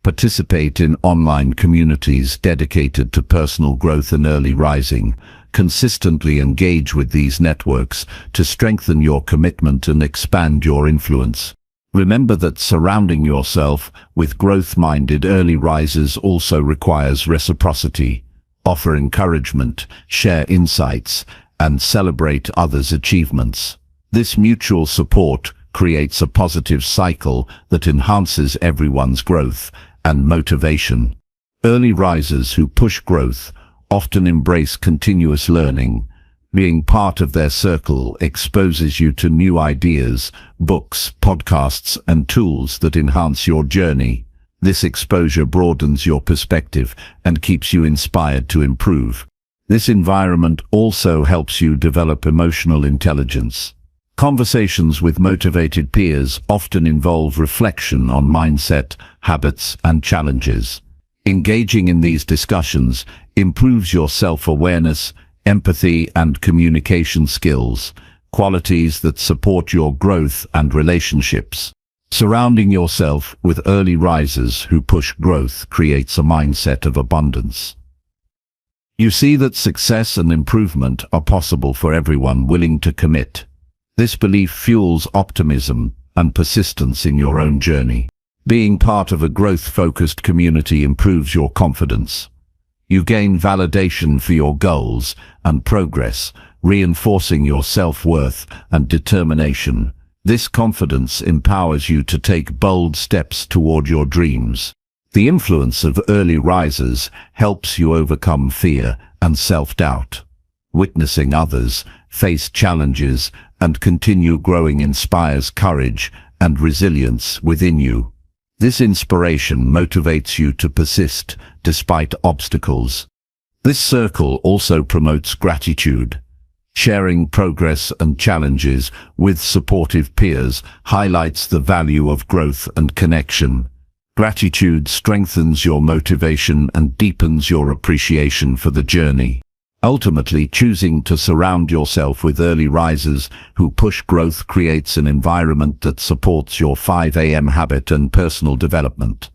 Participate in online communities dedicated to personal growth and early rising. Consistently engage with these networks to strengthen your commitment and expand your influence. Remember that surrounding yourself with growth-minded early risers also requires reciprocity. Offer encouragement, share insights, and celebrate others' achievements. This mutual support creates a positive cycle that enhances everyone's growth and motivation. Early risers who push growth often embrace continuous learning. Being part of their circle exposes you to new ideas, books, podcasts, and tools that enhance your journey. This exposure broadens your perspective and keeps you inspired to improve. This environment also helps you develop emotional intelligence. Conversations with motivated peers often involve reflection on mindset, habits, and challenges. Engaging in these discussions improves your self-awareness, empathy, and communication skills, qualities that support your growth and relationships. Surrounding yourself with early risers who push growth creates a mindset of abundance. You see that success and improvement are possible for everyone willing to commit. This belief fuels optimism and persistence in your own journey. Being part of a growth-focused community improves your confidence. You gain validation for your goals and progress, reinforcing your self-worth and determination. This confidence empowers you to take bold steps toward your dreams. The influence of early risers helps you overcome fear and self-doubt. Witnessing others face challenges and continue growing inspires courage and resilience within you. This inspiration motivates you to persist despite obstacles. This circle also promotes gratitude. Sharing progress and challenges with supportive peers highlights the value of growth and connection. Gratitude strengthens your motivation and deepens your appreciation for the journey. Ultimately, choosing to surround yourself with early risers who push growth creates an environment that supports your 5 a.m. habit and personal development.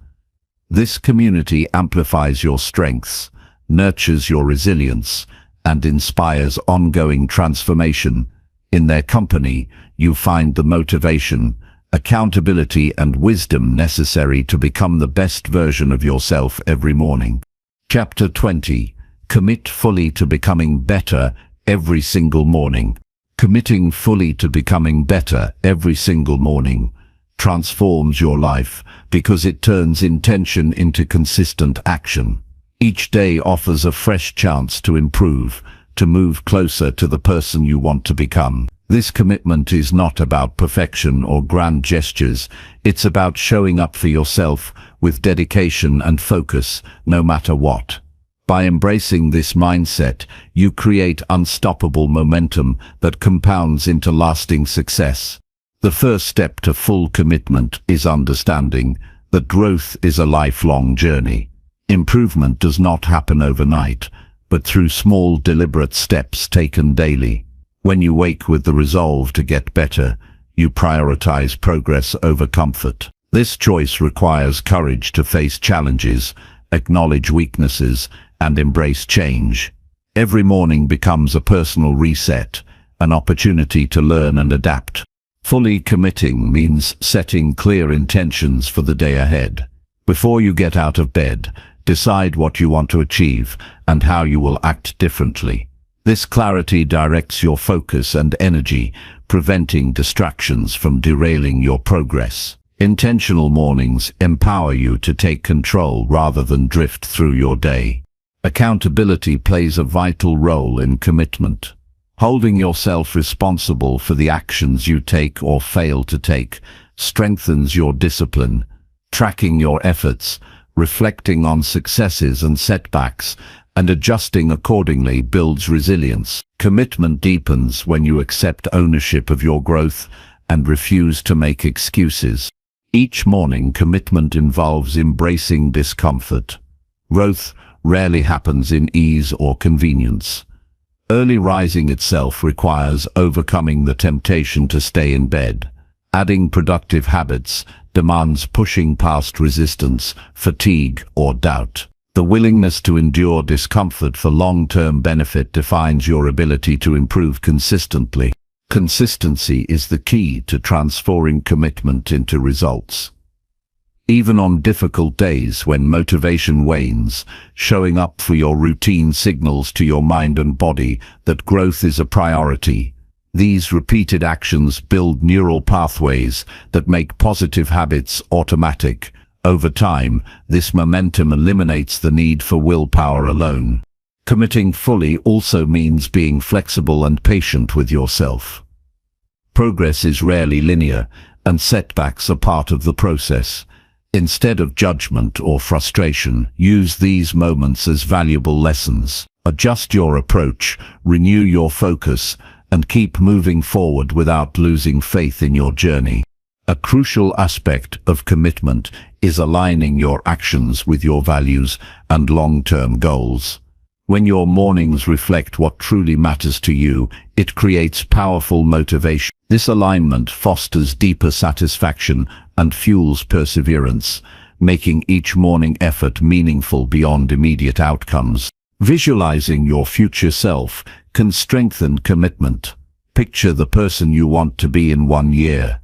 This community amplifies your strengths, nurtures your resilience, and inspires ongoing transformation. In their company, you find the motivation, accountability, and wisdom necessary to become the best version of yourself every morning. Chapter 20. Commit fully to becoming better every single morning. Committing fully to becoming better every single morning transforms your life because it turns intention into consistent action. Each day offers a fresh chance to improve, to move closer to the person you want to become. This commitment is not about perfection or grand gestures. It's about showing up for yourself with dedication and focus, no matter what. By embracing this mindset, you create unstoppable momentum that compounds into lasting success. The first step to full commitment is understanding that growth is a lifelong journey. Improvement does not happen overnight, but through small, deliberate steps taken daily. When you wake with the resolve to get better, you prioritize progress over comfort. This choice requires courage to face challenges, acknowledge weaknesses, and embrace change. Every morning becomes a personal reset, an opportunity to learn and adapt. Fully committing means setting clear intentions for the day ahead. Before you get out of bed, decide what you want to achieve and how you will act differently. This clarity directs your focus and energy, preventing distractions from derailing your progress. Intentional mornings empower you to take control rather than drift through your day. Accountability plays a vital role in commitment. Holding yourself responsible for the actions you take or fail to take strengthens your discipline. Tracking your efforts, reflecting on successes and setbacks, and adjusting accordingly builds resilience. Commitment deepens when you accept ownership of your growth and refuse to make excuses. Each morning, commitment involves embracing discomfort. Growth rarely happens in ease or convenience. Early rising itself requires overcoming the temptation to stay in bed. Adding productive habits demands pushing past resistance, fatigue, or doubt. The willingness to endure discomfort for long-term benefit defines your ability to improve consistently. Consistency is the key to transforming commitment into results. Even on difficult days when motivation wanes, showing up for your routine signals to your mind and body that growth is a priority. These repeated actions build neural pathways that make positive habits automatic. Over time, this momentum eliminates the need for willpower alone. Committing fully also means being flexible and patient with yourself. Progress is rarely linear, and setbacks are part of the process. Instead of judgment or frustration, use these moments as valuable lessons. Adjust your approach, renew your focus, and keep moving forward without losing faith in your journey. A crucial aspect of commitment is aligning your actions with your values and long-term goals. When your mornings reflect what truly matters to you, it creates powerful motivation. This alignment fosters deeper satisfaction and fuels perseverance, making each morning effort meaningful beyond immediate outcomes. Visualizing your future self can strengthen commitment. Picture the person you want to be in 1 year,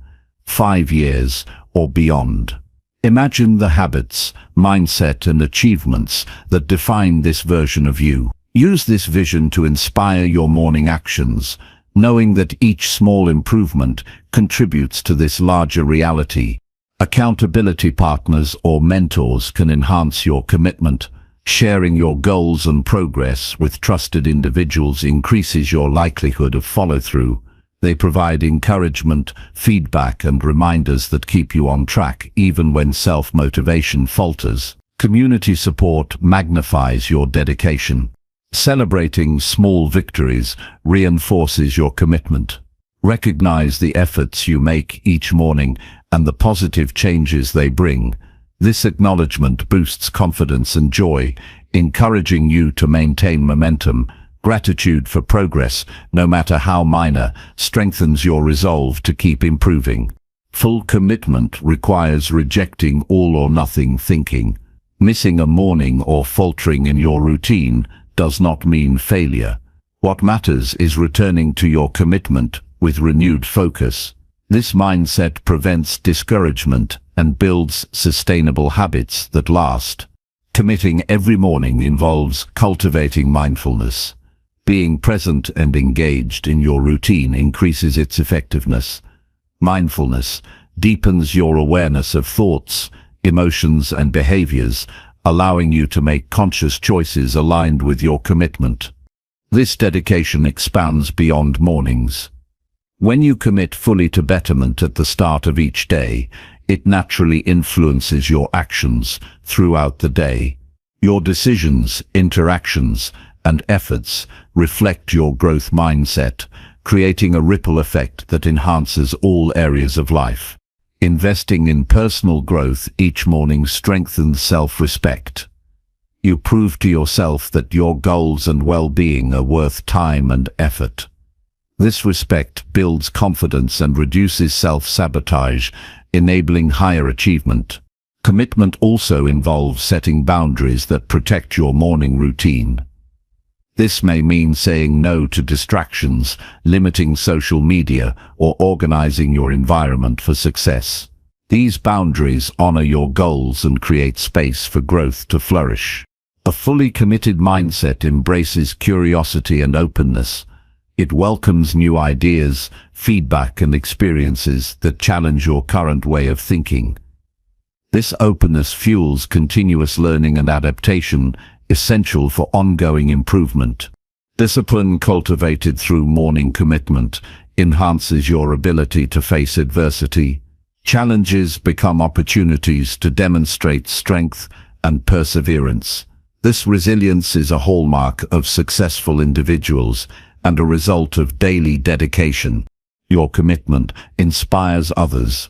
5 years, or beyond. Imagine the habits, mindset, and achievements that define this version of you. Use this vision to inspire your morning actions, knowing that each small improvement contributes to this larger reality. Accountability partners or mentors can enhance your commitment. Sharing your goals and progress with trusted individuals increases your likelihood of follow-through. They provide encouragement, feedback, and reminders that keep you on track even when self-motivation falters. Community support magnifies your dedication. Celebrating small victories reinforces your commitment. Recognize the efforts you make each morning and the positive changes they bring. This acknowledgement boosts confidence and joy, encouraging you to maintain momentum. Gratitude for progress, no matter how minor, strengthens your resolve to keep improving. Full commitment requires rejecting all or nothing thinking. Missing a morning or faltering in your routine does not mean failure. What matters is returning to your commitment with renewed focus. This mindset prevents discouragement and builds sustainable habits that last. Committing every morning involves cultivating mindfulness. Being present and engaged in your routine increases its effectiveness. Mindfulness deepens your awareness of thoughts, emotions, and behaviors, allowing you to make conscious choices aligned with your commitment. This dedication expands beyond mornings. When you commit fully to betterment at the start of each day, it naturally influences your actions throughout the day. Your decisions, interactions, and efforts reflect your growth mindset, creating a ripple effect that enhances all areas of life. Investing in personal growth each morning strengthens self-respect. You prove to yourself that your goals and well-being are worth time and effort. This respect builds confidence and reduces self-sabotage, enabling higher achievement. Commitment also involves setting boundaries that protect your morning routine. This may mean saying no to distractions, limiting social media, or organizing your environment for success. These boundaries honor your goals and create space for growth to flourish. A fully committed mindset embraces curiosity and openness. It welcomes new ideas, feedback, and experiences that challenge your current way of thinking. This openness fuels continuous learning and adaptation, essential for ongoing improvement. Discipline cultivated through morning commitment enhances your ability to face adversity. Challenges become opportunities to demonstrate strength and perseverance. This resilience is a hallmark of successful individuals and a result of daily dedication. Your commitment inspires others.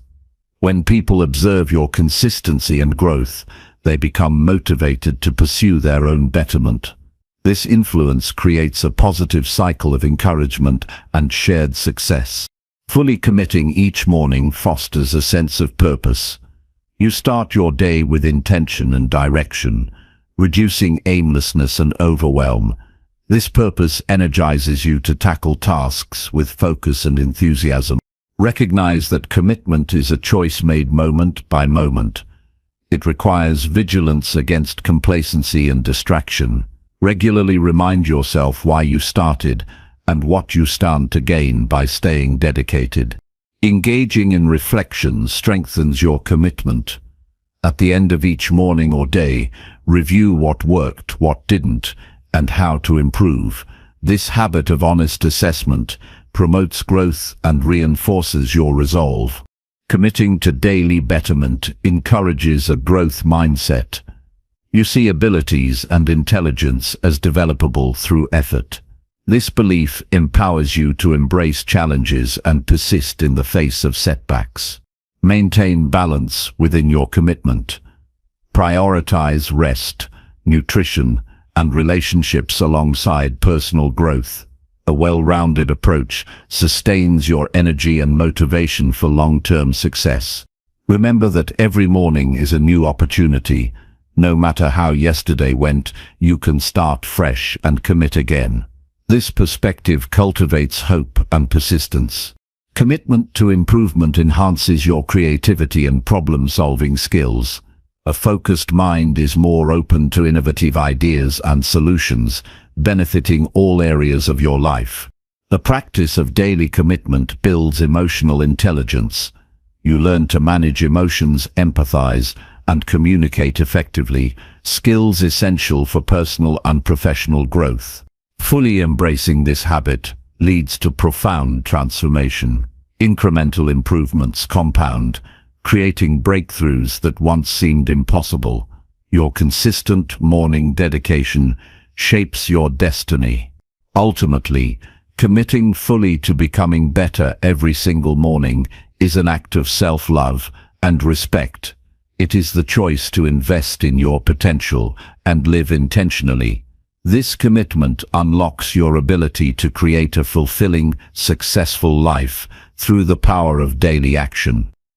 When people observe your consistency and growth, they become motivated to pursue their own betterment. This influence creates a positive cycle of encouragement and shared success. Fully committing each morning fosters a sense of purpose. You start your day with intention and direction, reducing aimlessness and overwhelm. This purpose energizes you to tackle tasks with focus and enthusiasm. Recognize that commitment is a choice made moment by moment. It requires vigilance against complacency and distraction. Regularly remind yourself why you started and what you stand to gain by staying dedicated. Engaging in reflection strengthens your commitment. At the end of each morning or day, review what worked, what didn't, and how to improve. This habit of honest assessment promotes growth and reinforces your resolve. Committing to daily betterment encourages a growth mindset. You see abilities and intelligence as developable through effort. This belief empowers you to embrace challenges and persist in the face of setbacks. Maintain balance within your commitment. Prioritize rest, nutrition, and relationships alongside personal growth. A well-rounded approach sustains your energy and motivation for long-term success. Remember that every morning is a new opportunity. No matter how yesterday went, you can start fresh and commit again. This perspective cultivates hope and persistence. Commitment to improvement enhances your creativity and problem-solving skills. A focused mind is more open to innovative ideas and solutions, benefiting all areas of your life. The practice of daily commitment builds emotional intelligence. You learn to manage emotions, empathize, and communicate effectively, skills essential for personal and professional growth. Fully embracing this habit leads to profound transformation. Incremental improvements compound, creating breakthroughs that once seemed impossible. Your consistent morning dedication shapes your destiny. Ultimately, committing fully to becoming better every single morning is an act of self-love and respect. It is the choice to invest in your potential and live intentionally. This commitment unlocks your ability to create a fulfilling, successful life through the power of daily action.